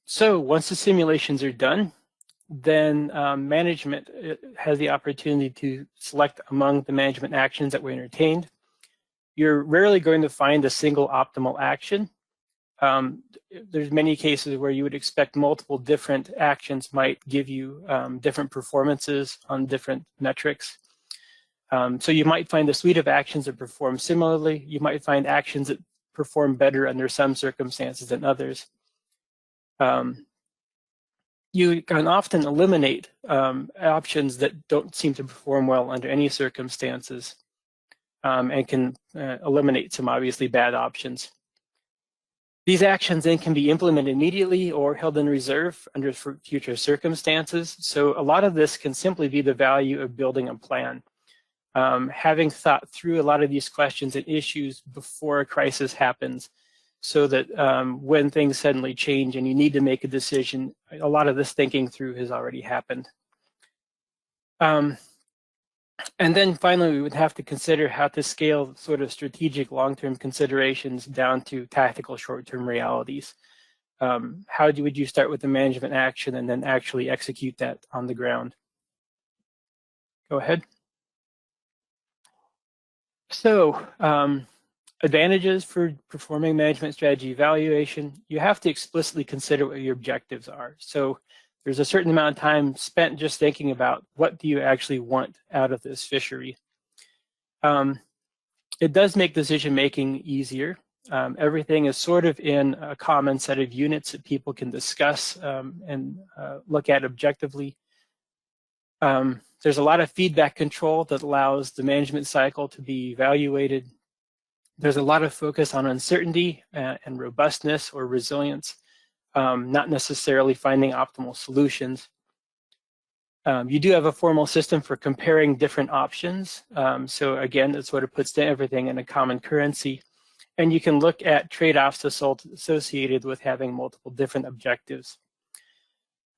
So once the simulations are done, then management has the opportunity to select among the management actions that were entertained. You're rarely going to find a single optimal action. There's many cases where you would expect multiple different actions might give you different performances on different metrics. So you might find a suite of actions that perform similarly. You might find actions that perform better under some circumstances than others. You can often eliminate options that don't seem to perform well under any circumstances, and can eliminate some obviously bad options. These actions then can be implemented immediately or held in reserve under future circumstances. So a lot of this can simply be the value of building a plan. Having thought through a lot of these questions and issues before a crisis happens, so that when things suddenly change and you need to make a decision, a lot of this thinking through has already happened. And then finally, we would have to consider how to scale sort of strategic long-term considerations down to tactical short-term realities. How would you start with the management action and then actually execute that on the ground? Go ahead. So advantages for performing management strategy evaluation: you have to explicitly consider what your objectives are. So there's a certain amount of time spent just thinking about what do you actually want out of this fishery. It does make decision-making easier. Everything is sort of in a common set of units that people can discuss and look at objectively. There's a lot of feedback control that allows the management cycle to be evaluated. There's a lot of focus on uncertainty and robustness or resilience, not necessarily finding optimal solutions. You do have a formal system for comparing different options. So again, it sort of puts everything in a common currency. And you can look at trade-offs associated with having multiple different objectives.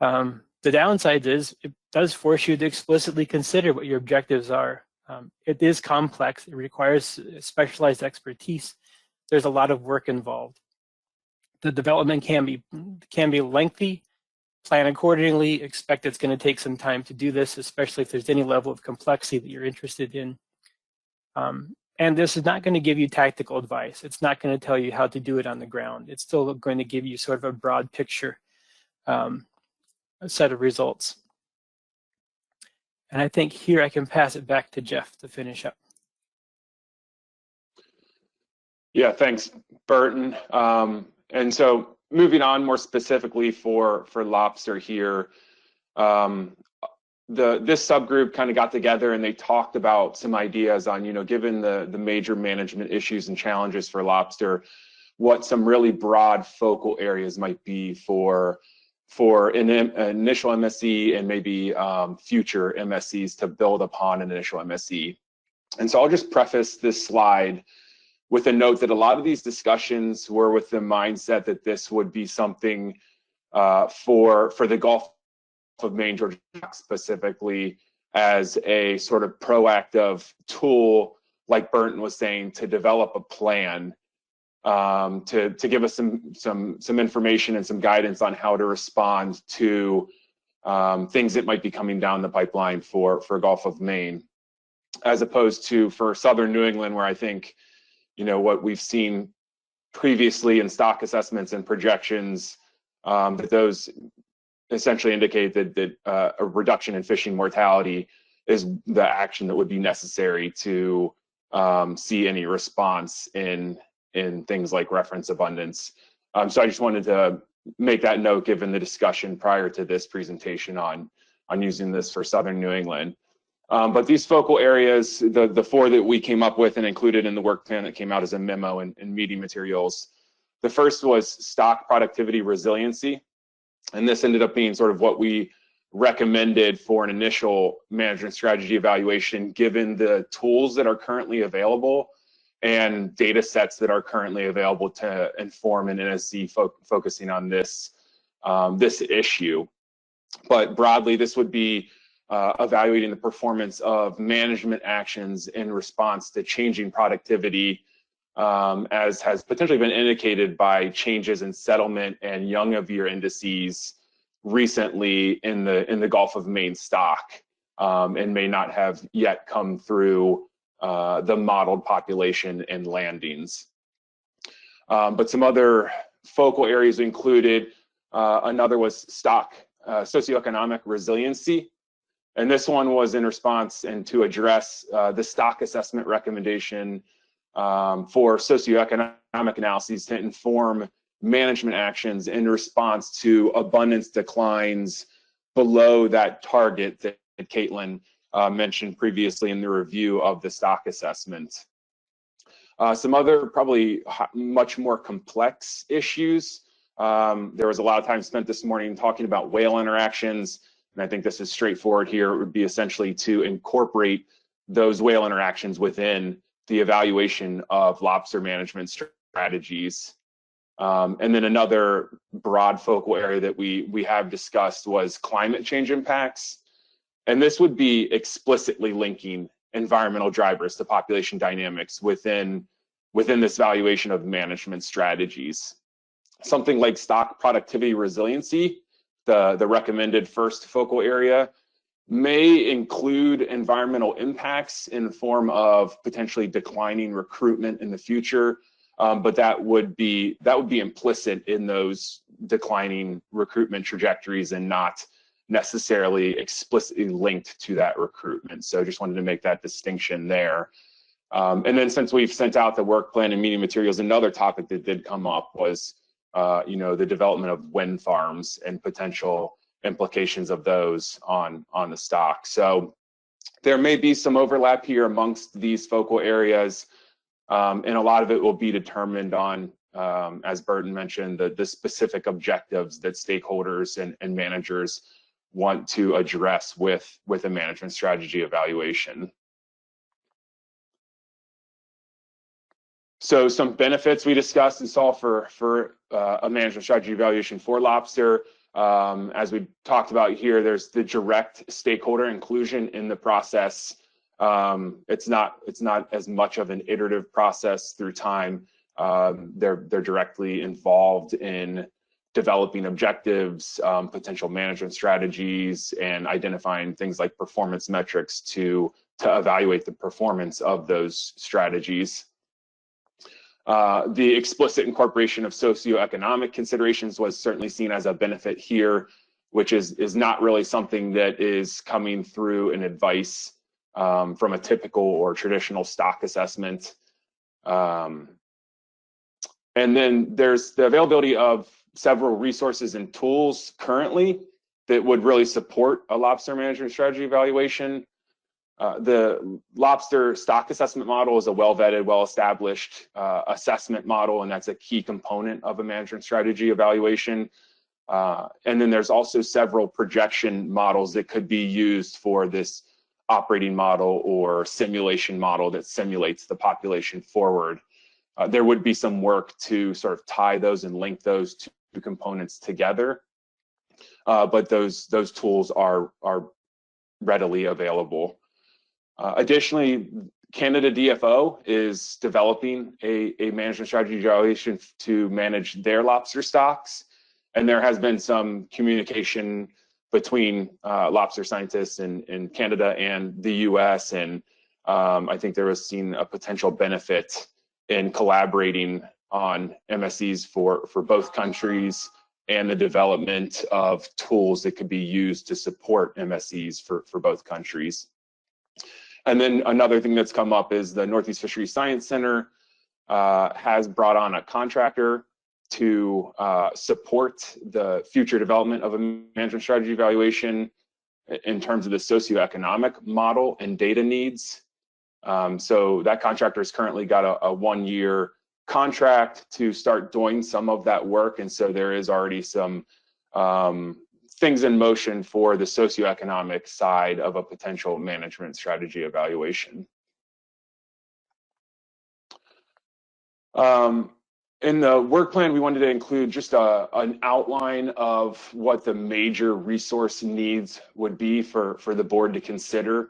The downside is it does force you to explicitly consider what your objectives are. It is complex. It requires specialized expertise. There's a lot of work involved. The development can be lengthy. Plan accordingly. Expect it's going to take some time to do this, especially if there's any level of complexity that you're interested in. And this is not going to give you tactical advice. It's not going to tell you how to do it on the ground. It's still going to give you sort of a broad picture, a set of results. And I think here I can pass it back to Jeff to finish up. Yeah, thanks, Burton. And so moving on more specifically for Lobster here, this subgroup kind of got together and they talked about some ideas on, given the major management issues and challenges for Lobster, what some really broad focal areas might be for an initial MSC and maybe future MSCs to build upon an initial MSC. And so I'll just preface this slide with a note that a lot of these discussions were with the mindset that this would be something for the Gulf of Maine, Georgia specifically, as a sort of proactive tool, like Burton was saying, to develop a plan, to give us some information and some guidance on how to respond to things that might be coming down the pipeline for Gulf of Maine, as opposed to for Southern New England, where I think what we've seen previously in stock assessments and projections, that those essentially indicate that a reduction in fishing mortality is the action that would be necessary to see any response in things like reference abundance. So I just wanted to make that note given the discussion prior to this presentation on using this for Southern New England. But these focal areas, the four that we came up with and included in the work plan that came out as a memo and meeting materials, the first was stock productivity resiliency. And this ended up being sort of what we recommended for an initial management strategy evaluation, given the tools that are currently available and data sets that are currently available to inform an NSC focusing on this issue. But broadly, this would be evaluating the performance of management actions in response to changing productivity, as has potentially been indicated by changes in settlement and young of year indices recently in the Gulf of Maine stock, and may not have yet come through the modeled population and landings. But some other focal areas included, another was stock socioeconomic resiliency. And this one was in response and to address the stock assessment recommendation for socioeconomic analyses to inform management actions in response to abundance declines below that target that Caitlin mentioned previously in the review of the stock assessment. Some other probably much more complex issues. There was a lot of time spent this morning talking about whale interactions, and I think this is straightforward here. It would be essentially to incorporate those whale interactions within the evaluation of lobster management strategies. And then another broad focal area that we have discussed was climate change impacts. And this would be explicitly linking environmental drivers to population dynamics within this valuation of management strategies. Something like stock productivity resiliency, the recommended first focal area, may include environmental impacts in the form of potentially declining recruitment in the future, but that would be implicit in those declining recruitment trajectories and not necessarily explicitly linked to that recruitment. So just wanted to make that distinction there. And then since we've sent out the work plan and meeting materials, another topic that did come up was the development of wind farms and potential implications of those on the stock. So there may be some overlap here amongst these focal areas, and a lot of it will be determined on, as Burton mentioned, the specific objectives that stakeholders and managers want to address with a management strategy evaluation. So some benefits we discussed and saw for a management strategy evaluation for lobster. As we talked about here, there's the direct stakeholder inclusion in the process. It's not as much of an iterative process through time. They're directly involved in developing objectives, potential management strategies, and identifying things like performance metrics to evaluate the performance of those strategies. The explicit incorporation of socioeconomic considerations was certainly seen as a benefit here, which is not really something that is coming through in advice from a typical or traditional stock assessment. And then there's the availability of several resources and tools currently that would really support a lobster management strategy evaluation. The lobster stock assessment model is a well-vetted, well-established assessment model, and that's a key component of a management strategy evaluation. And then there's also several projection models that could be used for this operating model or simulation model that simulates the population forward. There would be some work to sort of tie those and link those two components together, but those tools are readily available. Additionally, Canada DFO is developing a management strategy evaluation to manage their lobster stocks, and there has been some communication between lobster scientists in Canada and the US, and I think there was seen a potential benefit in collaborating on MSCs for both countries and the development of tools that could be used to support MSCs for both countries. And then another thing that's come up is the Northeast Fisheries Science Center has brought on a contractor to support the future development of a management strategy evaluation in terms of the socioeconomic model and data needs. So that contractor has currently got a 1-year contract to start doing some of that work, and so there is already some things in motion for the socioeconomic side of a potential management strategy evaluation. In the work plan, we wanted to include just an outline of what the major resource needs would be for the board to consider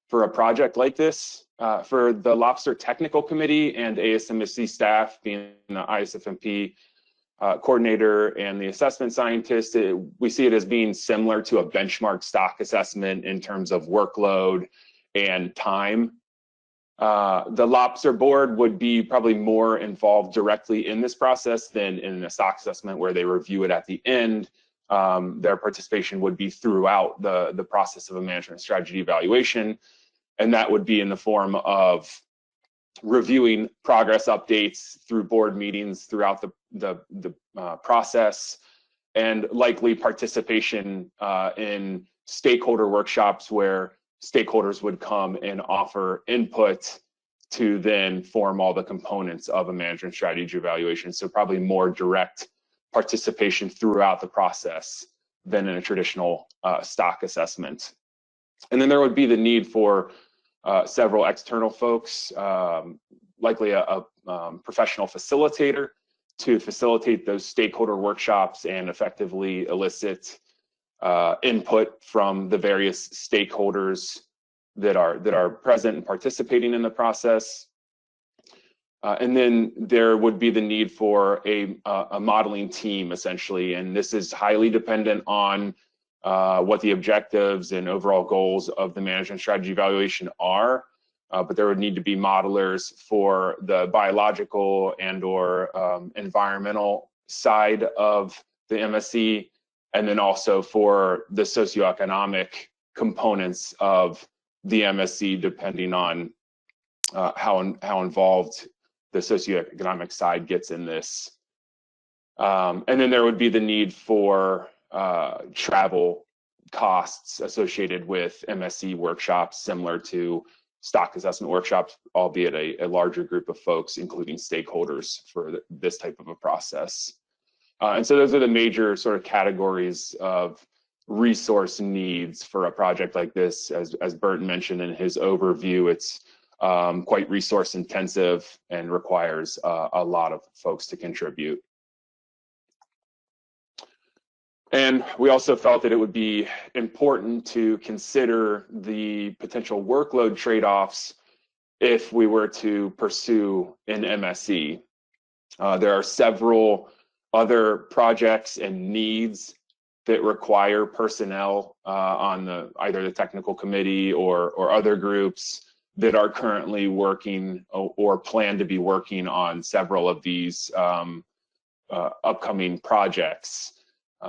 for a project like this. For the Lobster Technical Committee and ASMSC staff, being the ISFMP coordinator and the assessment scientist, we see it as being similar to a benchmark stock assessment in terms of workload and time. The Lobster board would be probably more involved directly in this process than in a stock assessment where they review it at the end. Their participation would be throughout the process of a management strategy evaluation, and that would be in the form of reviewing progress updates through board meetings throughout the process, and likely participation in stakeholder workshops where stakeholders would come and offer input to then form all the components of a management strategy evaluation. So probably more direct participation throughout the process than in a traditional stock assessment. And then there would be the need for several external folks, likely a professional facilitator to facilitate those stakeholder workshops and effectively elicit input from the various stakeholders that are present and participating in the process. And then there would be the need for a modeling team, essentially, and this is highly dependent on what the objectives and overall goals of the management strategy evaluation are, but there would need to be modelers for the biological and/or environmental side of the MSC, and then also for the socioeconomic components of the MSC, depending on how involved the socioeconomic side gets in this. And then there would be the need for travel costs associated with MSC workshops, similar to stock assessment workshops, albeit a larger group of folks, including stakeholders for this type of a process. And so those are the major sort of categories of resource needs for a project like this. As Burton mentioned in his overview, it's quite resource intensive and requires a lot of folks to contribute. And we also felt that it would be important to consider the potential workload trade-offs if we were to pursue an MSC. There are several other projects and needs that require personnel on either the technical committee or other groups that are currently working or plan to be working on several of these upcoming projects.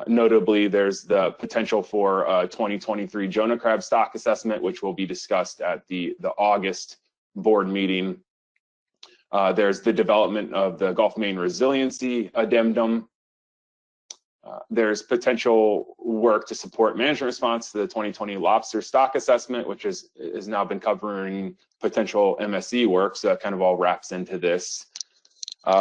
Notably, there's the potential for a 2023 Jonah crab stock assessment, which will be discussed at the August board meeting. There's the development of the Gulf of Maine Resiliency Addendum. There's potential work to support management response to the 2020 Lobster stock assessment, which has now been covering potential MSC work, so that kind of all wraps into this.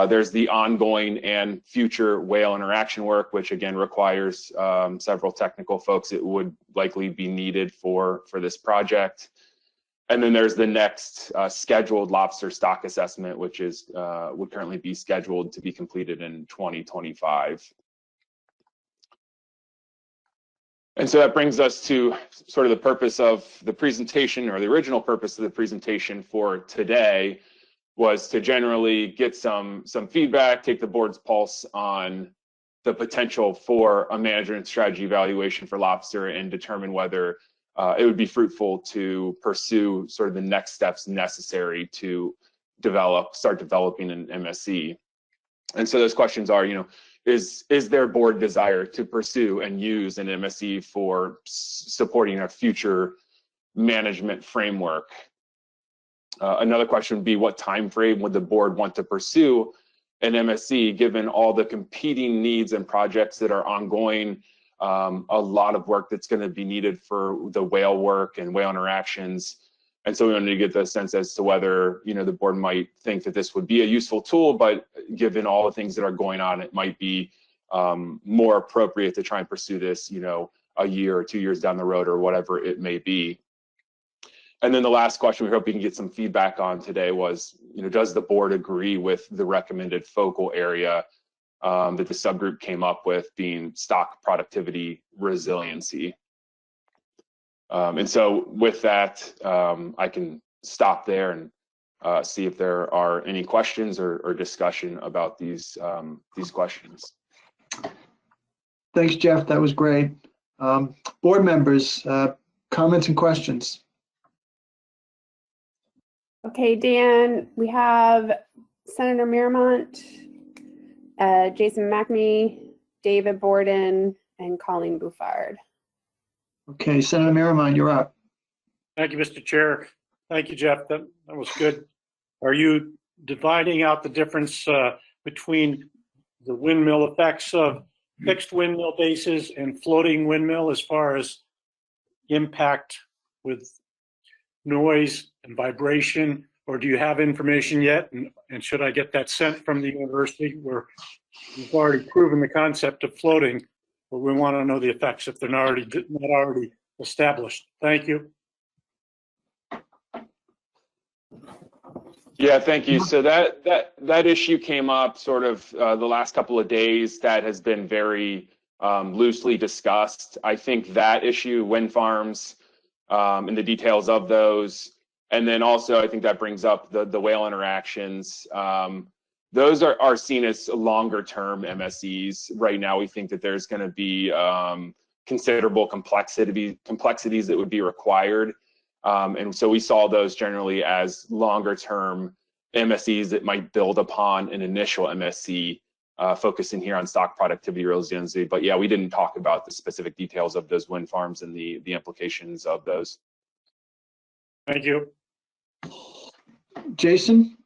There's the ongoing and future whale interaction work, which again requires several technical folks. It would likely be needed for this project. And then there's the next scheduled lobster stock assessment, which would currently be scheduled to be completed in 2025. And so that brings us to sort of the purpose of the presentation, or the original purpose of the presentation for today, was to generally get some feedback, take the board's pulse on the potential for a management strategy evaluation for lobster, and determine whether it would be fruitful to pursue sort of the next steps necessary to start developing an MSC. And so those questions are, is there board desire to pursue and use an MSC for supporting a future management framework? Another question would be, what time frame would the board want to pursue an MSC, given all the competing needs and projects that are ongoing, a lot of work that's going to be needed for the whale work and whale interactions. And so we wanted to get the sense as to whether, the board might think that this would be a useful tool, but given all the things that are going on, it might be more appropriate to try and pursue this, a year or 2 years down the road, or whatever it may be. And then the last question we hope we can get some feedback on today was, does the board agree with the recommended focal area that the subgroup came up with, being stock productivity resiliency? And so with that, I can stop there and see if there are any questions or discussion about these questions. Thanks, Jeff. That was great. Board members, comments and questions? Okay, Dan, we have Senator Miramont, Jason McNamee, David Borden, and Colleen Bouffard. Okay, Senator Miramont, you're up. Thank you, Mr. Chair. Thank you, Jeff. That was good. Are you dividing out the difference between the windmill effects of fixed windmill bases and floating windmill as far as impact with noise and vibration, or do you have information yet? And should I get that sent from the university where we've already proven the concept of floating, but we want to know the effects if they're not already established? Thank you. Yeah, thank you. So that issue came up sort of the last couple of days. That has been very loosely discussed. I think that issue, wind farms, and the details of those, and then also I think that brings up the whale interactions. Those are seen as longer term MSEs. Right now, we think that there's going to be considerable complexities that would be required. And so we saw those generally as longer term MSEs that might build upon an initial MSC, focusing here on stock productivity resiliency. But yeah, we didn't talk about the specific details of those wind farms and the implications of those. Thank you. Jason?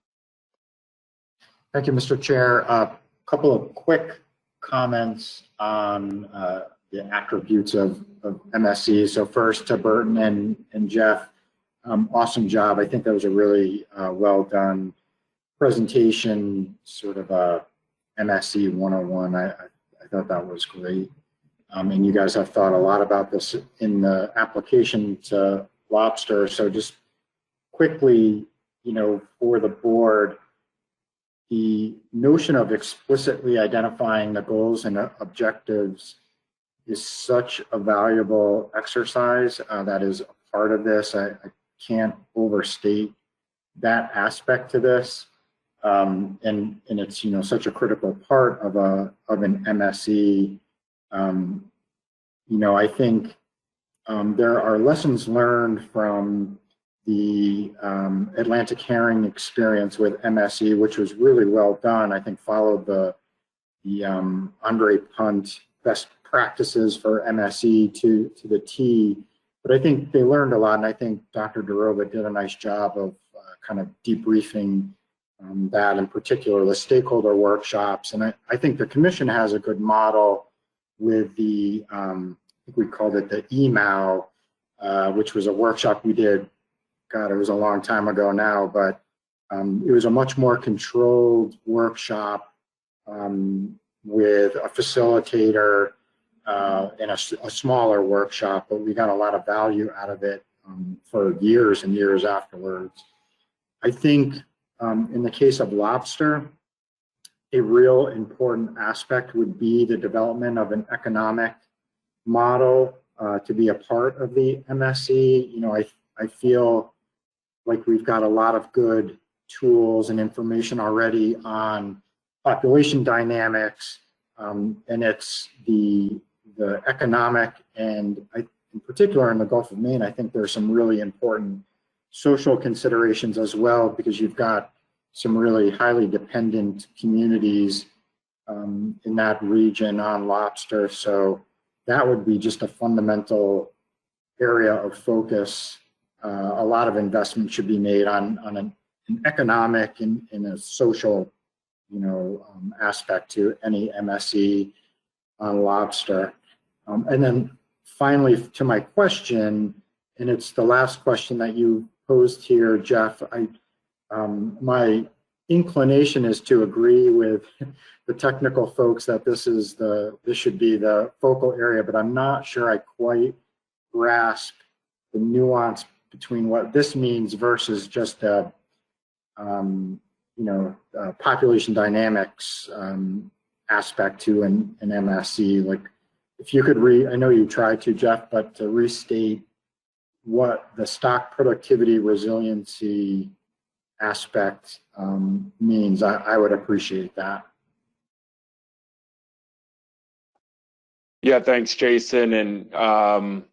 Thank you, Mr. Chair. A couple of quick comments on the attributes of MSC. So first to Burton and Jeff, awesome job. I think that was a really well done presentation, sort of a MSC 101. I thought that was great. And you guys have thought a lot about this in the application to Lobster. So just quickly, for the board, the notion of explicitly identifying the goals and objectives is such a valuable exercise that is a part of this. I can't overstate that aspect to this, and it's such a critical part of an MSE. I think there are lessons learned from the Atlantic Herring experience with MSE, which was really well done. I think followed the Andre Punt best practices for MSE to the T. But I think they learned a lot, and I think Dr. Daroba did a nice job of kind of debriefing that, in particular the stakeholder workshops. And I think the commission has a good model with the, I think we called it the EMAO, which was a workshop we did, God, it was a long time ago now, but it was a much more controlled workshop with a facilitator in a smaller workshop, but we got a lot of value out of it for years and years afterwards. I think in the case of Lobster, a real important aspect would be the development of an economic model to be a part of the MSE. I feel like we've got a lot of good tools and information already on population dynamics, and it's the economic, and in particular in the Gulf of Maine, I think there's some really important social considerations as well, because you've got some really highly dependent communities in that region on lobster. So that would be just a fundamental area of focus. A lot of investment should be made on an economic and a social, aspect to any MSE on lobster. And then finally, to my question, and it's the last question that you posed here, Jeff, my inclination is to agree with the technical folks that this should be the focal area, but I'm not sure I quite grasp the nuanced between what this means versus just a, population dynamics aspect to an MSC. Like, if you could I know you tried to, Jeff, but to restate what the stock productivity resiliency aspect means, I would appreciate that. Yeah, thanks, Jason. And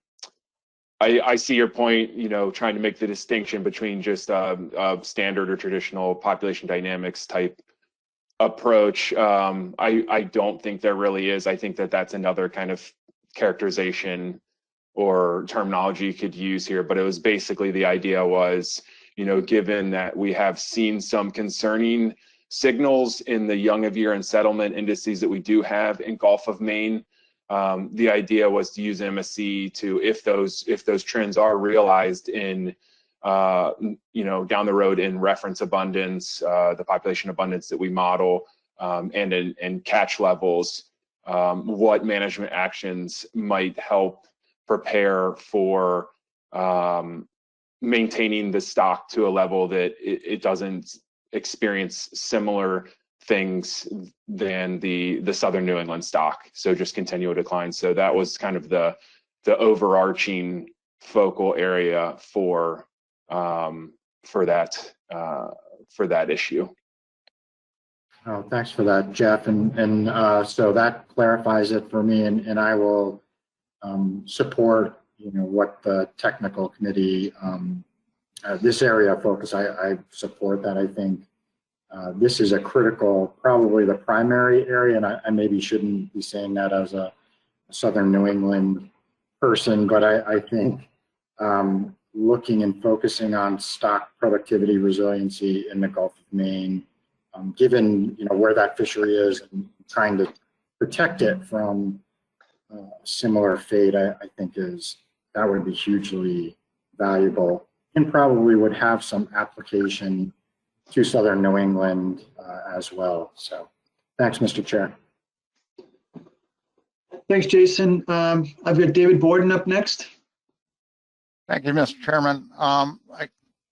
I see your point, trying to make the distinction between just a standard or traditional population dynamics type approach. I don't think there really is. I think that that's another kind of characterization or terminology you could use here, but it was basically, the idea was, given that we have seen some concerning signals in the young of year and settlement indices that we do have in Gulf of Maine, the idea was to use MSC to, if those trends are realized in down the road in reference abundance, the population abundance that we model, and in catch levels, what management actions might help prepare for maintaining the stock to a level that it doesn't experience similar things than the southern New England stock, so just continual decline. So that was kind of the overarching focal area for that issue. Oh, thanks for that, Jeff. And so that clarifies it for me, and I will support what the technical committee, this area of focus, I support that. I think this is a critical, probably the primary area, and I maybe shouldn't be saying that as a Southern New England person, but I think looking and focusing on stock productivity resiliency in the Gulf of Maine, given where that fishery is, and trying to protect it from similar fate, I think that would be hugely valuable, and probably would have some application to Southern New England as well. So thanks, Mr. Chair. Thanks, Jason. I've got David Borden up next. Thank you, Mr. Chairman.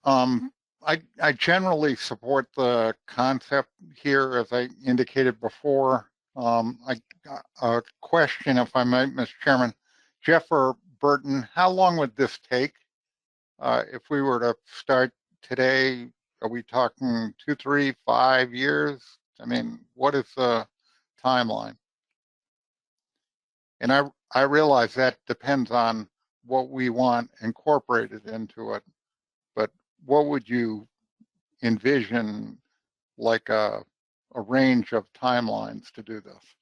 I generally support the concept here, as I indicated before. I got a question, if I might, Mr. Chairman. Jeff or Burton, how long would this take? If we were to start today, are we talking 2, 3, 5 years? I mean, what is the timeline? And I realize that depends on what we want incorporated into it, but what would you envision, like a range of timelines to do this?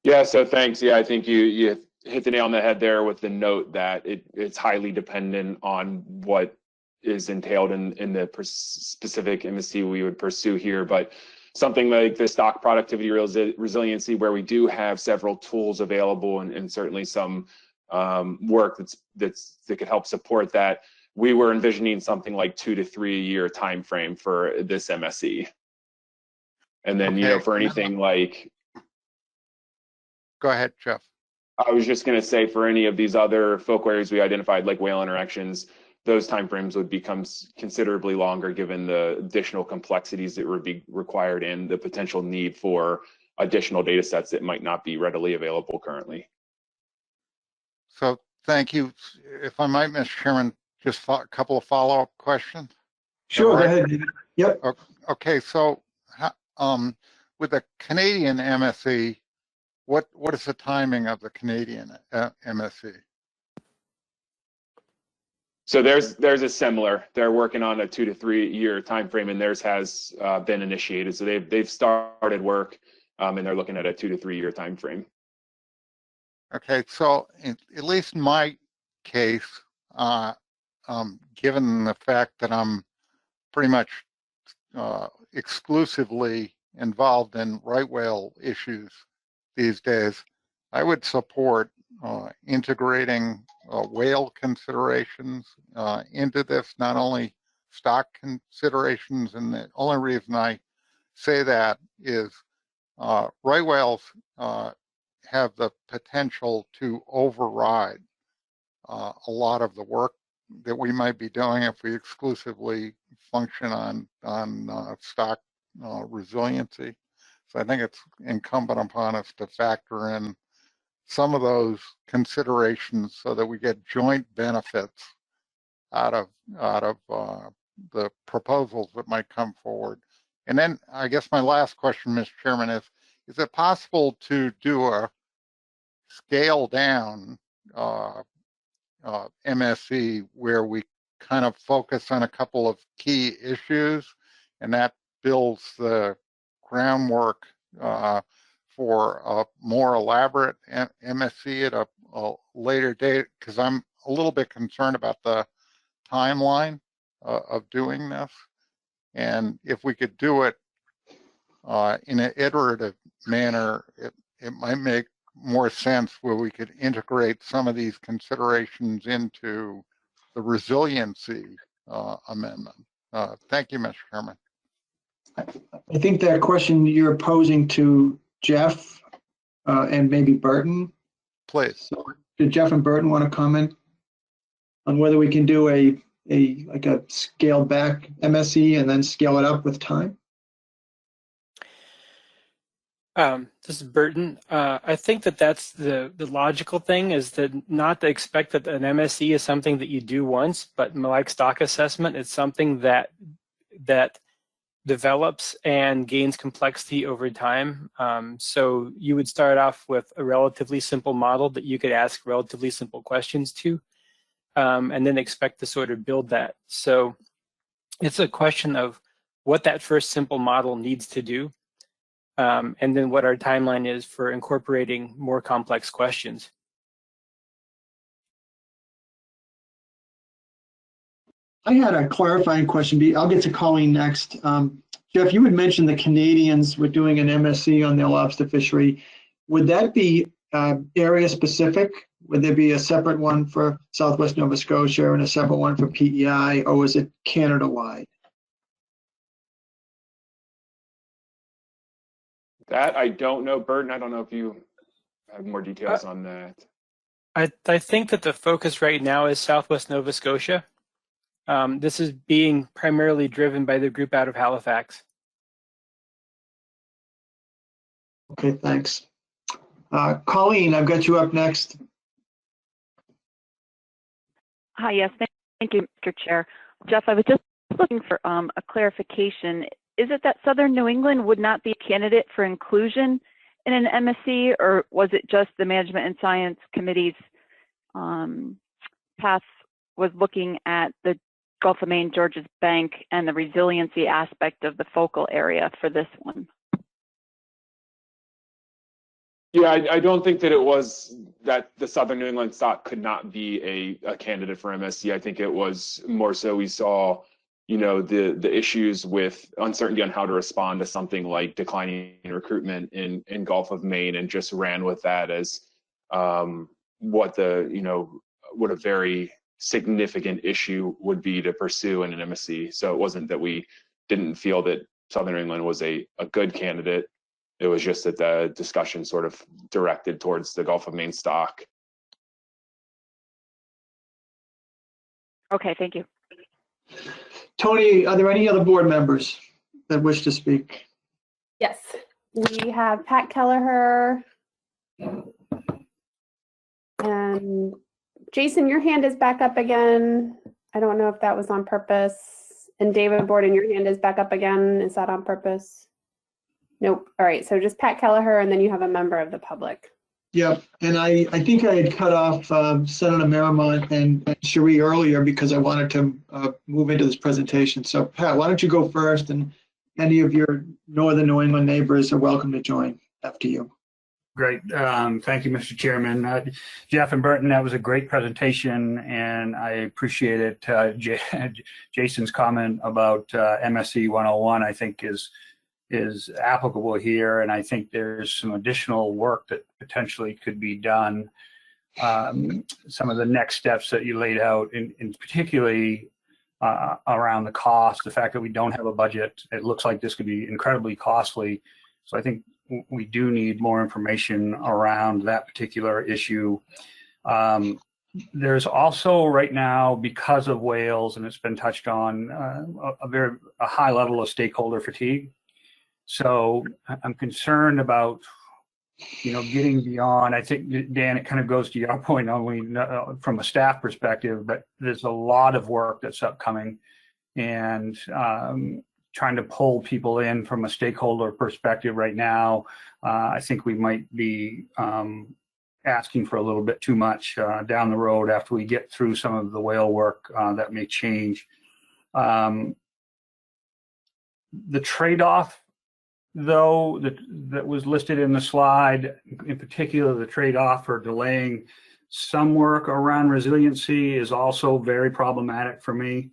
Yeah, so thanks. Yeah, I think you hit the nail on the head there with the note that it's highly dependent on what is entailed in the specific MSC we would pursue here. But something like the stock productivity resiliency, where we do have several tools available, and certainly some work that could help support that, we were envisioning something like 2 to 3 year time frame for this MSC. And then, Okay. for anything like, Go ahead, Jeff. I was just going to say, for any of these other focal areas we identified, like whale interactions, those timeframes would become considerably longer, given the additional complexities that would be required and the potential need for additional data sets that might not be readily available currently. So thank you. If I might, Mr. Chairman, just a couple of follow-up questions. Sure, go ahead, David. Yep. Okay, so with the Canadian MSC, what is the timing of the Canadian MSC? So there's a similar. They're working on a 2 to 3 year time frame, and theirs has been initiated. So they've started work, and they're looking at a 2 to 3 year time frame. Okay, so at least in my case, given the fact that I'm pretty much exclusively involved in right whale issues these days, I would support integrating whale considerations into this, not only stock considerations. And the only reason I say that is right whales have the potential to override a lot of the work that we might be doing if we exclusively function on stock resiliency. So I think it's incumbent upon us to factor in some of those considerations so that we get joint benefits out of the proposals that might come forward. And then I guess my last question, Mr. Chairman, is it possible to do a scale down MSC where we kind of focus on a couple of key issues, and that builds the groundwork for a more elaborate MSC at a later date? Because I'm a little bit concerned about the timeline of doing this. And if we could do it in an iterative manner, it might make more sense where we could integrate some of these considerations into the resiliency amendment. Thank you, Mr. Chairman. I think that question you're posing to Jeff and maybe Burton. Please. So, did Jeff and Burton want to comment on whether we can do a scaled back MSE and then scale it up with time? This is Burton. I think that's the logical thing, is that not to expect that an MSE is something that you do once, but like stock assessment, it's something that develops and gains complexity over time. So you would start off with a relatively simple model that you could ask relatively simple questions to, and then expect to sort of build that. So it's a question of what that first simple model needs to do, and then what our timeline is for incorporating more complex questions. I had a clarifying question. I'll get to Colleen next. Jeff, you had mentioned the Canadians were doing an MSC on their lobster fishery. Would that be area specific? Would there be a separate one for Southwest Nova Scotia and a separate one for PEI, or is it Canada-wide? That I don't know, Burton. I don't know if you have more details on that. I think that the focus right now is Southwest Nova Scotia. This is being primarily driven by the group out of Halifax. Okay, thanks. Colleen, I've got you up next. Hi, yes, thank you, Mr. Chair. Jeff, I was just looking for a clarification. Is it that Southern New England would not be a candidate for inclusion in an MSC, or was it just the Management and Science Committee's path was looking at the Gulf of Maine, Georges Bank, and the resiliency aspect of the focal area for this one? Yeah, I don't think that it was that the Southern New England stock could not be a candidate for MSC. I think it was more so we saw, you know, the issues with uncertainty on how to respond to something like declining recruitment in Gulf of Maine, and just ran with that as what a very significant issue would be to pursue in an MSC. So it wasn't that we didn't feel that Southern New England was a good candidate. It was just that the discussion sort of directed towards the Gulf of Maine stock. Okay, thank you. Tony, are there any other board members that wish to speak? Yes, we have Pat Kelleher and Jason, your hand is back up again. I don't know if that was on purpose. And David Borden, your hand is back up again. Is that on purpose? Nope. All right, so just Pat Kelleher, and then you have a member of the public. Yep, and I think I had cut off Senator Merrimont and Cherie earlier because I wanted to move into this presentation. So Pat, why don't you go first, and any of your Northern New England neighbors are welcome to join after you. Great. Thank you, Mr. Chairman. Jeff and Burton, that was a great presentation, and I appreciate it. Jason's comment about MSC 101, I think, is applicable here, and I think there's some additional work that potentially could be done. Some of the next steps that you laid out, in particularly around the cost, the fact that we don't have a budget, it looks like this could be incredibly costly. So I think we do need more information around that particular issue. There's also right now, because of whales, and it's been touched on, a high level of stakeholder fatigue. So I'm concerned about, getting beyond. I think, Dan, it kind of goes to your point only from a staff perspective, but there's a lot of work that's upcoming, and trying to pull people in from a stakeholder perspective right now, I think we might be asking for a little bit too much down the road after we get through some of the whale work that may change. The trade-off, though, that was listed in the slide, in particular the trade-off for delaying some work around resiliency, is also very problematic for me.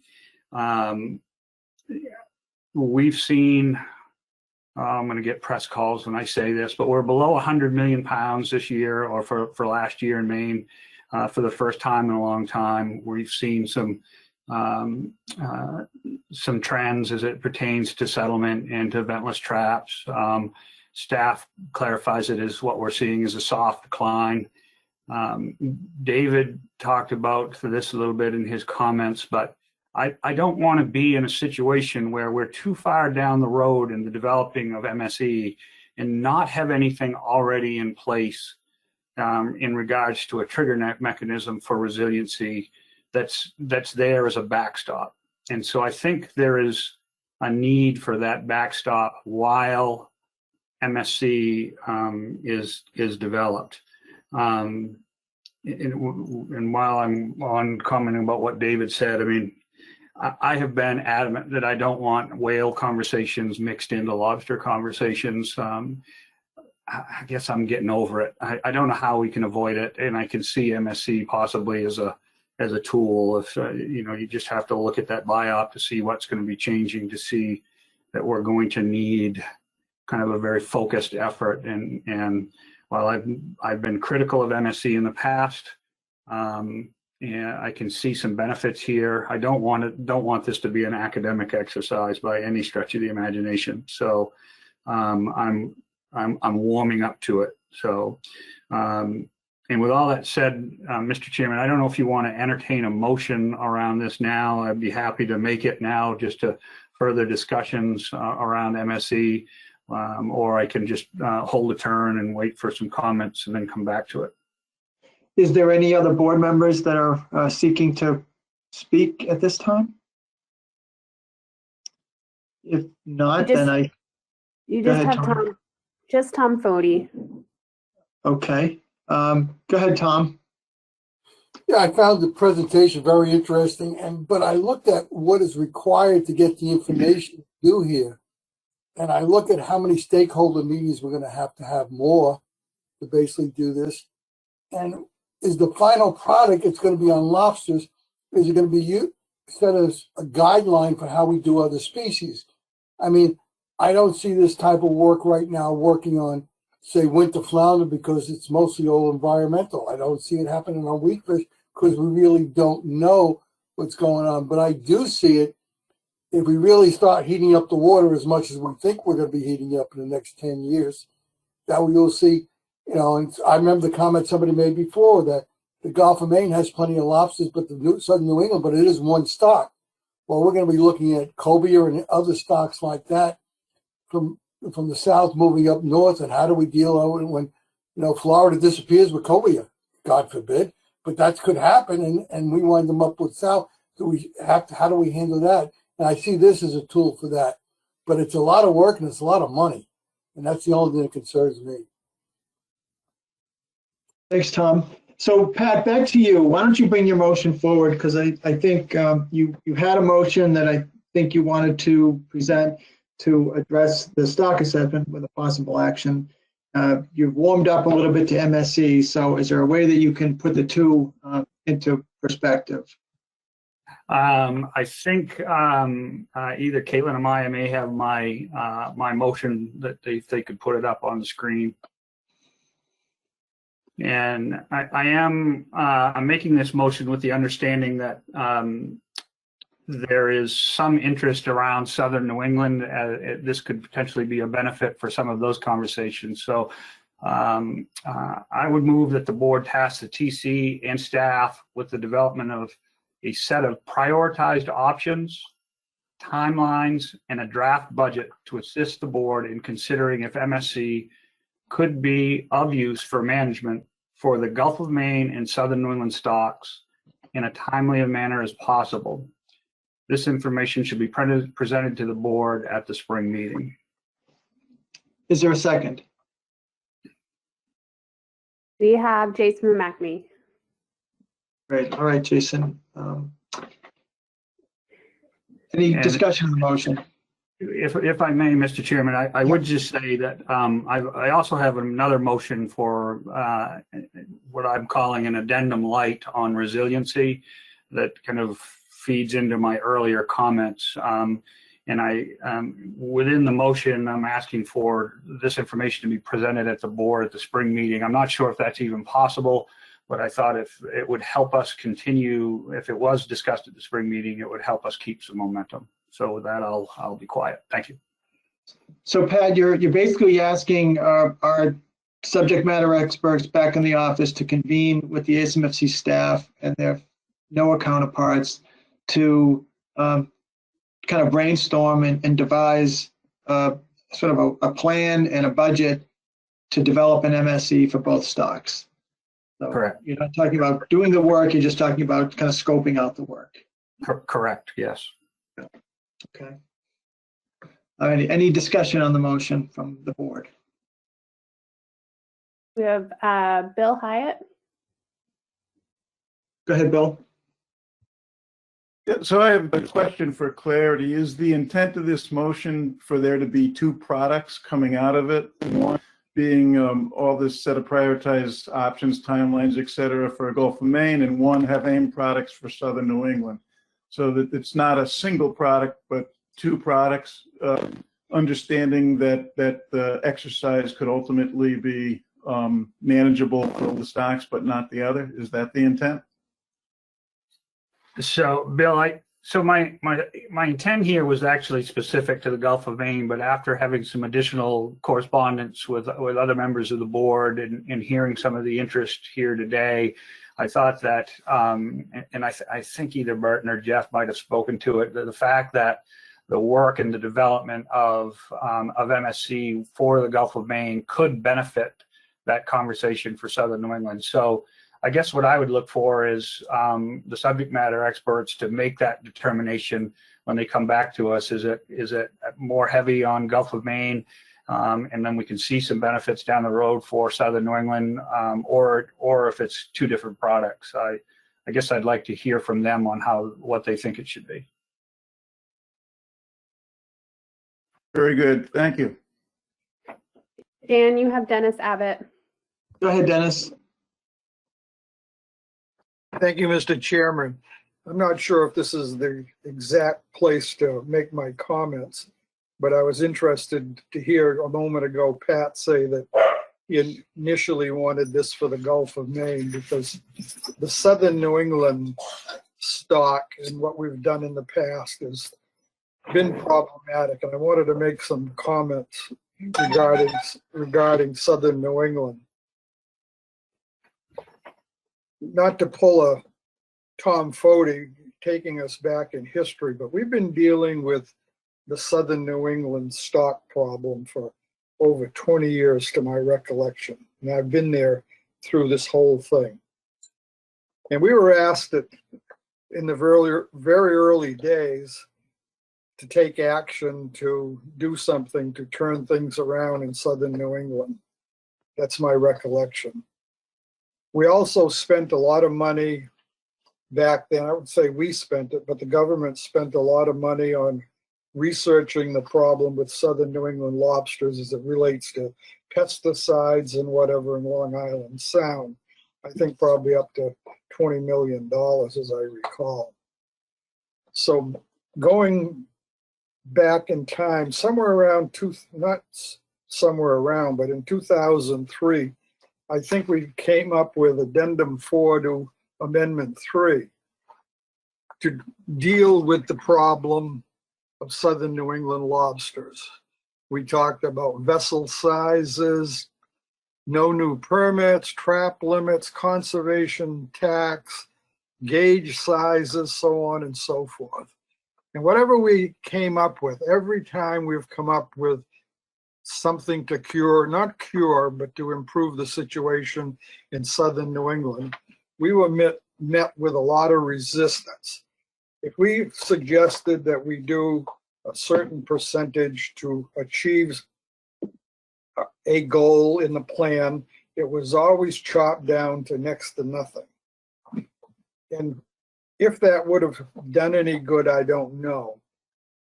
We've seen, I'm going to get press calls when I say this, but we're below 100 million pounds this year, or for last year in Maine, for the first time in a long time. We've seen some trends as it pertains to settlement and to ventless traps. Staff clarifies it as what we're seeing is a soft decline. David talked about this a little bit in his comments, but I don't want to be in a situation where we're too far down the road in the developing of MSE and not have anything already in place in regards to a trigger mechanism for resiliency that's there as a backstop. And so I think there is a need for that backstop while MSC is developed. And while I'm on commenting about what David said, I mean, I have been adamant that I don't want whale conversations mixed into lobster conversations. I guess I'm getting over it. I don't know how we can avoid it, and I can see MSC possibly as a tool. If you just have to look at that biop to see what's going to be changing, to see that we're going to need kind of a very focused effort. And while I've been critical of MSC in the past, and I can see some benefits here. I don't want this to be an academic exercise by any stretch of the imagination. So I'm warming up to it. So and with all that said, Mr. Chairman, I don't know if you want to entertain a motion around this now. I'd be happy to make it now just to further discussions around MSE, or I can just hold a turn and wait for some comments and then come back to it. Is there any other board members that are seeking to speak at this time? If not, then you go just ahead, have Tom. Tom Foti. Okay. Go ahead, Tom. Yeah, I found the presentation very interesting, but I looked at what is required to get the information to do here, and I look at how many stakeholder meetings we're going to have more to basically do this. And is the final product, it's going to be on lobsters, is it going to be set as a guideline for how we do other species? I mean, I don't see this type of work right now working on, say, winter flounder, because it's mostly all environmental. I don't see it happening on weakfish because we really don't know what's going on. But I do see it if we really start heating up the water as much as we think we're going to be heating up in the next 10 years, that we will see. And I remember the comment somebody made before that the Gulf of Maine has plenty of lobsters, but the southern New England, but it is one stock. Well, we're going to be looking at cobia and other stocks like that from the south moving up north. And how do we deal when Florida disappears with cobia? God forbid, but that could happen, and we wind them up with south. So how do we handle that? And I see this as a tool for that, but it's a lot of work and it's a lot of money, and that's the only thing that concerns me. Thanks, Tom. So Pat, back to you. Why don't you bring your motion forward? Because I think you had a motion that I think you wanted to present to address the stock assessment with a possible action. You've warmed up a little bit to MSC. So is there a way that you can put the two into perspective? I think either Caitlin or Maya may have my motion that they could put it up on the screen. And I'm making this motion with the understanding that there is some interest around southern New England. This could potentially be a benefit for some of those conversations. So I would move that the board task the TC and staff with the development of a set of prioritized options, timelines, and a draft budget to assist the board in considering if MSC could be of use for management for the Gulf of Maine and Southern New England stocks in a timely manner as possible. This information should be presented to the board at the spring meeting. Is there a second? We have Jason McMahon. Great. All right, Jason. Any discussion on the motion? If I may, Mr. Chairman, I would just say that I also have another motion for what I'm calling an addendum light on resiliency that kind of feeds into my earlier comments. And within the motion, I'm asking for this information to be presented at the board at the spring meeting. I'm not sure if that's even possible, but I thought if it would help us continue, if it was discussed at the spring meeting, it would help us keep some momentum. So with that, I'll be quiet. Thank you. So Pat, you're basically asking our subject matter experts back in the office to convene with the ASMFC staff and their NOAA counterparts to kind of brainstorm and devise sort of a plan and a budget to develop an MSE for both stocks. So correct. You're not talking about doing the work, you're just talking about kind of scoping out the work. Correct, yes. Okay. All right, any discussion on the motion from the board? We have Bill Hyatt. Go ahead, Bill. Yeah, so I have a question for clarity. Is the intent of this motion for there to be two products coming out of it? One being all this set of prioritized options, timelines, et cetera, for Gulf of Maine, and one have AIM products for Southern New England. So that it's not a single product, but two products, understanding that the exercise could ultimately be manageable for the stocks, but not the other. Is that the intent? So Bill, my intent here was actually specific to the Gulf of Maine, but after having some additional correspondence with other members of the board and hearing some of the interest here today, I thought that, and I think either Burton or Jeff might have spoken to it, the fact that the work and the development of MSC for the Gulf of Maine could benefit that conversation for Southern New England. So I guess what I would look for is the subject matter experts to make that determination when they come back to us. Is it more heavy on Gulf of Maine, and then we can see some benefits down the road for Southern New England, or if it's two different products. I guess I'd like to hear from them on what they think it should be. Very good. Thank you. Dan, you have Dennis Abbott. Go ahead, Dennis. Thank you, Mr. Chairman. I'm not sure if this is the exact place to make my comments, but I was interested to hear a moment ago Pat say that he initially wanted this for the Gulf of Maine because the Southern New England stock and what we've done in the past has been problematic, and I wanted to make some comments regarding Southern New England. Not to pull a Tom Foti taking us back in history, but we've been dealing with the Southern New England stock problem for over 20 years to my recollection. And I've been there through this whole thing. And we were asked that in the very early days to take action to do something to turn things around in Southern New England. That's my recollection. We also spent a lot of money back then. I would say we spent it, but the government spent a lot of money on researching the problem with Southern New England lobsters as it relates to pesticides and whatever in Long Island Sound. I think probably up to $20 million, as I recall. So going back in time, somewhere around not somewhere around, but in 2003, I think we came up with Addendum 4 to Amendment 3 to deal with the problem of Southern New England lobsters. We talked about vessel sizes, no new permits, trap limits, conservation tax, gauge sizes, so on and so forth. And whatever we came up with, every time we've come up with something to cure, not cure, but to improve the situation in southern New England, we were met with a lot of resistance. If we suggested that we do a certain percentage to achieve a goal in the plan, it was always chopped down to next to nothing. And if that would have done any good, I don't know.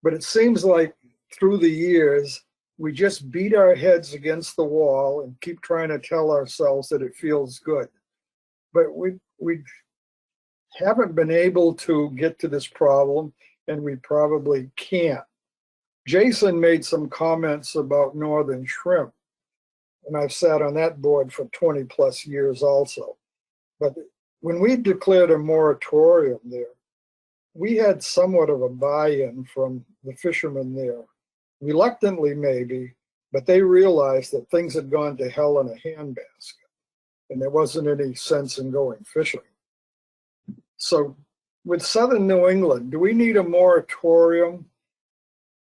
But it seems like through the years, we just beat our heads against the wall and keep trying to tell ourselves that it feels good. But we haven't been able to get to this problem, and we probably can't. Jason made some comments about northern shrimp, and I've sat on that board for 20 plus years also. But when we declared a moratorium there, we had somewhat of a buy-in from the fishermen there. Reluctantly maybe, but they realized that things had gone to hell in a handbasket and there wasn't any sense in going fishing. So with southern New England, do we need a moratorium?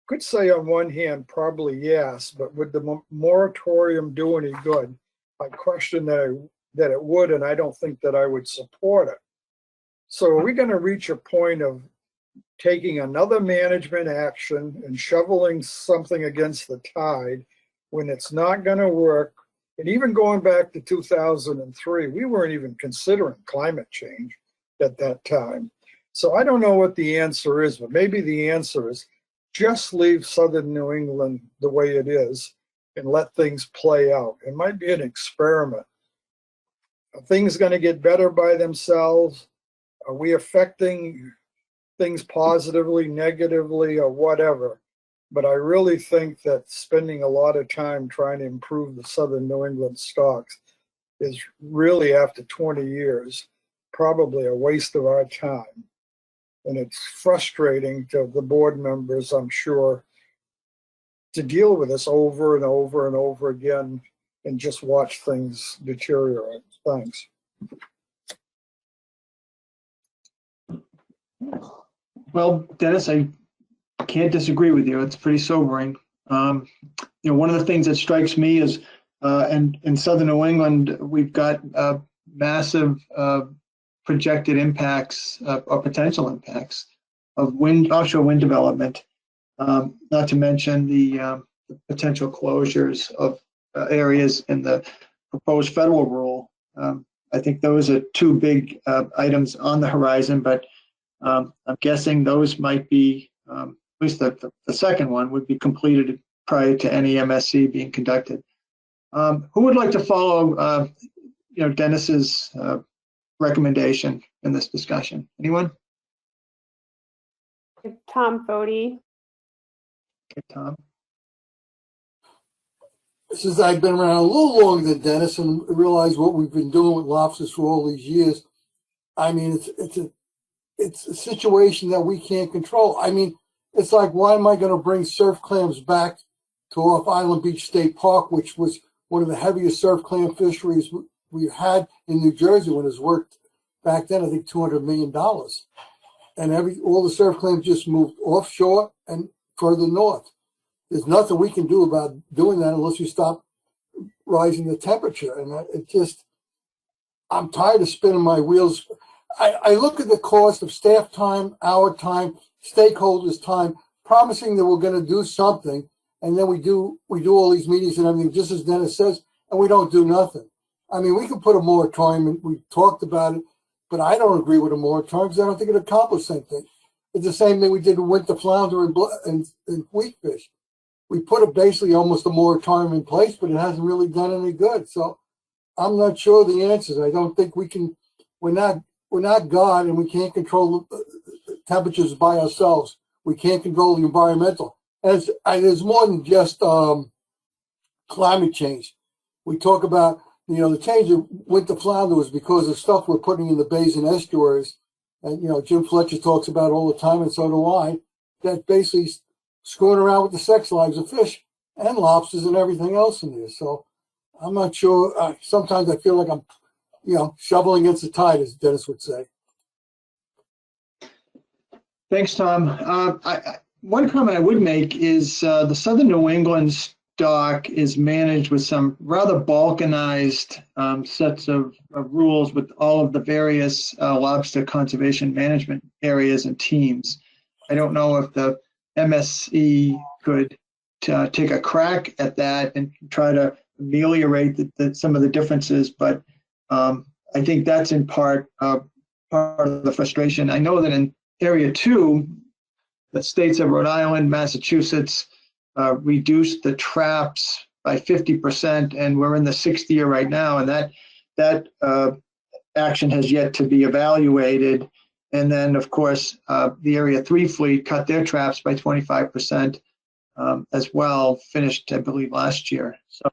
Could say on one hand, probably yes, but would the moratorium do any good? I question that it would, and I don't think that I would support it. So are we going to reach a point of taking another management action and shoveling something against the tide when it's not going to work? And even going back to 2003, we weren't even considering climate change at that time. So I don't know what the answer is, but maybe the answer is just leave southern New England the way it is and let things play out. It might be an experiment. Are things going to get better by themselves? Are we affecting things positively, negatively, or whatever? But I really think that spending a lot of time trying to improve the southern New England stocks is really, after 20 years, probably a waste of our time. And it's frustrating to the board members, I'm sure, to deal with this over and over and over again and just watch things deteriorate. Thanks. Well, Dennis, I can't disagree with you. It's pretty sobering. One of the things that strikes me is, and in southern New England, we've got massive projected impacts or potential impacts of offshore wind development, not to mention the potential closures of areas in the proposed federal rule. I think those are two big items on the horizon, but I'm guessing those might be, at least the second one would be completed prior to any MSC being conducted. Who would like to follow, Dennis's recommendation in this discussion? Anyone? Tom Foti. Okay, Tom. Since I've been around a little longer than Dennis and realized what we've been doing with lobsters for all these years, I mean, it's a situation that we can't control. I mean, it's like, why am I going to bring surf clams back to off Island Beach State Park, which was one of the heaviest surf clam fisheries we had in New Jersey when it was worked back then, I think $200 million. And all the surf clams just moved offshore and further north. There's nothing we can do about doing that unless you stop rising the temperature. And I'm tired of spinning my wheels. I look at the cost of staff time, our time, stakeholders' time, promising that we're going to do something, and then we do all these meetings and everything, just as Dennis says, and we don't do nothing. I mean, we could put a moratorium, and we talked about it, but I don't agree with a moratorium because I don't think it accomplished anything. It's the same thing we did with winter flounder and wheatfish. We put basically almost a moratorium in place, but it hasn't really done any good. So I'm not sure the answers. I don't think we can. We're not God, and we can't control the temperatures by ourselves. We can't control the environmental. And there's more than just climate change. We talk about, the change of winter flounder was because of stuff we're putting in the bays and estuaries. And, Jim Fletcher talks about all the time, and so do I, that basically screwing around with the sex lives of fish and lobsters and everything else in there. So I'm not sure. Sometimes I feel like I'm, shoveling against the tide, as Dennis would say. Thanks, Tom. One comment I would make is the Southern New England stock is managed with some rather balkanized sets of rules with all of the various lobster conservation management areas and teams. I don't know if the MSC could take a crack at that and try to ameliorate some of the differences, but I think that's in part part of the frustration. I know that in Area 2, the states of Rhode Island, Massachusetts reduced the traps by 50%, and we're in the 6th year right now, and that action has yet to be evaluated. And then, of course, the Area 3 fleet cut their traps by 25% as well, finished, I believe, last year. So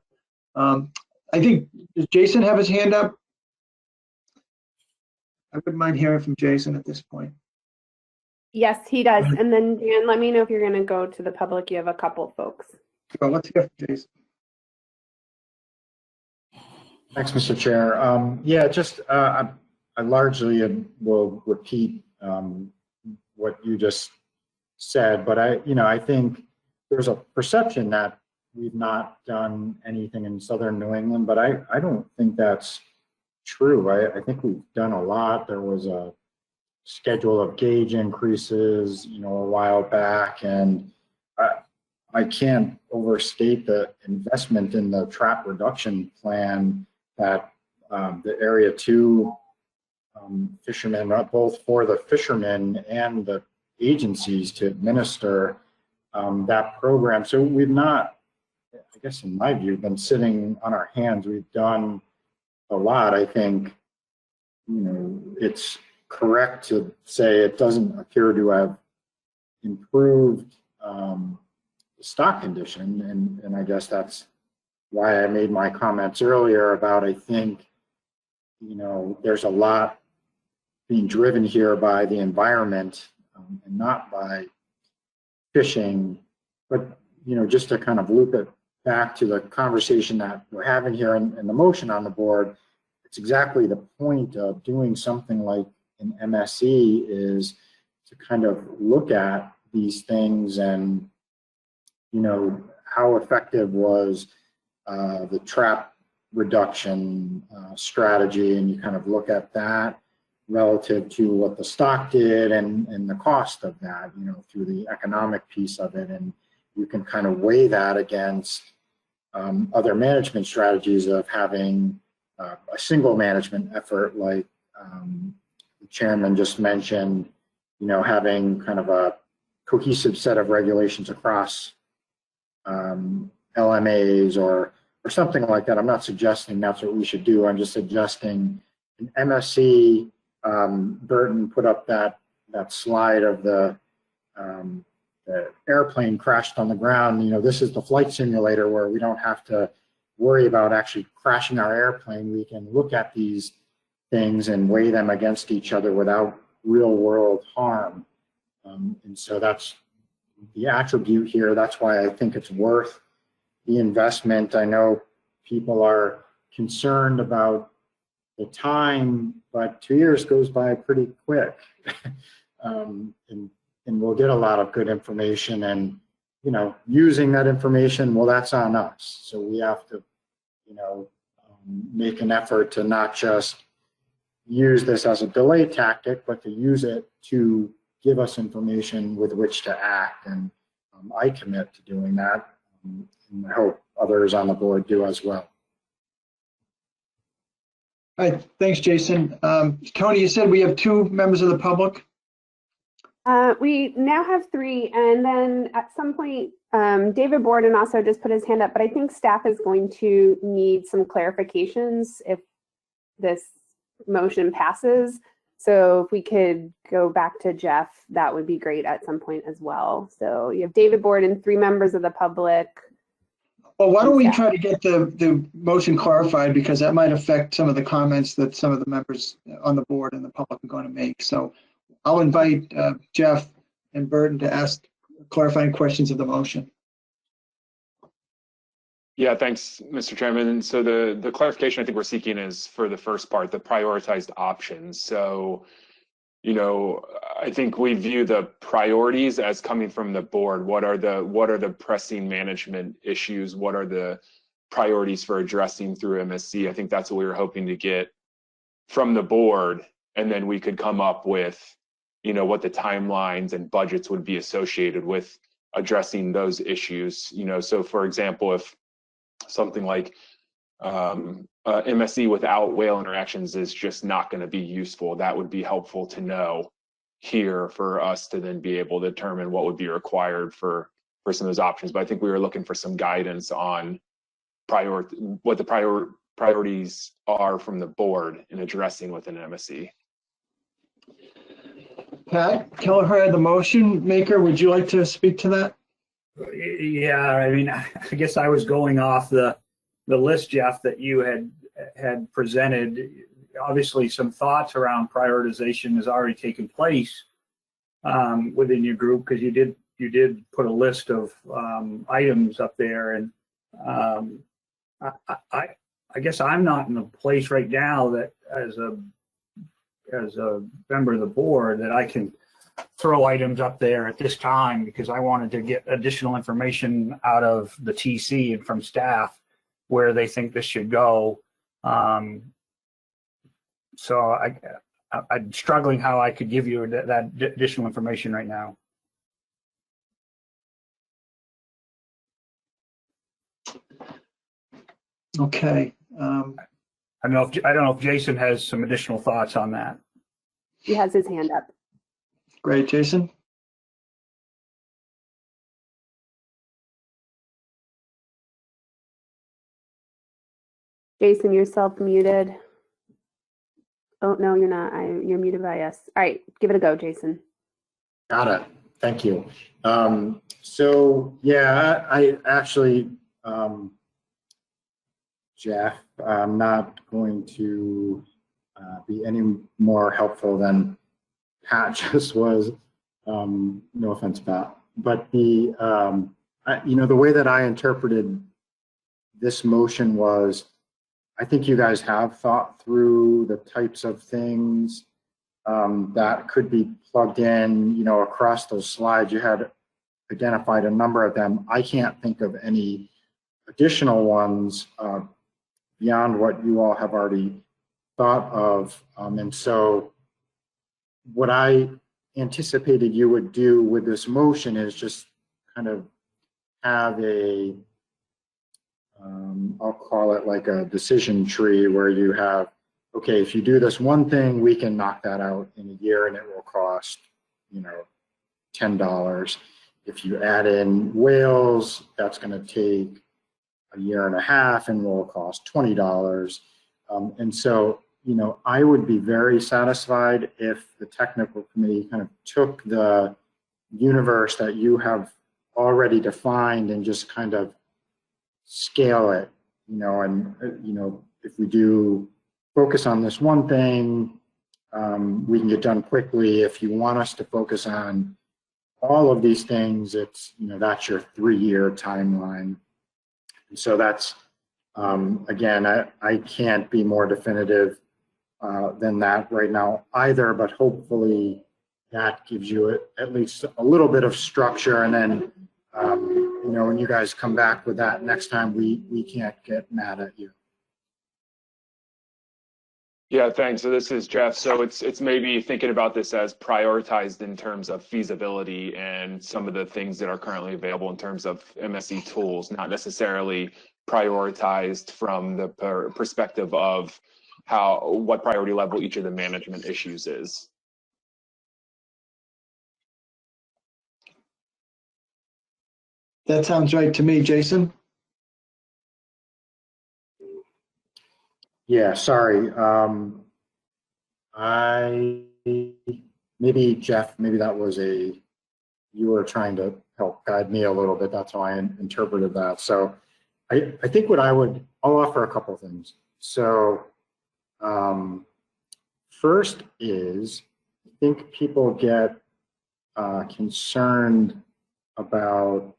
I think, does Jason have his hand up? I wouldn't mind hearing from Jason at this point. Yes, he does. And then, Dan, let me know if you're going to go to the public. You have a couple folks. Well, let's hear from Jason. Thanks, Mr. Chair. Yeah, just I largely will repeat what you just said, but I think there's a perception that we've not done anything in Southern New England, but I don't think that's true. I think we've done a lot. There was a schedule of gauge increases, a while back, and I can't overstate the investment in the trap reduction plan that the Area 2 fishermen, both for the fishermen and the agencies to administer that program. So we've not, I guess in my view, been sitting on our hands. We've done a lot. I think, it's correct to say it doesn't appear to have improved the stock condition, and I guess that's why I made my comments earlier about I think there's a lot being driven here by the environment and not by fishing. But just to kind of loop it back to the conversation that we're having here and the motion on the board, it's exactly the point of doing something like an MSE is to kind of look at these things and how effective was the trap reduction strategy, and you kind of look at that relative to what the stock did and the cost of that, through the economic piece of it, and you can kind of weigh that against other management strategies of having a single management effort, like the chairman just mentioned, having kind of a cohesive set of regulations across LMAs or something like that. I'm not suggesting that's what we should do. I'm just suggesting an MSC. Burton put up that slide of the airplane crashed on the ground. This is the flight simulator where we don't have to worry about actually crashing our airplane. We can look at these things and weigh them against each other without real world harm. And so that's the attribute here. That's why I think it's worth the investment. I know people are concerned about the time, but 2 years goes by pretty quick. And we'll get a lot of good information, and using that information, well, that's on us. So we have to make an effort to not just use this as a delay tactic, but to use it to give us information with which to act. And I commit to doing that, and I hope others on the board do as well. All right, thanks, Jason. Tony, you said we have 2 members of the public? We now have 3, and then at some point, David Borden also just put his hand up, but I think staff is going to need some clarifications if this motion passes. So if we could go back to Jeff, that would be great at some point as well. So you have David Borden, 3 members of the public. Well, why don't we try to get the motion clarified, because that might affect some of the comments that some of the members on the board and the public are going to make. So I'll invite Jeff and Burton to ask clarifying questions of the motion. Yeah, thanks, Mr. Chairman. And so the clarification I think we're seeking is for the first part, the prioritized options. So, you know, I think we view the priorities as coming from the board. What are the pressing management issues? What are the priorities for addressing through MSC? I think that's what we were hoping to get from the board, and then we could come up with, you know, what the timelines and budgets would be associated with addressing those issues. You know, so for example, if something like MSC without whale interactions is just not going to be useful, that would be helpful to know here for us to then be able to determine what would be required for some of those options. But I think we were looking for some guidance on what the priorities are from the board in addressing within MSC. Pat Kelleher, the motion maker, would you like to speak to that? Yeah, I mean, I guess I was going off the list, Jeff, that you had presented. Obviously, some thoughts around prioritization has already taken place within your group, because you did put a list of items up there, and I guess I'm not in a place right now that as a member of the board that I can throw items up there at this time, because I wanted to get additional information out of the TC and from staff where they think this should go. So I'm struggling how I could give you that additional information right now. Okay. I don't know if Jason has some additional thoughts on that. He has his hand up. Great, Jason. Jason, you're self-muted. Oh, no, you're not. You're muted by us. All right, give it a go, Jason. Got it. Thank you. So yeah, I actually, Jeff, I'm not going to be any more helpful than Pat just was. No offense, Pat. But the, you know, the way that I interpreted this motion was, I think you guys have thought through the types of things that could be plugged in, you know, across those slides. You had identified a number of them. I can't think of any additional ones beyond what you all have already thought of. And so what I anticipated you would do with this motion is just kind of have a, I'll call it like a decision tree, where you have, okay, if you do this one thing, we can knock that out in a year and it will cost, you know, $10. If you add in whales, that's going to take a year and a half and will cost $20. And so, you know, I would be very satisfied if the technical committee kind of took the universe that you have already defined and just kind of scale it, you know, and, you know, if we do focus on this one thing, we can get done quickly. If you want us to focus on all of these things, it's, you know, that's your 3-year timeline. And so that's, again, I can't be more definitive than that right now either, but hopefully that gives you at least a little bit of structure. And then, you know, when you guys come back with that next time, we can't get mad at you. Yeah, thanks. So this is Jeff. So it's maybe thinking about this as prioritized in terms of feasibility and some of the things that are currently available in terms of MSC tools, not necessarily prioritized from the perspective of what priority level each of the management issues is. That sounds right to me, Jason. Yeah, sorry. Maybe Jeff, maybe that was you were trying to help guide me a little bit. That's how I interpreted that. So I think I'll offer a couple of things. So first is, I think people get concerned about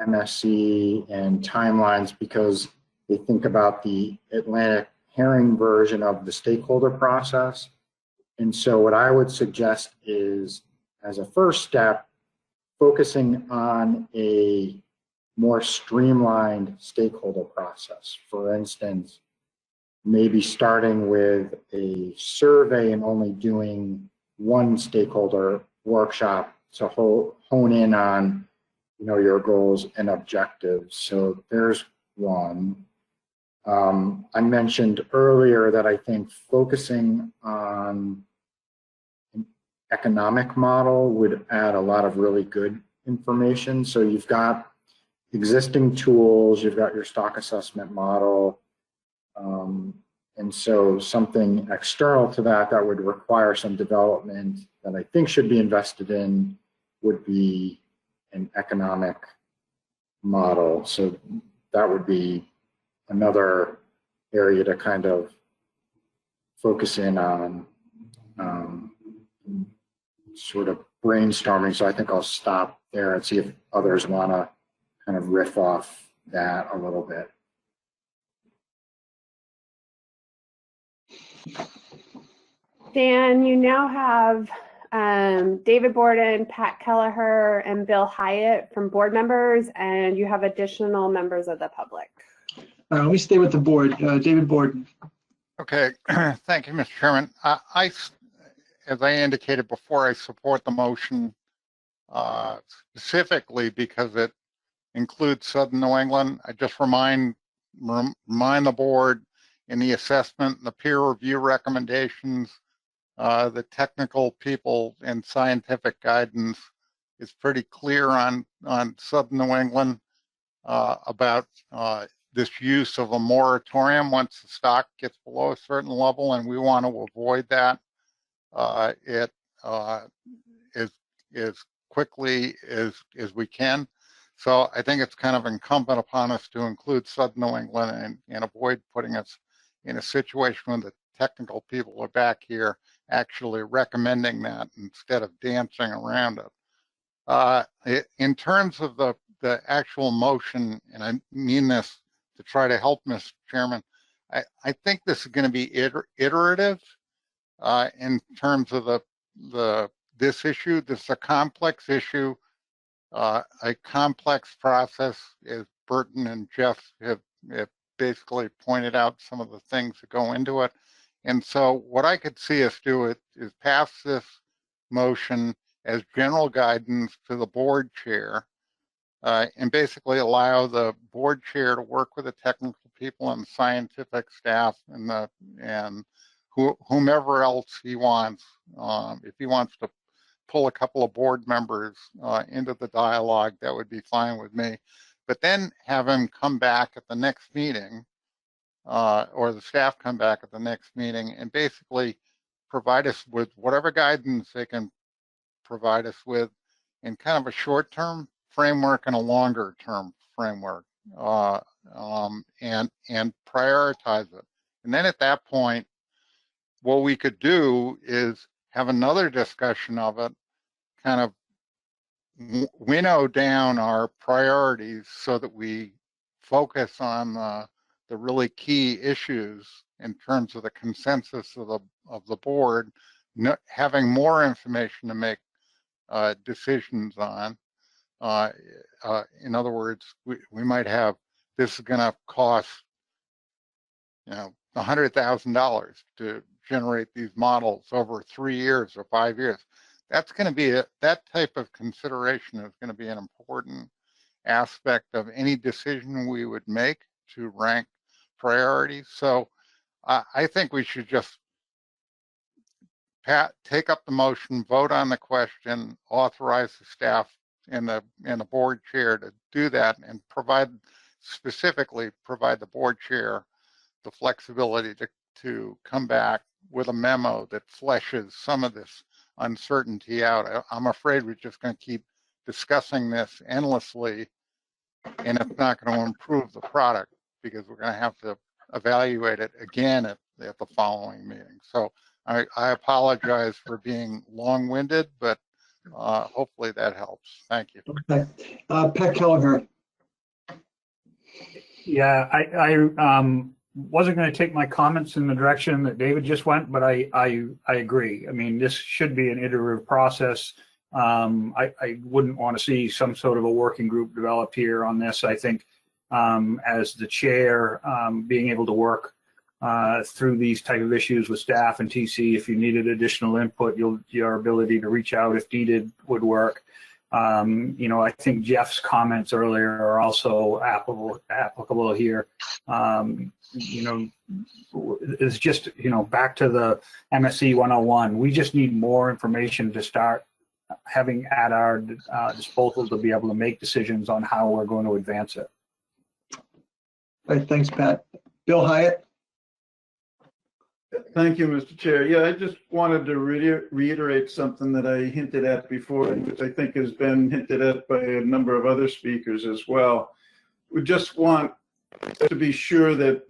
MSC and timelines because they think about the Atlantic herring version of the stakeholder process. And so what I would suggest is, as a first step, focusing on a more streamlined stakeholder process. For instance, maybe starting with a survey and only doing one stakeholder workshop to hone in on, your goals and objectives. So there's one. I mentioned earlier that I think focusing on an economic model would add a lot of really good information. So you've got existing tools, you've got your stock assessment model, and so something external to that that would require some development that I think should be invested in would be an economic model. So that would be another area to kind of focus in on, sort of brainstorming. So I think I'll stop there and see if others want to kind of riff off that a little bit. Dan, you now have David Borden, Pat Kelleher, and Bill Hyatt from board members, and you have additional members of the public. Let me stay with the board. David Borden. Okay, thank you, Mr. Chairman. As I indicated before, I support the motion specifically because it includes Southern New England. I just remind the board in the assessment and the peer review recommendations, the technical people and scientific guidance is pretty clear on Southern New England about this use of a moratorium once the stock gets below a certain level, and we want to avoid that as quickly as we can. So I think it's kind of incumbent upon us to include Southern New England and avoid putting us in a situation where the technical people are back here actually recommending that instead of dancing around it. In terms of the actual motion, and I mean this to try to help Mr. Chairman, I think this is going to be iterative in terms of this issue. This is a complex issue, a complex process, as Burton and Jeff have basically pointed out some of the things that go into it. And so what I could see us do is pass this motion as general guidance to the board chair, and basically allow the board chair to work with the technical people and scientific staff and whomever else he wants. If he wants to pull a couple of board members into the dialogue, that would be fine with me. But then have him come back at the next meeting, or the staff come back at the next meeting and basically provide us with whatever guidance they can provide us with in kind of a short-term framework and a longer-term framework, and prioritize it. And then at that point, what we could do is have another discussion of it, kind of winnow down our priorities so that we focus on the really key issues in terms of the consensus of the board, having more information to make decisions on. In other words, we might have, this is going to cost, $100,000 to generate these models over 3 years or 5 years. That's going to be that type of consideration is going to be an important aspect of any decision we would make to rank priorities. So I think we should just take up the motion, vote on the question, authorize the staff and the board chair to do that, and specifically provide the board chair the flexibility to come back with a memo that fleshes some of this uncertainty out. I'm afraid we're just going to keep discussing this endlessly, and it's not going to improve the product because we're going to have to evaluate it again at the following meeting. So I apologize for being long-winded, but hopefully that helps. Thank you. Okay. Pat Kelleher. Yeah, I wasn't going to take my comments in the direction that David just went, but I agree. I mean, this should be an iterative process. I wouldn't want to see some sort of a working group developed here on this. I think as the chair, being able to work through these type of issues with staff and TC, if you needed additional input, your ability to reach out if needed would work. You know, I think Jeff's comments earlier are also applicable here. You know, it's just, you know, back to the MSC 101. We just need more information to start having at our disposal to be able to make decisions on how we're going to advance it. All right, thanks, Pat. Bill Hyatt. Thank you, Mr. Chair. Yeah, I just wanted to reiterate something that I hinted at before, which I think has been hinted at by a number of other speakers as well. We just want to be sure that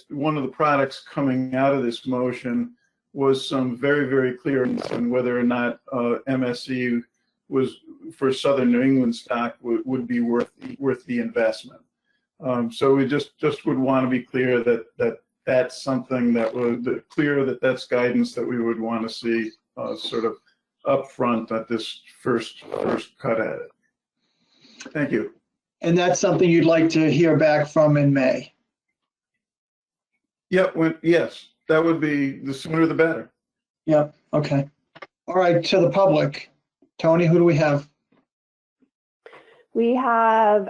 one of the products coming out of this motion was some very, very clear on whether or not MSC was for Southern New England stock would be worth the investment. So we just would want to be clear that that's something that was clear, that's guidance that we would want to see sort of upfront at this first cut at it. Thank you. And that's something you'd like to hear back from in May? Yep. Yes, that would be, the sooner the better. Yep. Okay. All right. To the public, Tony, who do we have? We have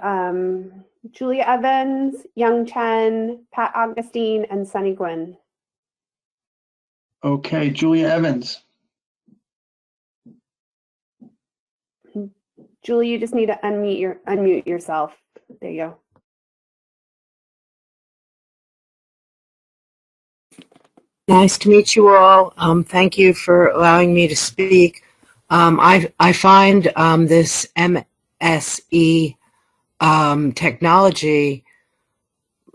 Julia Evans, Young Chen, Pat Augustine, and Sunny Gwynn. Okay, Julia Evans. Julie, you just need to unmute yourself. There you go. Nice to meet you all. Thank you for allowing me to speak. I find this MSE technology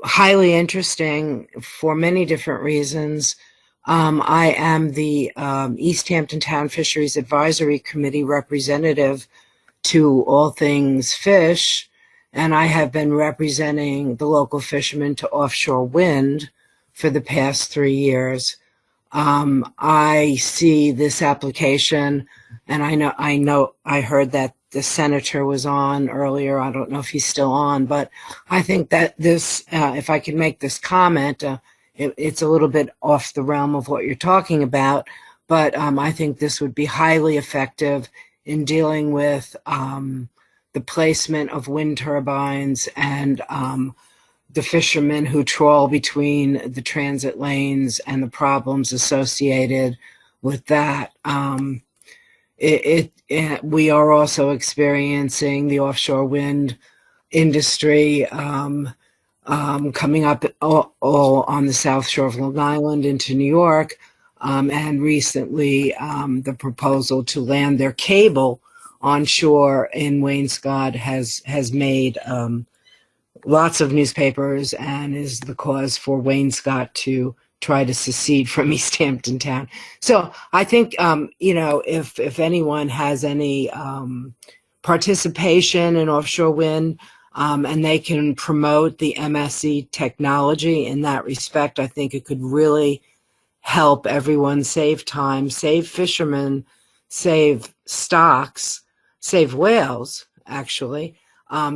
highly interesting for many different reasons. I am the East Hampton Town Fisheries Advisory Committee representative to all things fish, and I have been representing the local fishermen to offshore wind for the past 3 years. I see this application, and I heard that the senator was on earlier. I don't know if he's still on, but I think that this, if I can make this comment, it's a little bit off the realm of what you're talking about, but I think this would be highly effective in dealing with the placement of wind turbines and the fishermen who trawl between the transit lanes and the problems associated with that. We are also experiencing the offshore wind industry coming up all on the south shore of Long Island into New York, and recently the proposal to land their cable onshore in Wainscott has made lots of newspapers and is the cause for Wainscott to try to secede from East Hampton Town. So I think, you know, if anyone has any participation in offshore wind and they can promote the MSE technology in that respect, I think it could really help everyone save time, save fishermen, save stocks, save whales, actually.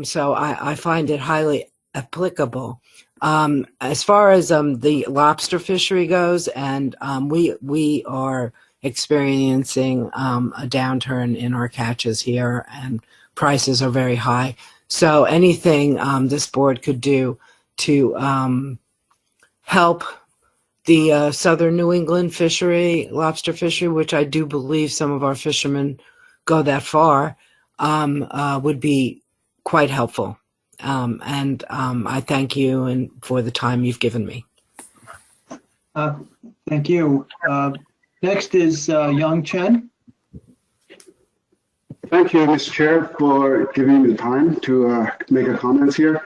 So I find it highly applicable. As far as the lobster fishery goes, and we are experiencing a downturn in our catches here, and prices are very high. So anything this board could do to help the southern New England fishery, lobster fishery, which I do believe some of our fishermen go that far, would be quite helpful. And I thank you and for the time you've given me. Thank you. Next is Young Chen. Thank you, Mr. Chair, for giving me the time to make a comments here.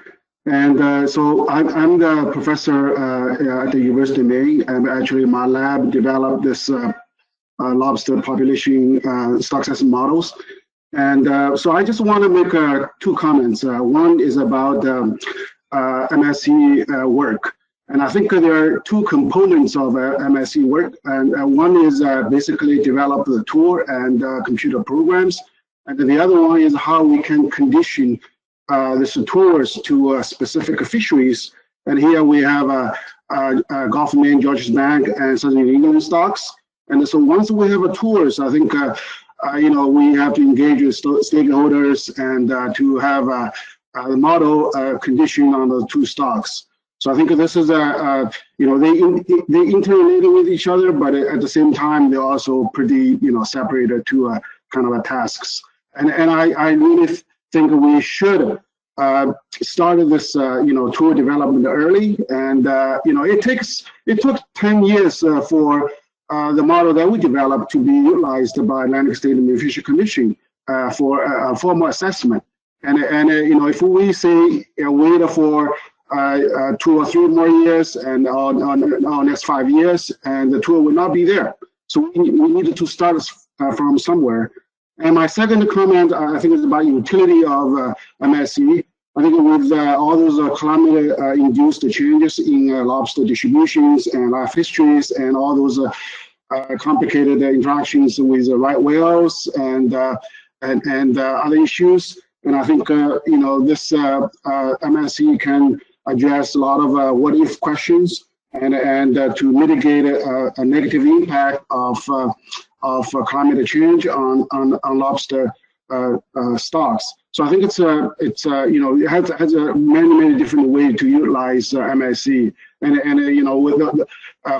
And so I'm the professor at the University of Maine, and actually my lab developed this lobster population stock assessment models. And so I just want to make 2 comments. One is about MSc work. And I think there are two components of MSc work, and one is basically develop the tool and computer programs, and then the other one is how we can condition these tools to specific fisheries. And here we have Gulf of Maine, Georges Bank, and Southern New England stocks. And so once we have a tools, I think we have to engage with stakeholders and to have the model condition on the two stocks. So I think this is they interrelated with each other, but at the same time they're also pretty separated to kind of tasks. And I really think we should start this tool development early. And it took 10 years for the model that we developed to be utilized by Atlantic State and Fisheries Commission for formal assessment. And if we say wait for 2 or 3 more years and on next 5 years, and the tool will not be there. So we needed to start from somewhere. And my second comment, I think, is about utility of MSc. I think with all those climate-induced changes in lobster distributions and life histories and all those complicated interactions with right whales and other issues, and I think this MSc can address a lot of what-if questions and to mitigate a negative impact of climate change on lobster stocks. So I think it has many different ways to utilize MSc. And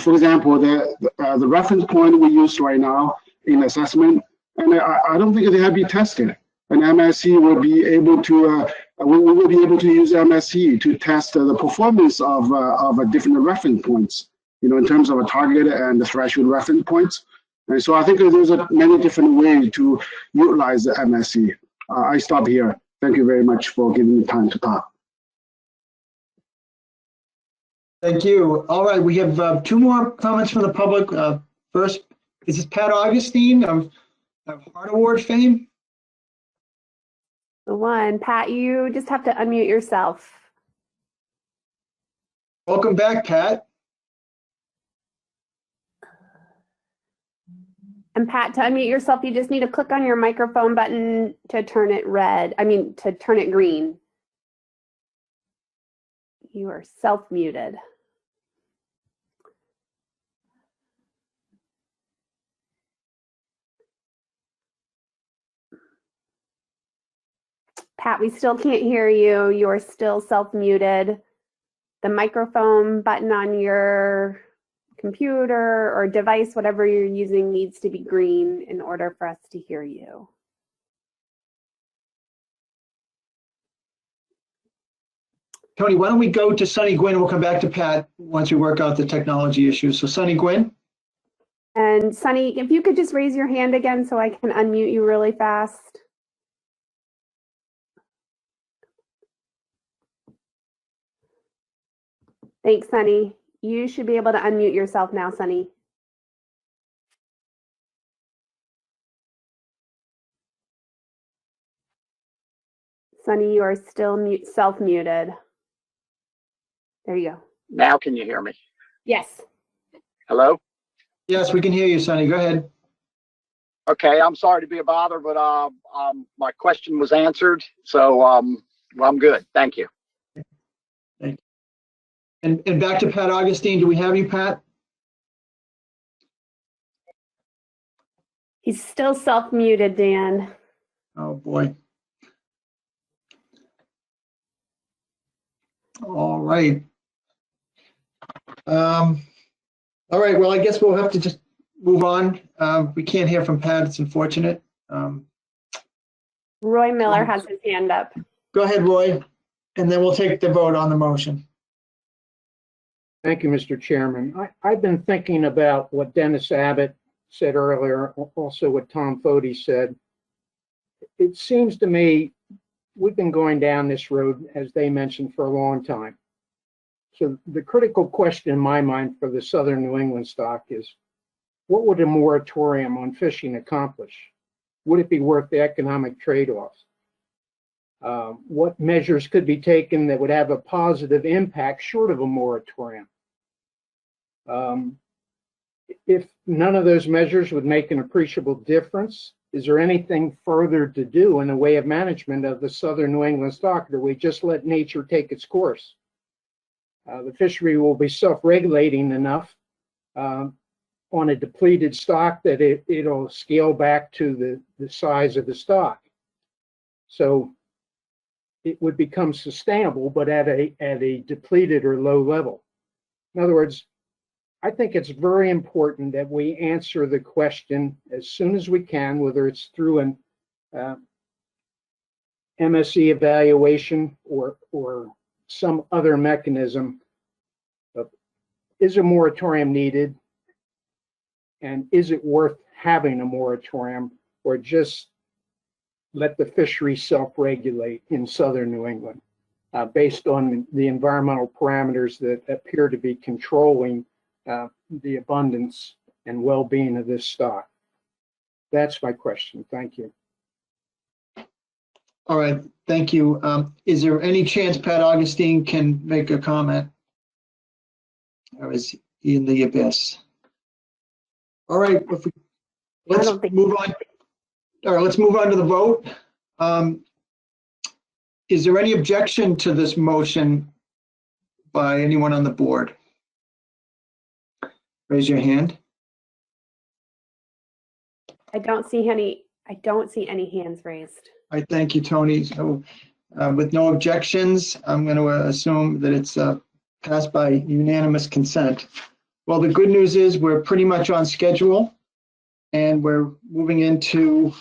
for example, the reference point we use right now in assessment, and I don't think they have been tested. And MSc will be able to we will be able to use MSc to test the performance of different reference points, in terms of a target and the threshold reference points. And so I think there's many different ways to utilize the MSc. I stop here. Thank you very much for giving me time to talk. Thank you. All right, we have 2 more comments from the public. First, is this Pat Augustine of Heart Award fame? The one. Pat, you just have to unmute yourself. Welcome back, Pat. And Pat, to unmute yourself, you just need to click on your microphone button to turn it to turn it green. You are self-muted. Pat, we still can't hear you. You're still self-muted. The microphone button on your computer or device, whatever you're using, needs to be green in order for us to hear you. Tony, why don't we go to Sunny Gwynn and we'll come back to Pat once we work out the technology issues. So Sunny Gwynn. And Sunny, if you could just raise your hand again so I can unmute you really fast. Thanks, Sunny. You should be able to unmute yourself now, Sunny. Sunny, you are still self-muted. There you go. Now can you hear me? Yes. Hello? Yes, we can hear you, Sunny. Go ahead. Okay, I'm sorry to be a bother, but my question was answered, so well, I'm good. Thank you. Thank you. And back to Pat Augustine. Do we have you, Pat? He's still self-muted, Dan. Oh, boy. All right. All right. Well, I guess we'll have to just move on. We can't hear from Pat. It's unfortunate. Roy Miller has his hand up. Go ahead, Roy, and then we'll take the vote on the motion. Thank you, Mr. Chairman. I've been thinking about what Dennis Abbott said earlier, also what Tom Foti said. It seems to me we've been going down this road, as they mentioned, for a long time. So the critical question in my mind for the Southern New England stock is, what would a moratorium on fishing accomplish? Would it be worth the economic trade-offs? What measures could be taken that would have a positive impact short of a moratorium? If none of those measures would make an appreciable difference, is there anything further to do in the way of management of the southern New England stock? Do we just let nature take its course? The fishery will be self-regulating enough on a depleted stock that it'll scale back to the size of the stock. So it would become sustainable, but at a depleted or low level. In other words, I think it's very important that we answer the question as soon as we can, whether it's through an MSC evaluation or some other mechanism. Is a moratorium needed? And is it worth having a moratorium, or just let the fishery self-regulate in southern New England based on the environmental parameters that appear to be controlling the abundance and well-being of this stock? That's my question. Thank you. All right, thank you. Is there any chance Pat Augustine can make a comment? Or is he in the abyss? All right, let's move on. All right, let's move on to the vote. Is there any objection to this motion by anyone on the board? Raise your hand. I don't see any hands raised. I thank you, Tony. So with no objections, I'm going to assume that it's passed by unanimous consent. Well, the good news is we're pretty much on schedule, and we're moving into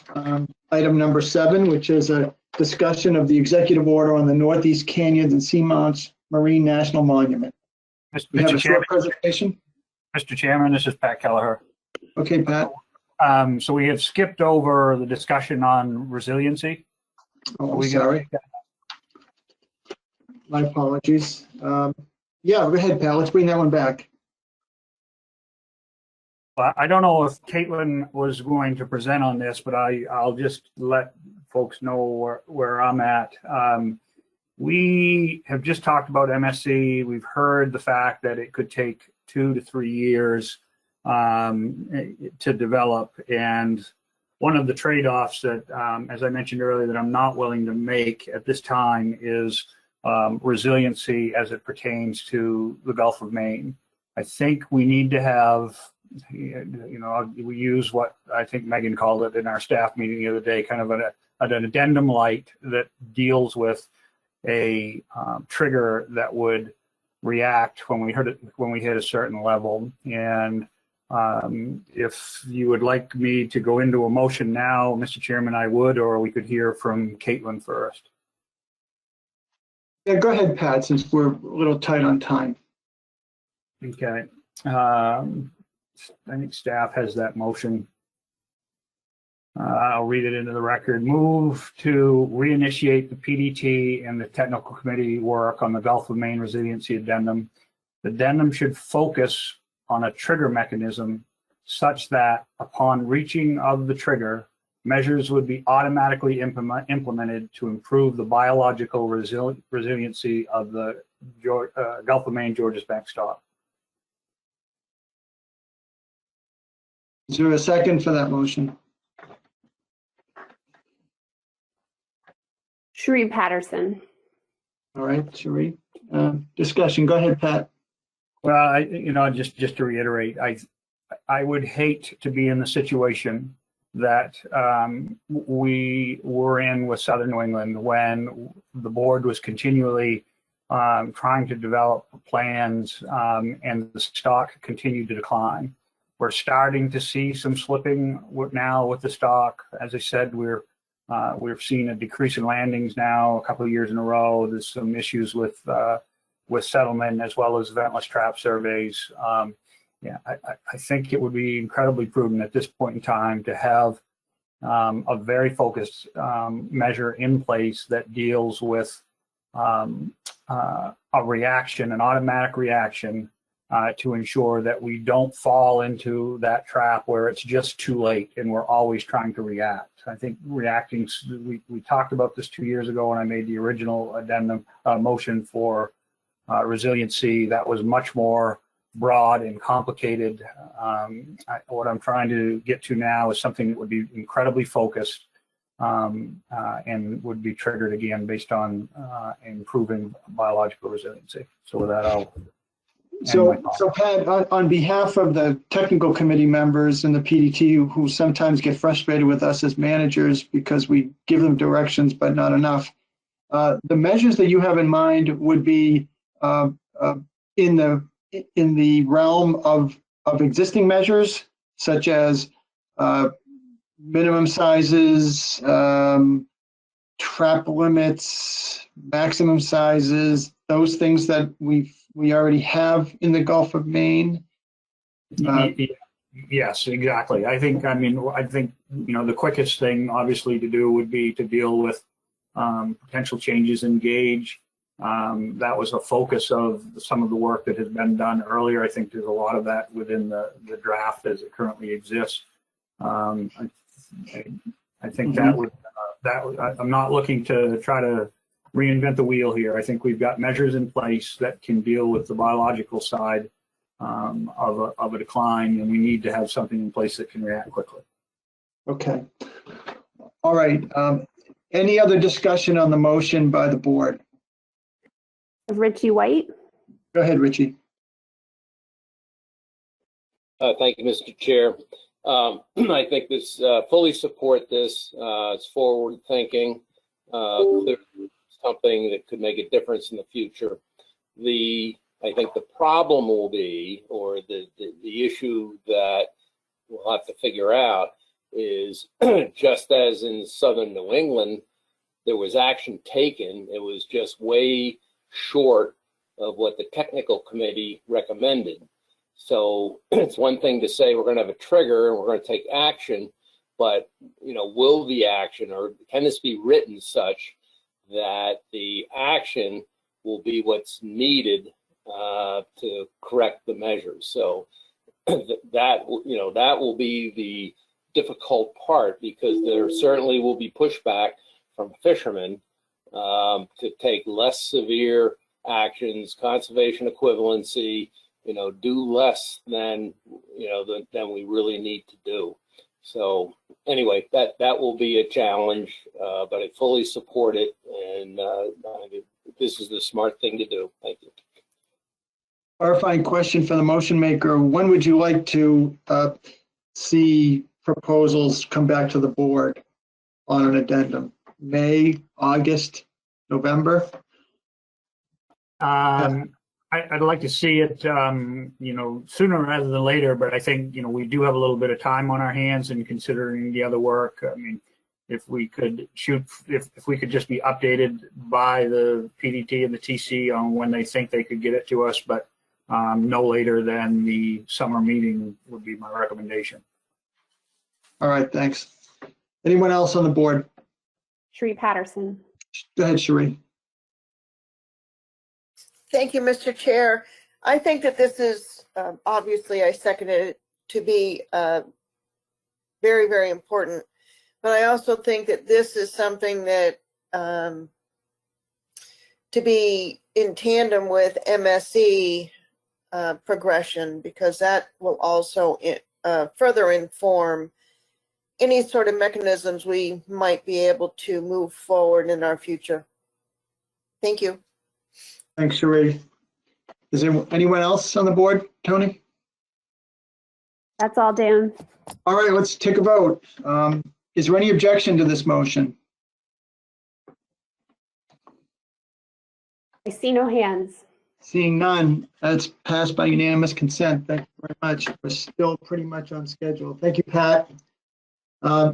item number 7, which is a discussion of the executive order on the Northeast Canyons and Seamounts Marine National Monument. We have a short presentation. Mr. Chairman, this is Pat Kelleher. Okay, Pat. So we have skipped over the discussion on resiliency. Oh, I'm sorry. My apologies. Yeah, go ahead, Pat. Let's bring that one back. Well, I don't know if Caitlin was going to present on this, but I'll just let folks know where I'm at. We have just talked about MSC. We've heard the fact that it could take 2 to 3 years to develop. And one of the trade-offs that, as I mentioned earlier, that I'm not willing to make at this time is resiliency as it pertains to the Gulf of Maine. I think we need to have, we use what I think Megan called it in our staff meeting the other day, kind of an addendum light that deals with a trigger that would react when we hit a certain level. And if you would like me to go into a motion now, Mr. Chairman, I would, or we could hear from Caitlin first. Yeah, go ahead, Pat, since we're a little tight on time. Okay. I think staff has that motion. I'll read it into the record. Move to reinitiate the PDT and the technical committee work on the Gulf of Maine Resiliency Addendum. The addendum should focus on a trigger mechanism such that upon reaching of the trigger, measures would be automatically implemented to improve the biological resiliency of the Gulf of Maine Georges Bank stock. Is there a second for that motion? Sheree Patterson. All right, Sheree. Discussion. Go ahead, Pat. Well, just to reiterate, I would hate to be in the situation that we were in with Southern New England when the board was continually trying to develop plans and the stock continued to decline. We're starting to see some slipping now with the stock. As I said, we've seen a decrease in landings now a couple of years in a row. There's some issues with settlement as well as ventless trap surveys. I think it would be incredibly prudent at this point in time to have a very focused measure in place that deals with a reaction, an automatic reaction to ensure that we don't fall into that trap where it's just too late and we're always trying to react. I think reacting, we talked about this 2 years ago when I made the original addendum motion for resiliency. That was much more broad and complicated. What I'm trying to get to now is something that would be incredibly focused and would be triggered again based on improving biological resiliency. So with that, I'll So Pat, on behalf of the technical committee members and the PDT who sometimes get frustrated with us as managers because we give them directions but not enough, the measures that you have in mind would be in the realm of existing measures, such as minimum sizes, trap limits, maximum sizes, those things that we already have in the Gulf of Maine. Yes, exactly. I think the quickest thing obviously to do would be to deal with potential changes in gauge. That was a focus of some of the work that has been done earlier. I think there's a lot of that within the draft as it currently exists. I think that would, I'm not looking to try to reinvent the wheel here. I think we've got measures in place that can deal with the biological side of a decline, and we need to have something in place that can react quickly. Okay. All right. Any other discussion on the motion by the board? Richie White. Go ahead, Richie. Thank you, Mr. Chair. I think this fully support this. It's forward thinking, something that could make a difference in the future. I think the problem will be, or the issue that we'll have to figure out is just as in southern New England, there was action taken. It was just way short of what the technical committee recommended. So it's one thing to say we're going to have a trigger and we're going to take action, but will the action, or can this be written such that the action will be what's needed to correct the measures? So that will be the difficult part, because there certainly will be pushback from fishermen to take less severe actions, conservation equivalency, do less than than we really need to do. So anyway, that will be a challenge, but I fully support it, and this is the smart thing to do. Thank you. Clarifying question for the motion maker: when would you like to see proposals come back to the board on an addendum? May, August, November? I'd like to see it, sooner rather than later, but I think, we do have a little bit of time on our hands, and considering the other work, I mean, if we could if we could just be updated by the PDT and the TC on when they think they could get it to us, but no later than the summer meeting would be my recommendation. All right, thanks. Anyone else on the board? Sheree Patterson. Go ahead, Sheree. Thank you, Mr. Chair. I think that this is, obviously I second it to be very, very important, but I also think that this is something that to be in tandem with MSE progression, because that will also further inform any sort of mechanisms we might be able to move forward in our future. Thank you. Thanks, Sheree. Is there anyone else on the board, Tony? That's all, Dan. All right, let's take a vote. Is there any objection to this motion? I see no hands. Seeing none, that's passed by unanimous consent. Thank you very much. We're still pretty much on schedule. Thank you, Pat.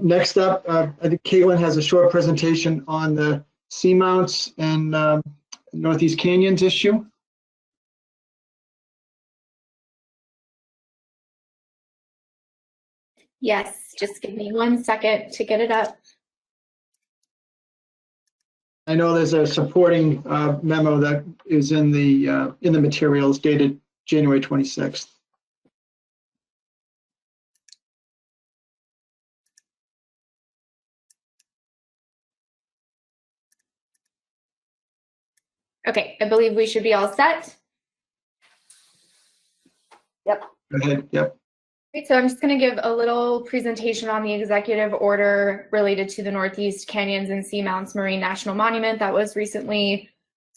Next up, I think Caitlin has a short presentation on the seamounts and Northeast Canyons issue. Yes, just give me 1 second to get it up. I know there's a supporting memo that is in the materials dated January 26th. Okay, I believe we should be all set. Yep. Go ahead. Yep. Great, so I'm just going to give a little presentation on the executive order related to the Northeast Canyons and Seamounts Marine National Monument that was recently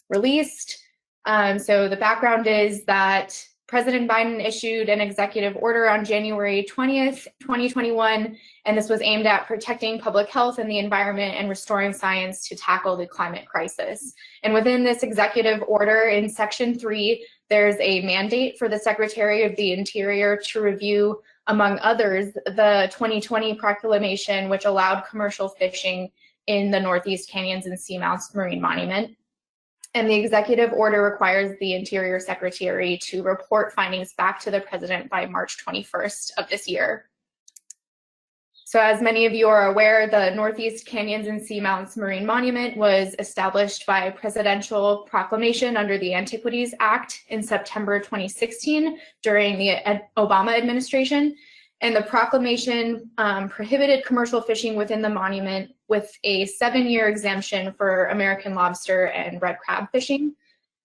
released. So the background is that President Biden issued an executive order on January 20th, 2021, and this was aimed at protecting public health and the environment and restoring science to tackle the climate crisis. And within this executive order, in Section 3, there's a mandate for the Secretary of the Interior to review, among others, the 2020 proclamation, which allowed commercial fishing in the Northeast Canyons and Seamounts Marine Monument. And the executive order requires the Interior Secretary to report findings back to the President by March 21st of this year. So as many of you are aware, the Northeast Canyons and Seamounts Marine Monument was established by presidential proclamation under the Antiquities Act in September 2016 during the Obama administration. And the proclamation prohibited commercial fishing within the monument with a 7-year exemption for American lobster and red crab fishing.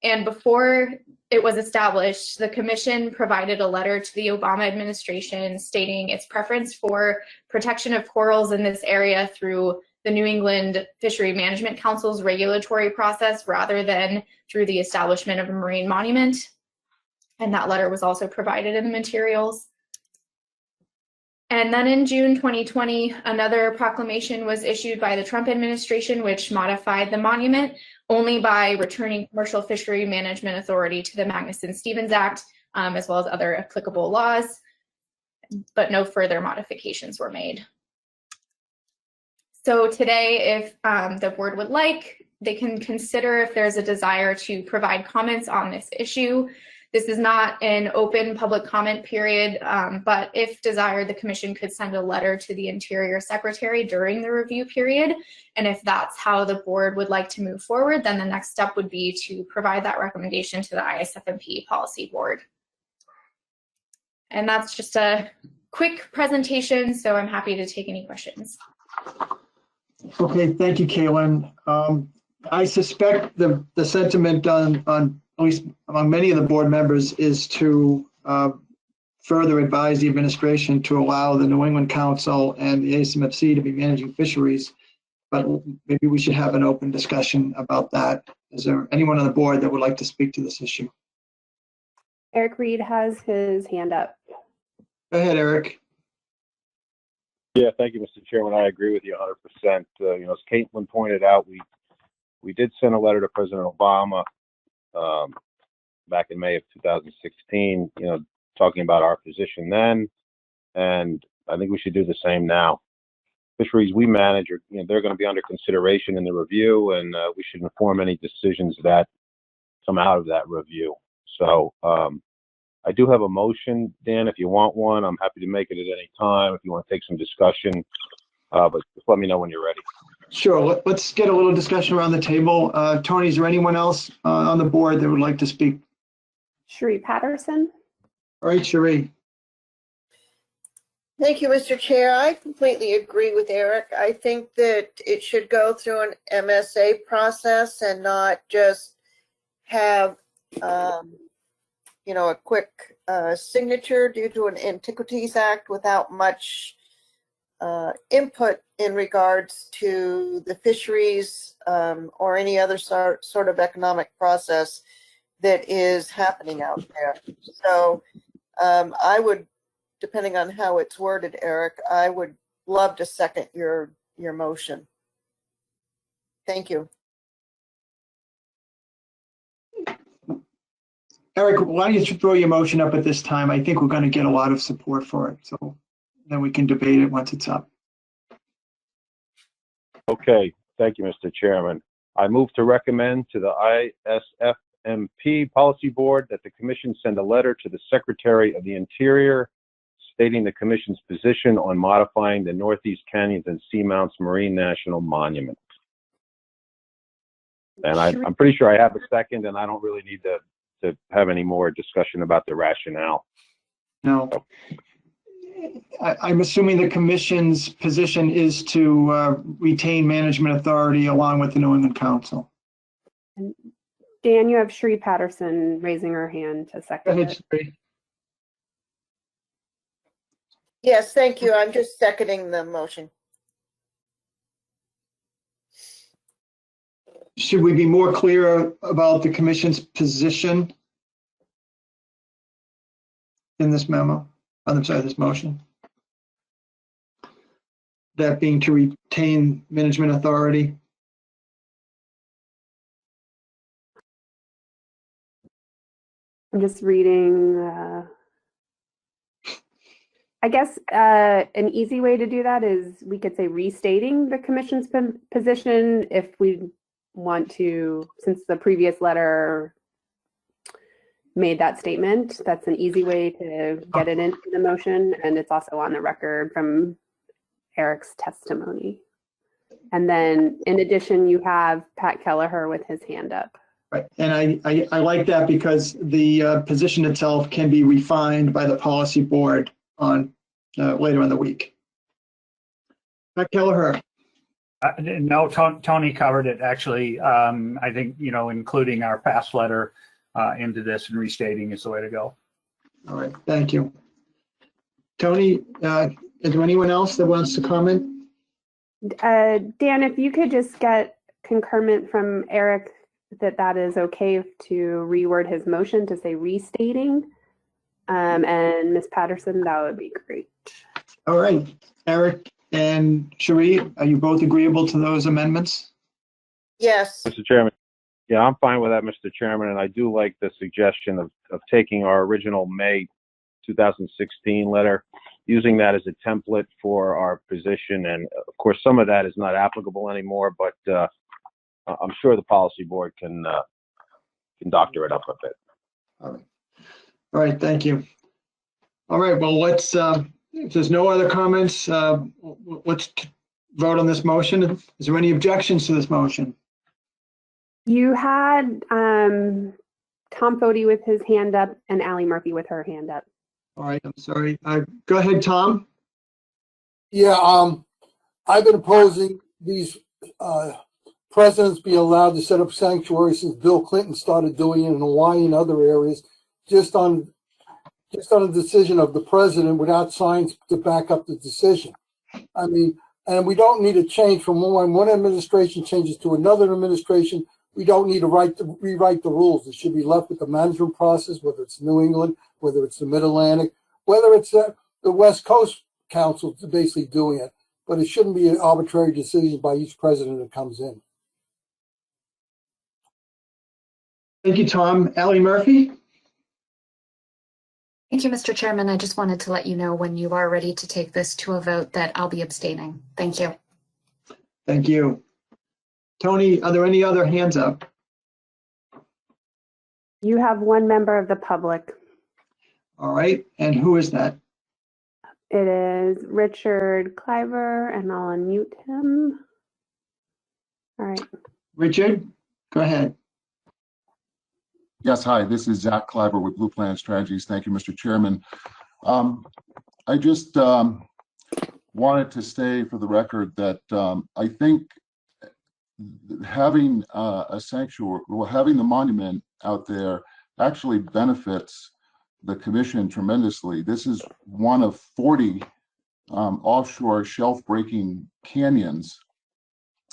And before it was established, the commission provided a letter to the Obama administration stating its preference for protection of corals in this area through the New England Fishery Management Council's regulatory process rather than through the establishment of a marine monument. And that letter was also provided in the materials. And then in June 2020, another proclamation was issued by the Trump administration, which modified the monument only by returning commercial fishery management authority to the Magnuson-Stevens Act, as well as other applicable laws, but no further modifications were made. So today, if the board would like, they can consider if there's a desire to provide comments on this issue. This is not an open public comment period, but if desired, the commission could send a letter to the Interior Secretary during the review period. And if that's how the board would like to move forward, then the next step would be to provide that recommendation to the ISFMP Policy Board. And that's just a quick presentation, so I'm happy to take any questions. Okay, thank you, Kaylin. I suspect the sentiment on at least among many of the board members is to further advise the administration to allow the New England Council and the ASMFC to be managing fisheries, but maybe we should have an open discussion about that. Is there anyone on the board that would like to speak to this issue? Eric Reed has his hand up. Go ahead, Eric. Yeah, thank you, Mr. Chairman. I agree with you 100%. As Caitlin pointed out, we did send a letter to President Obama back in May of 2016, talking about our position then, and I think we should do the same now. Fisheries we manage are, they're going to be under consideration in the review, and we should inform any decisions that come out of that review. So I do have a motion, Dan, if you want one. I'm happy to make it at any time if you want to take some discussion, but just let me know when you're ready. Sure, let's get a little discussion around the table. Tony, is there anyone else on the board that would like to speak? Cherie Patterson. All right, Cherie. Thank you, Mr. Chair. I completely agree with Eric. I think that it should go through an MSA process and not just have, a quick signature due to an Antiquities Act without much input in regards to the fisheries or any other sort of economic process that is happening out there. So I would, depending on how it's worded, Eric, I would love to second your motion. Thank you. Eric, why don't you throw your motion up at this time? I think we're going to get a lot of support for it. So then we can debate it once it's up. Okay, thank you, Mr. Chairman. I move to recommend to the ISFMP Policy Board that the Commission send a letter to the Secretary of the Interior stating the Commission's position on modifying the Northeast Canyons and Seamounts Marine National Monument. And I'm pretty sure I have a second, and I don't really need to to have any more discussion about the rationale. No. I'm assuming the commission's position is to retain management authority along with the New England Council. And Dan, you have Sheree Patterson raising her hand to second. Go ahead, Sheree. Yes, thank you. I'm just seconding the motion. Should we be more clear about the commission's position in this memo, on the side of this motion? That being to retain management authority. I'm just reading. I guess an easy way to do that is we could say restating the commission's position if we want to, since the previous letter made that statement. That's an easy way to get it into the motion, and it's also on the record from Eric's testimony. And then in addition, you have Pat Kelleher with his hand up. Right, and I like that because the position itself can be refined by the policy board on later in the week. Pat Kelleher. No, Tony covered it actually. I think, including our past letter into this and restating is the way to go. All right, thank you. Tony, is there anyone else that wants to comment? Dan, if you could just get concurrent from Eric that is okay to reword his motion to say restating, and Ms. Patterson, that would be great. All right, Eric and Sheree, are you both agreeable to those amendments? Yes. Mr. Chairman, yeah, I'm fine with that, Mr. Chairman, and I do like the suggestion of taking our original May 2016 letter, using that as a template for our position, and of course some of that is not applicable anymore, but I'm sure the policy board can doctor it up a bit. All right, thank you. All right, well, let's, if there's no other comments, let's vote on this motion. Is there any objections to this motion? You had Tom Fody with his hand up and Allie Murphy with her hand up. All right, I'm sorry. Go ahead, Tom. Yeah, I've been opposing these presidents being allowed to set up sanctuaries since Bill Clinton started doing it in Hawaii and other areas, just on a decision of the president without science to back up the decision. I mean, and we don't need a change from one administration changes to another administration. We don't need to rewrite the rules. It should be left with the management process, whether it's New England, whether it's the Mid-Atlantic, whether it's the West Coast Council basically doing it. But it shouldn't be an arbitrary decision by each president that comes in. Thank you, Tom. Allie Murphy? Thank you, Mr. Chairman. I just wanted to let you know when you are ready to take this to a vote that I'll be abstaining. Thank you. Thank you. Tony, are there any other hands up? You have one member of the public. All right, and who is that? It is Richard Cliver, and I'll unmute him. All right. Richard, go ahead. Yes, hi, this is Zach Cliver with Blue Plan Strategies. Thank you, Mr. Chairman. I just wanted to say for the record that I think having a sanctuary, well, having the monument out there actually benefits the commission tremendously. This is one of 40 offshore shelf-breaking canyons,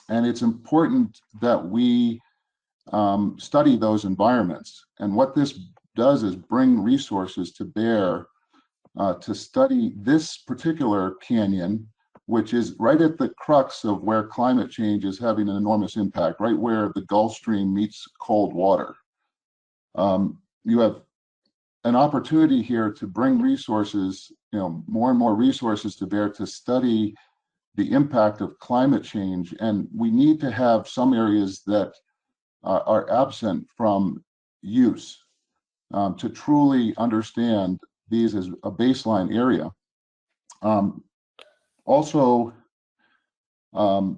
and it's important that we study those environments. And what this does is bring resources to bear to study this particular canyon, which is right at the crux of where climate change is having an enormous impact, right where the Gulf Stream meets cold water. You have an opportunity here to bring resources, more and more resources to bear to study the impact of climate change. And we need to have some areas that are absent from use to truly understand these as a baseline area. Also, I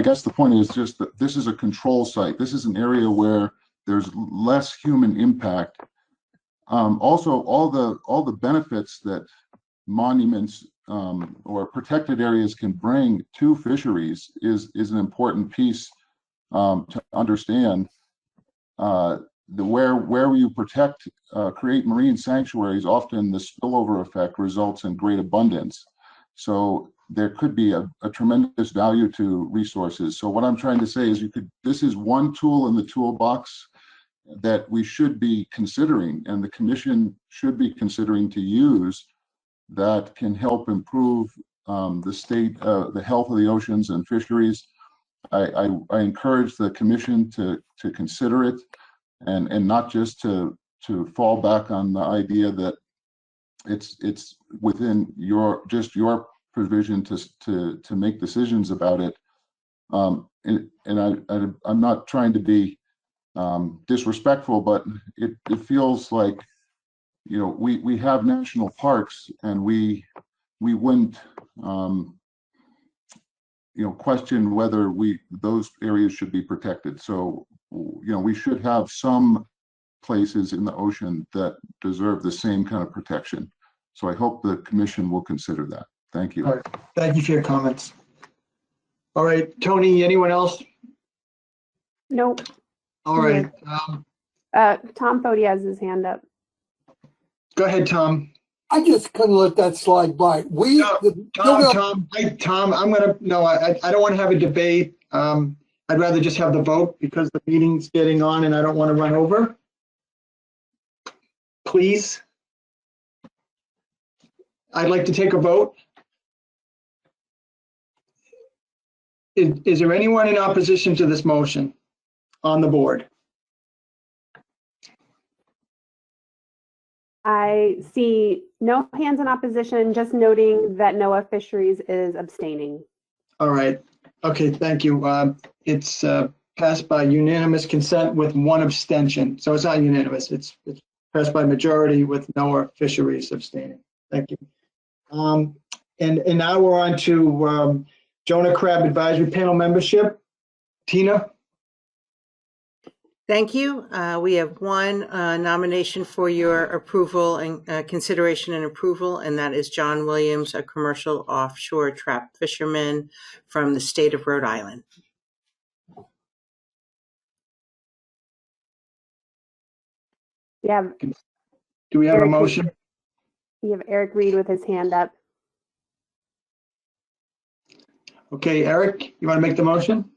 guess the point is just that this is a control site. This is an area where there's less human impact. Also, all the benefits that monuments or protected areas can bring to fisheries is an important piece to understand. Where you protect, create marine sanctuaries, often the spillover effect results in great abundance. So there could be a tremendous value to resources. So what I'm trying to say is this is one tool in the toolbox that we should be considering, and the commission should be considering to use, that can help improve the health of the oceans and fisheries. I encourage the commission to consider it, and not just to fall back on the idea that it's within your provision to make decisions about it. And I'm not trying to be disrespectful, but it feels like, you know, we have national parks, and we wouldn't you know, question whether those areas should be protected. So, you know, we should have some places in the ocean that deserve the same kind of protection. So I hope the commission will consider that. Thank you. All right. Thank you for your comments. All right, Tony, anyone else? Nope. All right. Tom Foti has his hand up. Go ahead, Tom. I just couldn't let that slide by. Tom, I'm gonna, no, I don't want to have a debate. I'd rather just have the vote because the meeting's getting on and I don't want to run over. Please. I'd like to take a vote. Is there anyone in opposition to this motion on the board? I see no hands in opposition, just noting that NOAA Fisheries is abstaining. All right. Okay, thank you. It's passed by unanimous consent with one abstention. So it's not unanimous. It's passed by majority with NOAA Fisheries abstaining. Thank you. And now we're on to Jonah Crab Advisory Panel membership. Tina? Thank you. We have one nomination for your approval and consideration and approval, and that is John Williams, a commercial offshore trap fisherman from the state of Rhode Island. Yeah. Do we have a motion? You have Eric Reed with his hand up. Okay, Eric, you want to make the motion?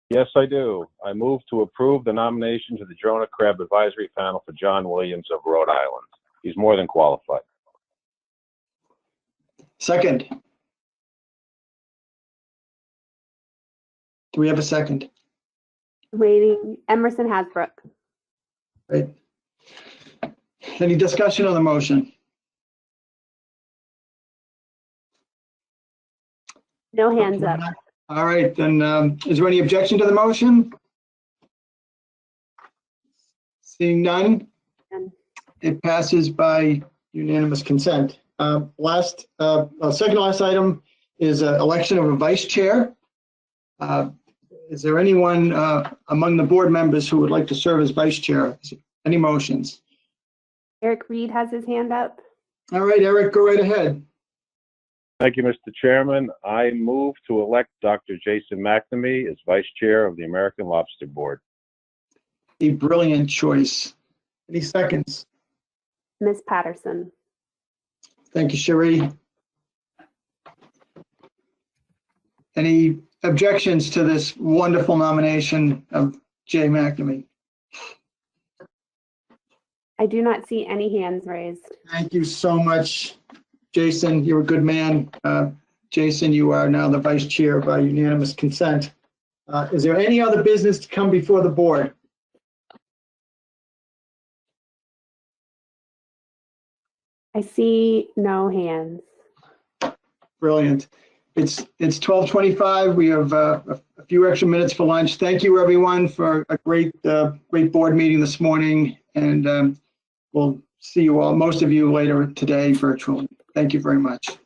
Yes, I do. I move to approve the nomination to the Jonah Crab Advisory Panel for John Williams of Rhode Island. He's more than qualified. Second. Do we have a second? Waiting. Emerson Hasbrook. Right. Any discussion on the motion? No hands up. All right, then is there any objection to the motion? Seeing none, it passes by unanimous consent. Second last item is election of a vice chair. Is there anyone among the board members who would like to serve as vice chair? Any motions? Eric Reed has his hand up. All right, Eric, go right ahead. Thank you, Mr. Chairman. I move to elect Dr. Jason McNamee as Vice Chair of the American Lobster Board. A brilliant choice. Any seconds? Ms. Patterson. Thank you, Cherie. Any objections to this wonderful nomination of Jay McNamee? I do not see any hands raised. Thank you so much, Jason. You're a good man. Jason, you are now the vice chair by unanimous consent. Is there any other business to come before the board? I see no hands. Brilliant. It's 12:25. We have a few extra minutes for lunch. Thank you, everyone, for a great board meeting this morning. And we'll see you all, most of you, later today virtually. Thank you very much.